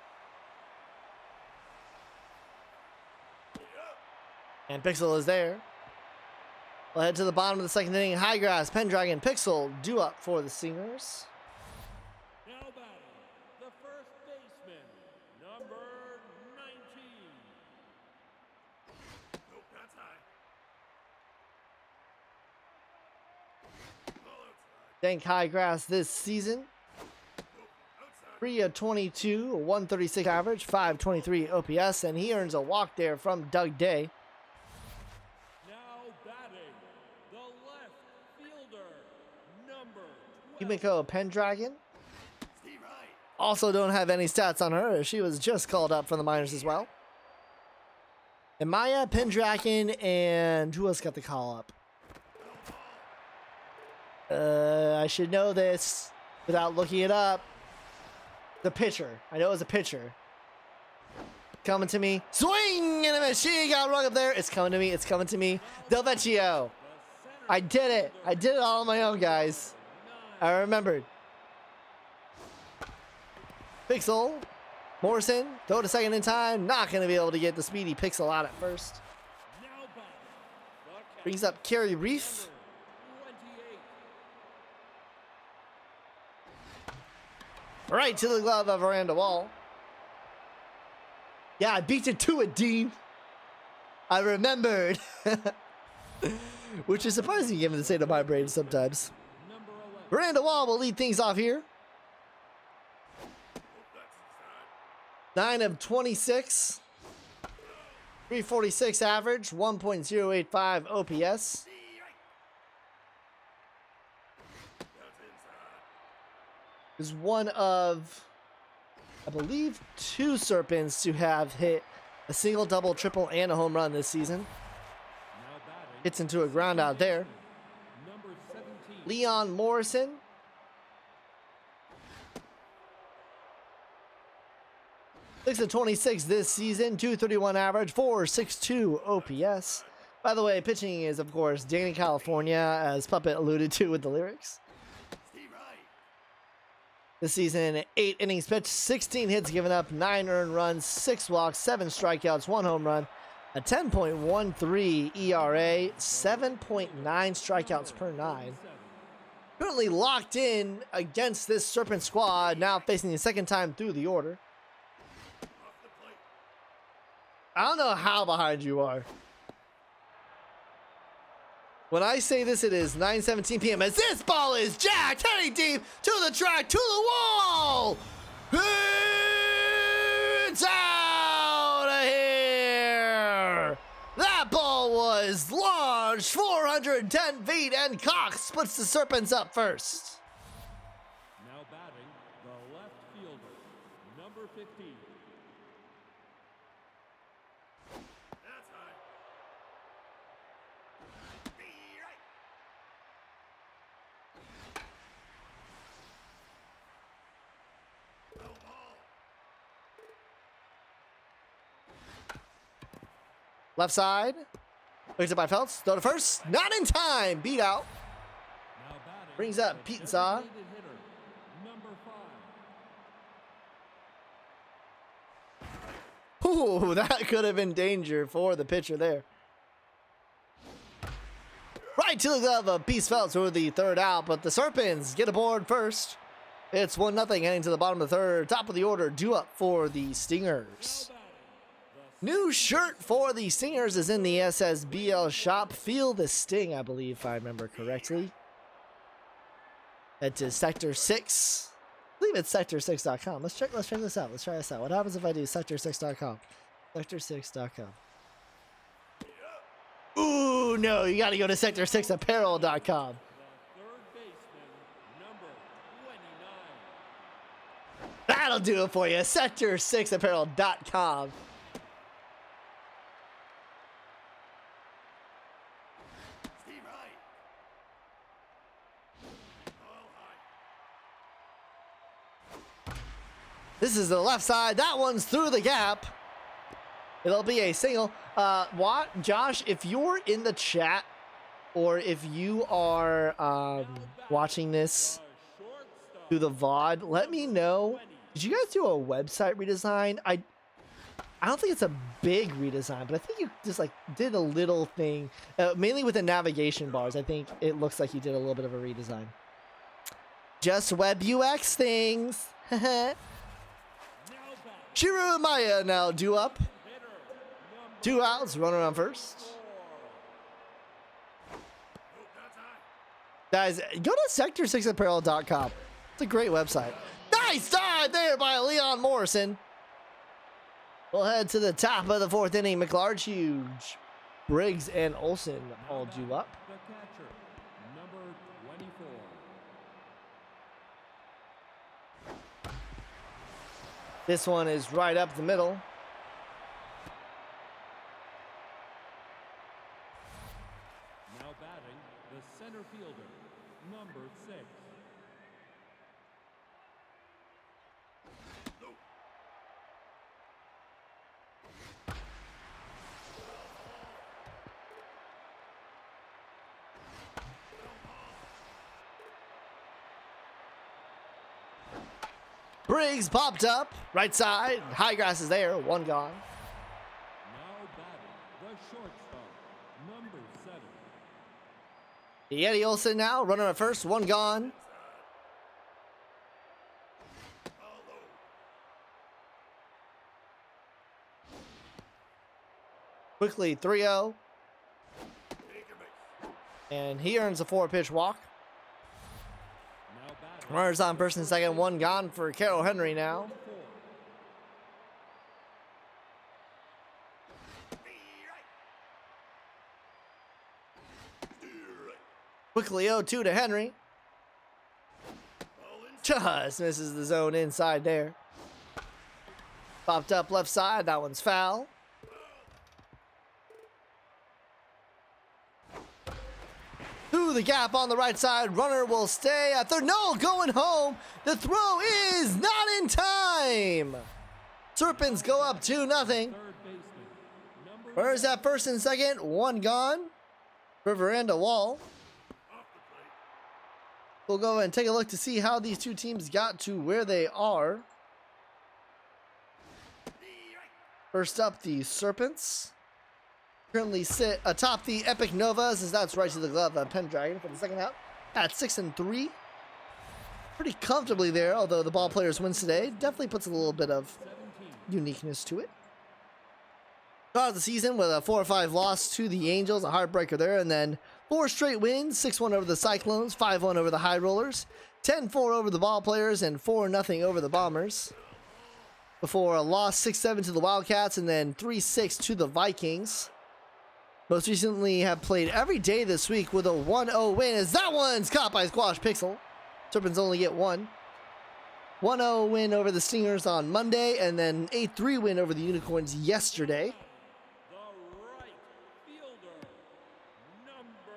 And Pixel is there. We'll head to the bottom of the second inning. High Grass, Pendragon, Pixel due up for the Singers. Now batting the first baseman, number 19. Thank High Grass this season. 3 of 22, 136 average, 523 OPS, and he earns a walk there from Doug Day. Now batting the left fielder, number 12. Yumiko Pendragon. Also don't have any stats on her. She was just called up from the minors as well. And Maya Pendragon, and who else got the call up? I should know this without looking it up. The pitcher. I know it was a pitcher. Coming to me. Swing and a miss. She got rung up there. It's coming to me. It's coming to me. Del Vecchio. I did it. I did it all on my own, guys. I remembered. Pixel. Morrison. Throw to second in time. Not going to be able to get the speedy Pixel out at first. Now batting the catcher, Brings up Kerry Reef. 28. Right to the glove of Miranda Wall. Yeah, I beat it to it, Dean. I remembered. Which is surprising given the state of my brain sometimes. Number 11. Miranda Wall will lead things off here. 9 of 26. 346 average, 1.085 OPS. Is one of, I believe, 2 Serpents to have hit a single, double, triple, and a home run this season. Now batting Hits into a ground out there. number 17. Leon Morrison. 6 of 26 this season, 231 average, 462 OPS. By the way, pitching is, of course, Danny California, as Puppet alluded to with the lyrics. This season, 8 innings pitched, 16 hits given up, 9 earned runs, 6 walks, 7 strikeouts, 1 home run, a 10.13 ERA, 7.9 strikeouts per 9. Currently locked in against this Serpent squad, now facing the second time through the order. I don't know how behind you are. When I say this, it is 9:17 p.m. as this ball is jacked, heading deep to the track, to the wall. It's out of here. That ball was large. large, 410 feet, and Cox puts the Serpents up first. Now batting, the left fielder, number 15. That's high. Be right. No ball. Left side. Picks up by Phelps. Throw to first. Not in time. Beat out. Now batting, Brings up the Pizza. designated hitter, number 5. Ooh, that could have been danger for the pitcher there. Right to the glove of Peace Phelps for the third out, but the Serpents get aboard first. It's 1-0 heading to the bottom of the third. Top of the order, due up for the Stingers. New shirt for the Stingers is in the SSBL shop. Feel the Sting, I believe, if I remember correctly. Head to Sector 6. I believe it's sector6.com. Let's check this out. Let's try this out. What happens if I do sector6.com? Sector6.com. Ooh, no, you gotta go to sector6apparel.com. Third baseman, number 29. That'll do it for you. Sector6apparel.com. Steve right. All high. This is the left side. That one's through the gap. It'll be a single. Josh, if you're in the chat or if you are watching this through the VOD, let me know. Did you guys do a website redesign? I don't think it's a big redesign, but I think you just like did a little thing, mainly with the navigation bars. I think it looks like you did a little bit of a redesign. Just web UX things. Shiru Maya now due up. 2 outs, runner on first. Guys, go to sector6apparel.com. It's a great website. Nice dive there by Leon Morrison. We'll head to the top of the fourth inning. McLarge, Huge, Briggs, and Olsen all due up. The catcher, number 24. This one is right up the middle. Now batting, the center fielder, number 6. Briggs popped up, right side. High grass is there, one gone. Now batting, the shortstop, number 7. Yeti Olsen now, runner at first, one gone. Quickly 3-0. And he earns a 4-pitch walk. Now batting, Runners on first and second, one gone for Carroll Henry now. 4. Quickly 0-2 to Henry. Just misses the zone inside there. Popped up left side, that one's foul. Through the gap on the right side, runner will stay at third. No, going home. The throw is not in time. Serpents go up 2-0. Third baseman, number Runners at first and second, one gone for Veranda Wall. We'll go and take a look to see how these two teams got to where they are. First up, the Serpents currently sit atop the Epic Novas, as that's right to the glove of Pendragon for the second out at 6-3. Pretty comfortably there, although the ball players wins today. Definitely puts a little bit of 17. uniqueness to it. Started the season with a 4-5 loss to the Angels, a heartbreaker there, and then 4 straight wins, 6-1 over the Cyclones, 5-1 over the High Rollers, 10-4 over the ball players, and 4-0 over the Bombers. Before a loss 6-7 to the Wildcats, and then 3-6 to the Vikings. Most recently have played every day this week with a 1-0 win, as that one's caught by Squash Pixel. Serpents only get one. 1-0 win over the Stingers on Monday, and then 8-3 win over the Unicorns yesterday. The right fielder, number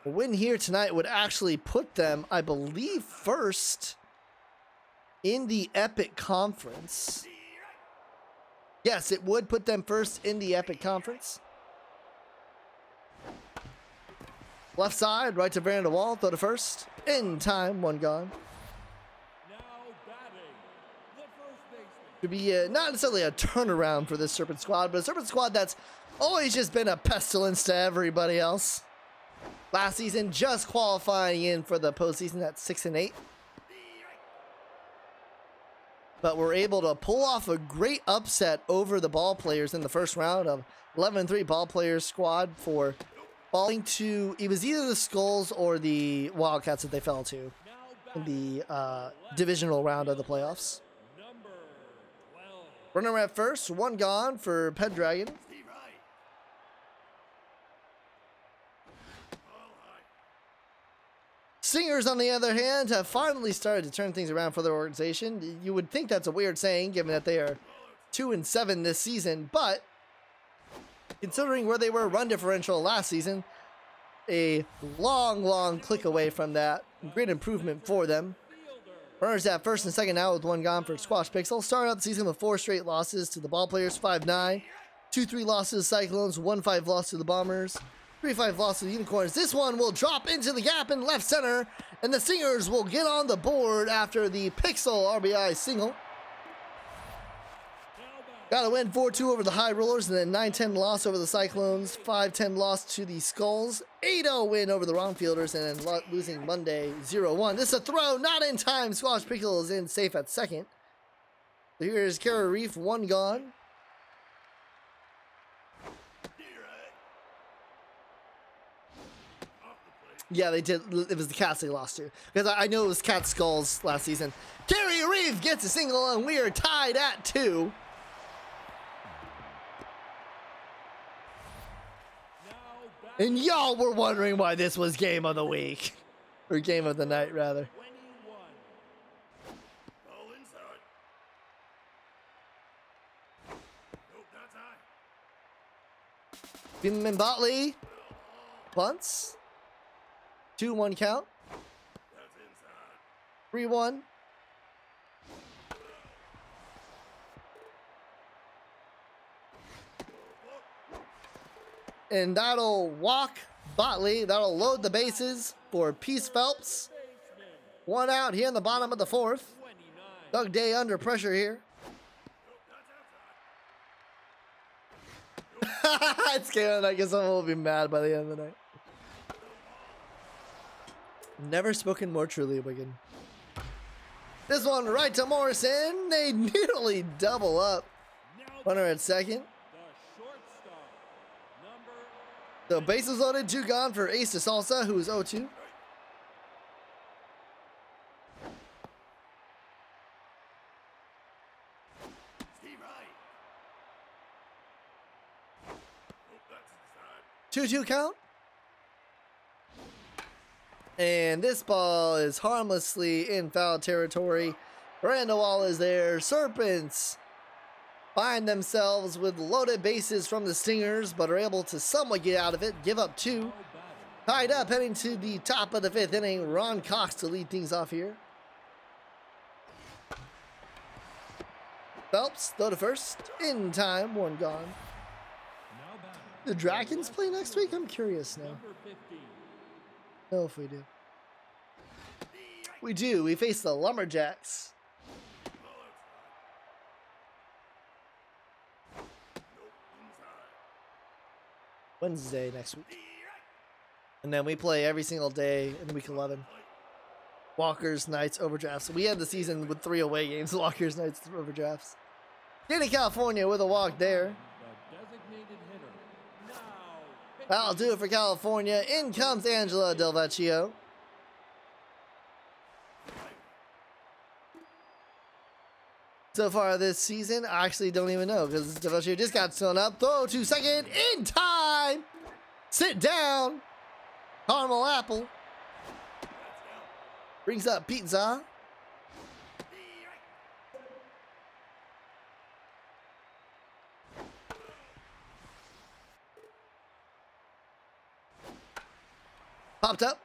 2. A win here tonight would actually put them, I believe, first in the Epic Conference. Yes, it would put them first in the Epic Conference. Left side, right to Veranda Wall, throw to first. In time, one gone. Now batting, the first baseman. To be not necessarily a turnaround for this Serpent squad, but a Serpent squad that's always just been a pestilence to everybody else. Last season, just qualifying in for the postseason at 6-8. But we're able to pull off a great upset over the Ball Players in the first round of 11-3 Ball Players squad for falling to, it was either the Skulls or the Wildcats that they fell to in the divisional round of the playoffs. Number 12. Runner at first, one gone for Pendragon. Steve Wright. Ball high. Singers, on the other hand, have finally started to turn things around for their organization. You would think that's a weird saying, given that they are 2-7 this season, but considering where they were run differential last season, a long click away from that. Great improvement for them. Runners at first and second now with one gone for Squash Pixel. Started out the season with 4 straight losses to the Ball Players, 5-9. 2-3 losses to the Cyclones, 1-5 loss to the Bombers, 3-5 loss to the Unicorns. This one will drop into the gap in left center, and the Singers will get on the board after the Pixel RBI single. Got a win 4-2 over the High Rollers, and then 9-10 loss over the Cyclones, 5-10 loss to the Skulls, 8-0 win over the Wrong Fielders, and then losing Monday 0-1. This is a throw, not in time. Squash Pixel is in safe at second. So here's Kara Reef, one gone. Yeah, they did. It was the Cats they lost to. Because I know it was Cat Skulls last season. Carrie Reeve gets a single, and we are tied at 2. And y'all were wondering why this was game of the week. Or game of the night, rather. 21. Ball inside. Nope, that's high. Beeman Botley bunts. 2-1 count. That's inside. 3-1. And that'll walk Botley. That'll load the bases for Peace Phelps. One out here in the bottom of the 4th. 29. Doug Day under pressure here. It's scary. I guess someone will be mad by the end of the night. Never spoken more truly, Wigan. This one right to Morrison. They nearly double up. Now Runner at second. the shortstop, number The bases loaded, 2 gone for Ace de Salsa, who is 0-2. Steve Wright. Nope, that's inside. 2-2 count. And this ball is harmlessly in foul territory. Miranda Wall is there. Serpents find themselves with loaded bases from the Stingers, but are able to somewhat get out of it. Give up 2. Tied up, heading to the top of the 5th inning. Ron Cox to lead things off here. Phelps, throw to first. In time, 1 gone. now batting, The Dragons play next week? I'm curious now. number 15. No, if we do. We do. We face the Lumberjacks. Ball outside. Nope, inside. Wednesday next week. And then we play every single day in week 11. Walkers, Knights, overdrafts. We had the season with 3 away games. Walkers, Knights, overdrafts. Danny California with a walk there. The designated hitter. Now That'll do it for California. In comes Angela Del Vecchio. so far this season? I actually don't even know because DeVelchio just got sewn up. Throw to second in time. Sit down. Caramel apple. Brings up pizza. Popped up.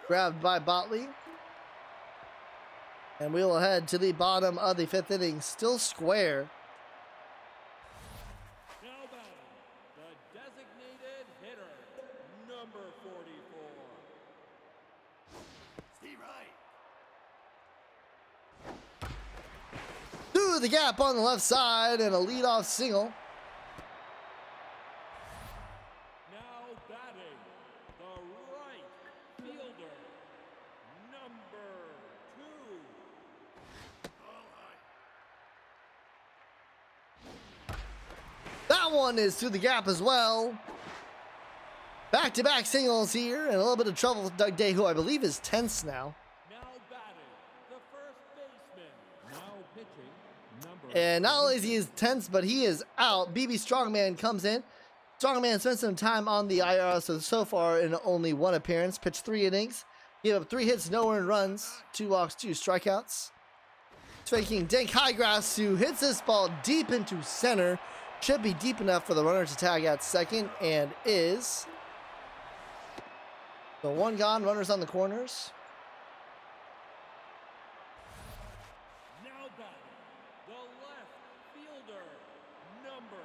Grabbed by Botley. And we will head to the bottom of the 5th inning. Still square. Now batting, the designated hitter, number 44. Steve Wright. Through the gap on the left side and a leadoff single. Now batting, the right fielder, number 2. All high. That one is through the gap as well. Back-to-back singles here and a little bit of trouble with Doug Day, who I believe is tense now. Now batting, the first baseman. Now pitching, number And not only is he tense, but he is out. BB Strongman comes in. Strongman spent some time on the IR, so far in only one appearance. Pitched 3 innings. Gave up 3 hits, no earned runs. 2 walks, 2 strikeouts. It's faking Dank Highgrass, who hits this ball deep into center. Should be deep enough for the runner to tag at second, and is. So 1 gone, runners on the corners. Now batting, the left fielder, number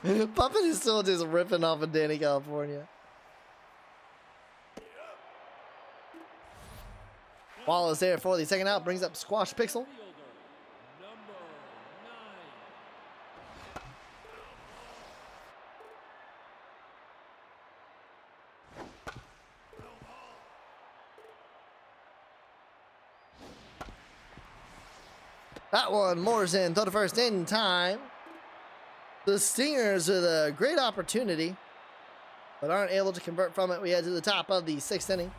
12. Puppet is still just ripping off of Danny California. Wallace there for the second out, brings up Squash Pixel. Fielder, number 9. That one, Morrison, throw to first in time. The Stingers with a great opportunity, but aren't able to convert from it. We head to the top of the 6th inning.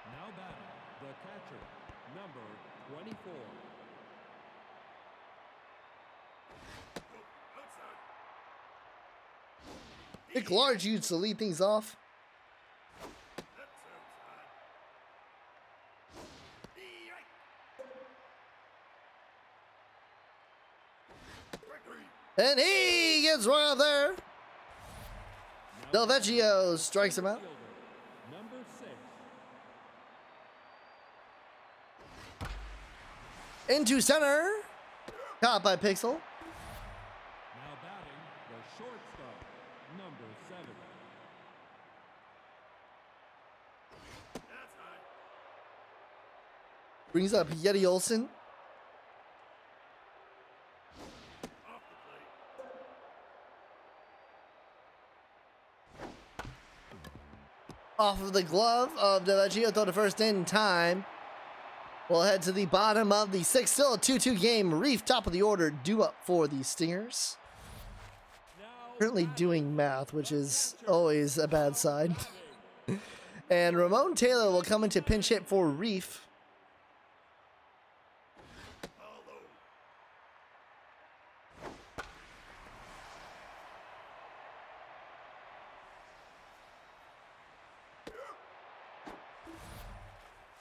Now batting, the catcher, number 24. Outside. Nick Large used to lead things off. That's outside. Steve Wright. Gregory. And he gets right up there. Del Vecchio strikes him out. Fielder, number 6. Into center. Caught by Pixel. Now batting, the shortstop, number 7. That's high. Brings up Yeti Olson. Off the plate. Off of the glove of Del Vecchio. Throw to first in time. We'll head to the bottom of the 6th. Still a 2-2 game. Reef top of the order due up for the Stingers. Now Currently doing math, which is always a bad sign. And Ramon Taylor will come into pinch hit for Reef. Hollow.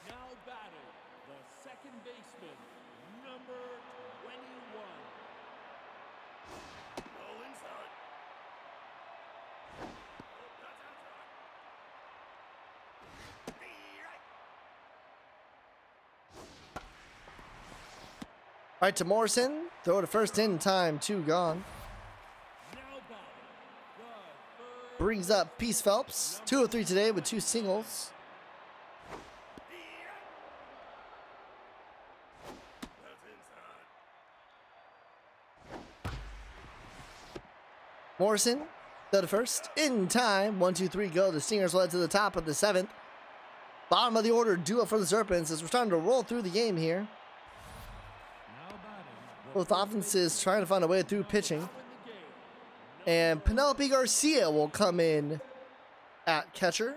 Now batting, the second baseman, number 21. Ball inside. Oh, that's outside. Steve Wright. All right, to Morrison. Throw to first in time. 2 gone. Now batting, the third Brings up Peace Phelps. 2 of 3 today with 2 singles. That's inside. Morrison. Throw to first in time. 1, 2, 3 go. The Stingers led to the top of the 7th. Bottom of the order due up for the Serpents as we're starting to roll through the game here. Now batting, the Both offenses trying to find a way through pitching. in the game, And Penelope Garcia will come in at catcher.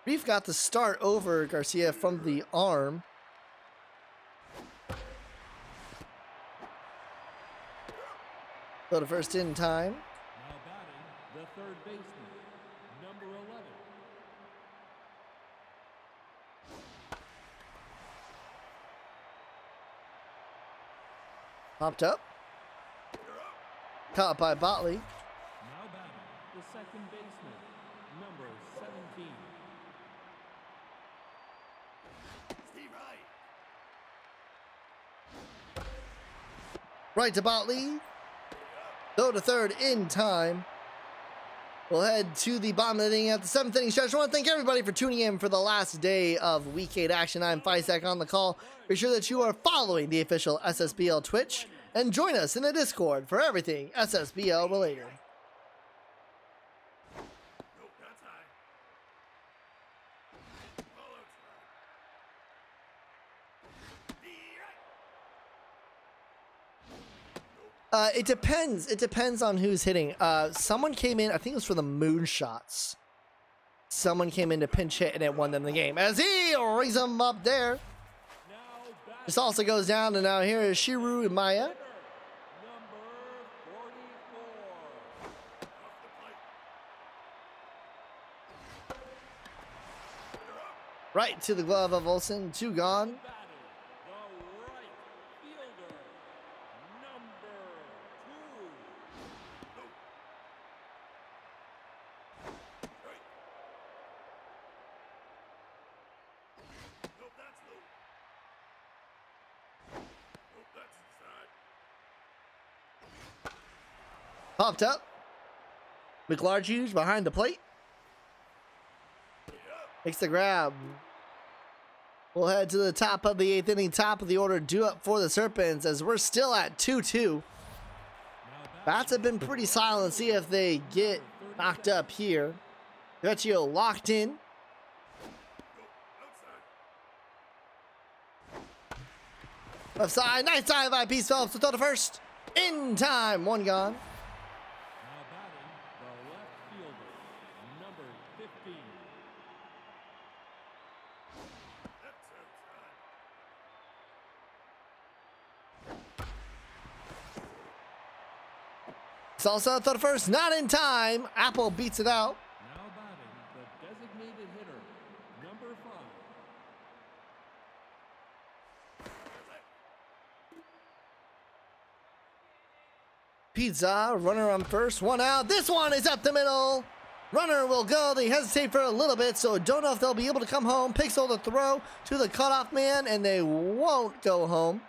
Reef got the start over Garcia from the arm. Go to first in time. Now batting, the third baseman, number 11. Popped up. Caught by Botley. Now batting, the second baseman, number 17. Steve Wright. Right to Botley. Go to third in time. We'll head to the bottom of the inning at the 7th inning stretch. I want to thank everybody for tuning in for the last day of Week 8 action. I'm Fisek on the call. Be sure that you are following the official SSBL Twitch and join us in the Discord for everything SSBL related. Nope, that's high. Ball outside. Be right. It depends. It depends on who's hitting. Someone came in, I think it was for the moonshots. Someone came in to pinch hit and it won them the game. As he rings them up there. Now batting, This also goes down, and now here is Shiru Maya. number 44. Off the plate. Right to the glove of Olsen. 2 gone. Batting, the right fielder, number 2. Right. Nope, that's low. Nope, that's inside. Popped up. McLarge behind the plate. Makes the grab. We'll head to the top of the 8th inning, top of the order, due up for the Serpents as we're still at 2-2. Bats have been pretty silent. See if they get knocked up here. Vecchio locked in. Outside. Left side, nice dive by Peace Phelps to throw to first. In time, 1 gone. Now batting, the left fielder, number 15. That's outside. Salsa throw to first, not in time. Apple beats it out. Now batting, the designated hitter, number 5. Pizza, runner on first, 1 out. This one is up the middle. Runner will go. They hesitate for a little bit, so don't know if they'll be able to come home. Pixel to throw to the cutoff man, and they won't go home.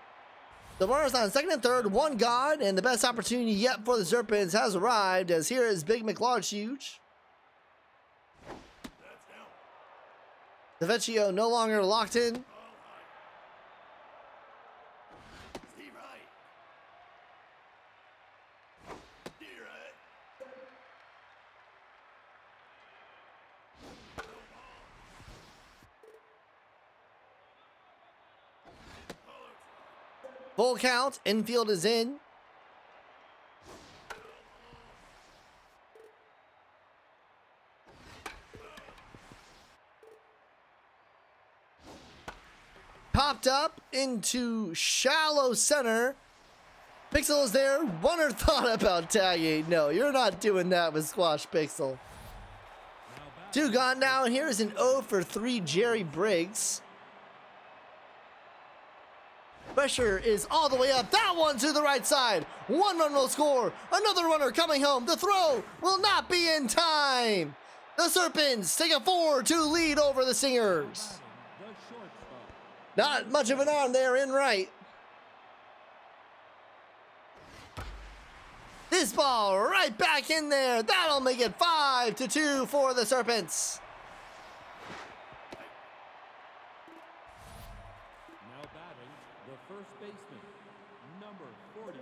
The runner's on second and third, 1 gone, and the best opportunity yet for the Serpents has arrived as here is Big McLarge huge. That's down. The Vecchio no longer locked in. All high. Steve Wright. D right. Ball outside. Full count, infield is in. Popped up into shallow center. Pixel is there. Runner thought about tagging. No, you're not doing that with Squash Pixel. 2 gone now. Here is an 0 for 3 Jerry Briggs. Pressure is all the way up. That one to the right side. 1 run will score. Another runner coming home. The throw will not be in time. The Serpents take a 4-2 lead over the Singers. The shortstop, Not much of an arm there in right. This ball right back in there. That'll make it 5-2 for the Serpents. now batting, the first baseman, number 44.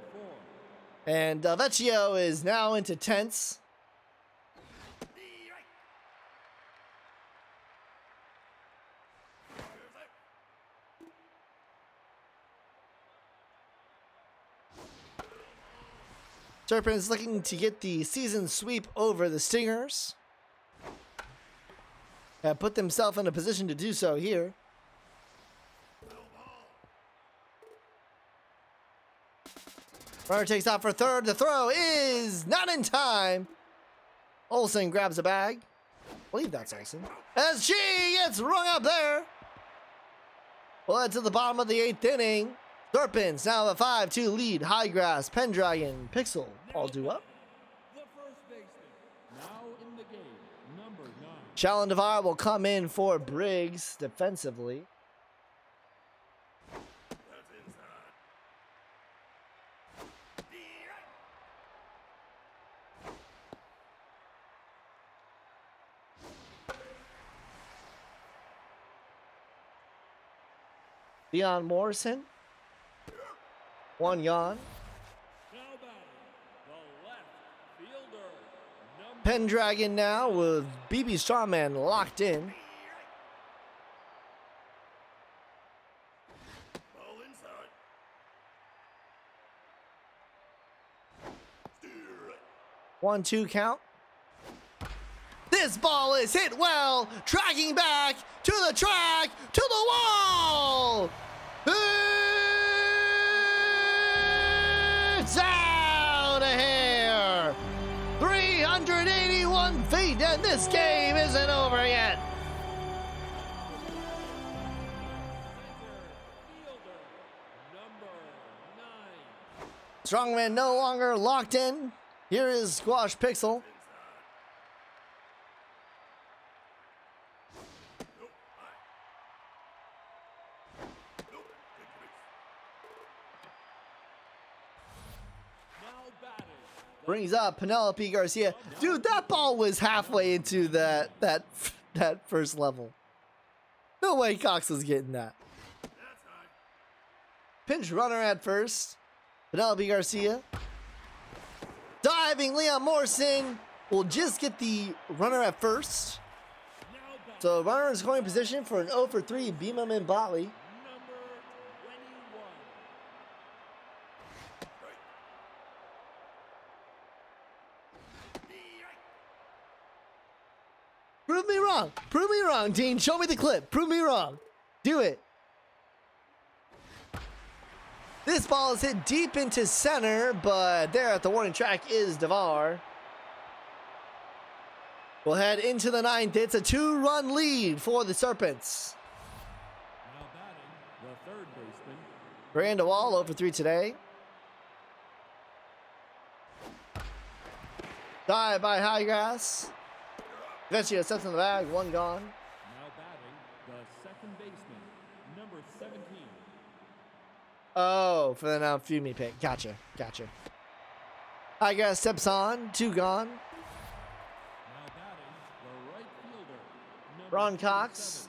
And Vecchio is now into tense. D right. Here's out. Serpents looking to get the season sweep over the Stingers. have put themselves in a position to do so here. Runner takes off for third. The throw is not in time. Olsen grabs a bag. I believe that's Olsen. As she gets rung up there. Well, to the bottom of the 8th inning. Serpents now have a 5-2 lead. Highgrass, Pendragon, Pixel all due up. The first baseman. Now in the game, number 9. Shalon Devar will come in for Briggs defensively. That's inside. Strike. Leon Morrison. One gone. Now batting, the left fielder, number Pendragon now with BB Strawman locked in. Ball inside. Strike. 1-2 count. This ball is hit well, tracking back to the track, to the wall. It's out of here. 381 feet, and this game isn't over yet. fielder, number 9. Strongman no longer locked in. Here is Squash Pixel. Nope. High. Nope. Take the base. Now batting, Brings up Penelope Garcia. Dude, that ball was halfway into that first level. No way Cox was getting that. That's high. Pinch runner at first. Penelope Garcia. Diving Leon Morrison will just get the runner at first. now batting, So runner in scoring position for an 0 for 3 Beamam and Botley. number 21. Prove me wrong. Prove me wrong, Dean. Show me the clip. Prove me wrong. Do it. This ball is hit deep into center, but there at the warning track is Devar. We'll head into the 9th. It's a 2-run lead for the Serpents. Now batting, the third baseman, Miranda Wall 0 for 3 today. Dive by Highgrass. Vecchio steps in the bag. One gone. now batting, the second baseman, number 17. Oh, for the now Fumi pick. Gotcha. Highgrass steps on. 2 gone. Now batting, the right fielder, number Ron Cox.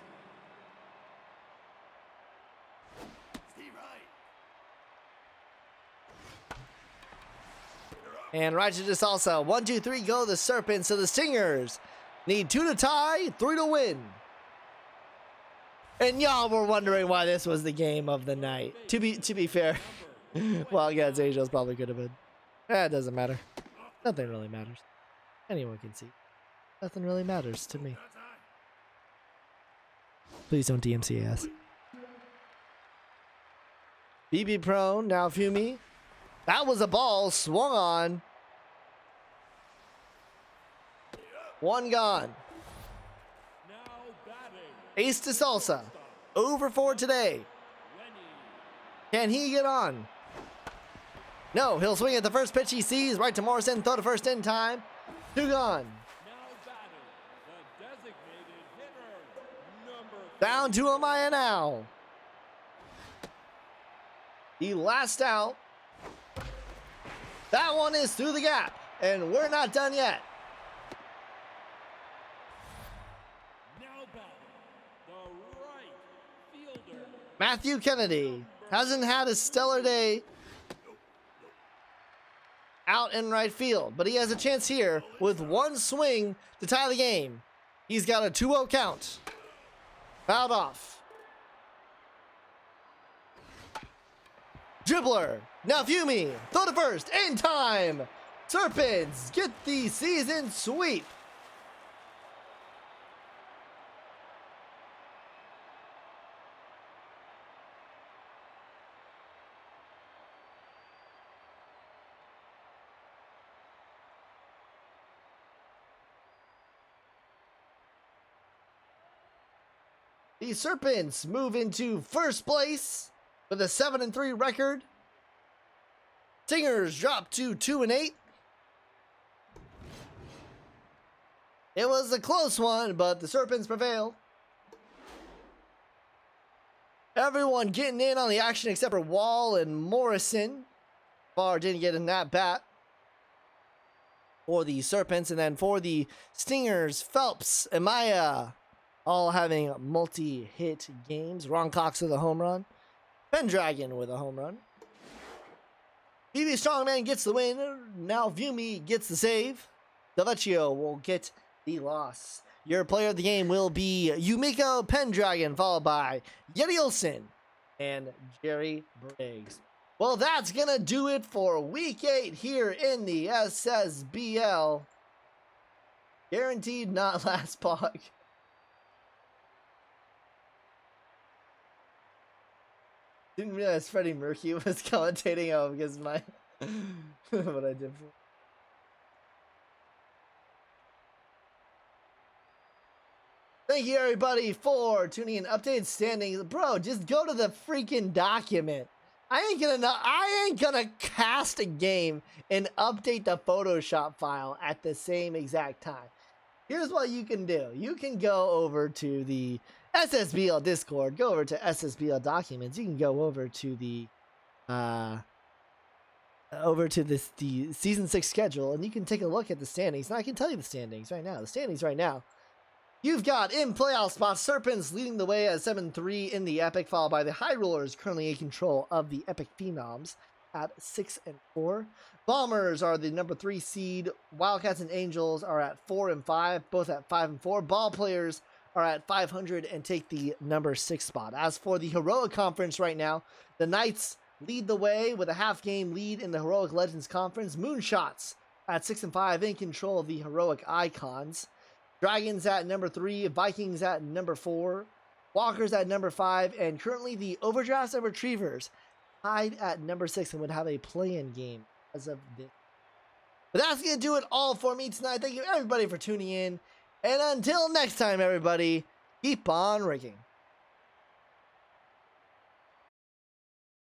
27. Steve Wright. And Righteous also. 1, 2, 3 go the Serpents. So the Stingers need 2 to tie, 3 to win. And y'all were wondering why this was the game of the night. To be fair, Wildcats Angels probably could have been. It doesn't matter. Nothing really matters. Anyone can see. Nothing really matters to me. That's high. Please don't DMCA us. BB prone, now Fumi. That was a ball swung on. 1 gone. Now batting, Ace to Salsa. Over 4 today. 20. Can he get on? No, he'll swing at the first pitch he sees. Right to Morrison. Throw to first in time. 2 gone. Now batting, the designated hitter, number Down to Amaya now. The last out. That one is through the gap. And we're not done yet. Now batting, the right fielder, Matthew Kennedy hasn't had a stellar day out in right field, but he has a chance here with 1 swing to tie the game. He's got a 2-0 count. Fouled off. Dribbler. Now Fumi. Throw to first. In time. Serpents get the season sweep. The Serpents move into first place with a 7-3 record. Stingers drop to 2-8. It was a close one, but the Serpents prevail. Everyone getting in on the action except for Wall and Morrison. Barr didn't get in that bat for the Serpents. And then for the Stingers, Phelps and Maya all having multi-hit games. Ron Cox with a home run. Pendragon with a home run. BB Strongman gets the win. Now Vumi gets the save. Delvecchio will get the loss. Your player of the game will be Yumiko Pendragon, followed by Yeti Olsen and Jerry Briggs. Well, that's going to do it for Week 8 here in the SSBL. Guaranteed not last pog. Didn't realize Freddie Mercury was commentating out because my what I did for. Thank you everybody for tuning in. Updated standings, bro. Just go to the freaking document. I ain't gonna cast a game and update the Photoshop file at the same exact time. Here's what you can do. You can go over to the SSBL Discord, go over to SSBL Documents. You can go over to the the season 6 schedule, and you can take a look at the standings. And I can tell you the standings right now. The standings right now. You've got in playoff spots Serpents leading the way at 7-3 in the Epic, followed by the High Rollers currently in control of the Epic Phenoms at 6-4. Bombers are the number 3 seed. Wildcats and Angels are at 4-5, both at 5-4. Ball Players are at 500 and take the number 6 spot. As for the Heroic Conference right now, the Knights lead the way with a half-game lead in the Heroic Legends Conference. Moonshots at 6-5 in control of the Heroic Icons. Dragons at number 3, Vikings at number 4, Walkers at number 5, and currently the Overdrafts and Retrievers tied at number 6 and would have a play-in game as of this. But that's going to do it all for me tonight. Thank you everybody for tuning in. And until next time, everybody, keep on rigging.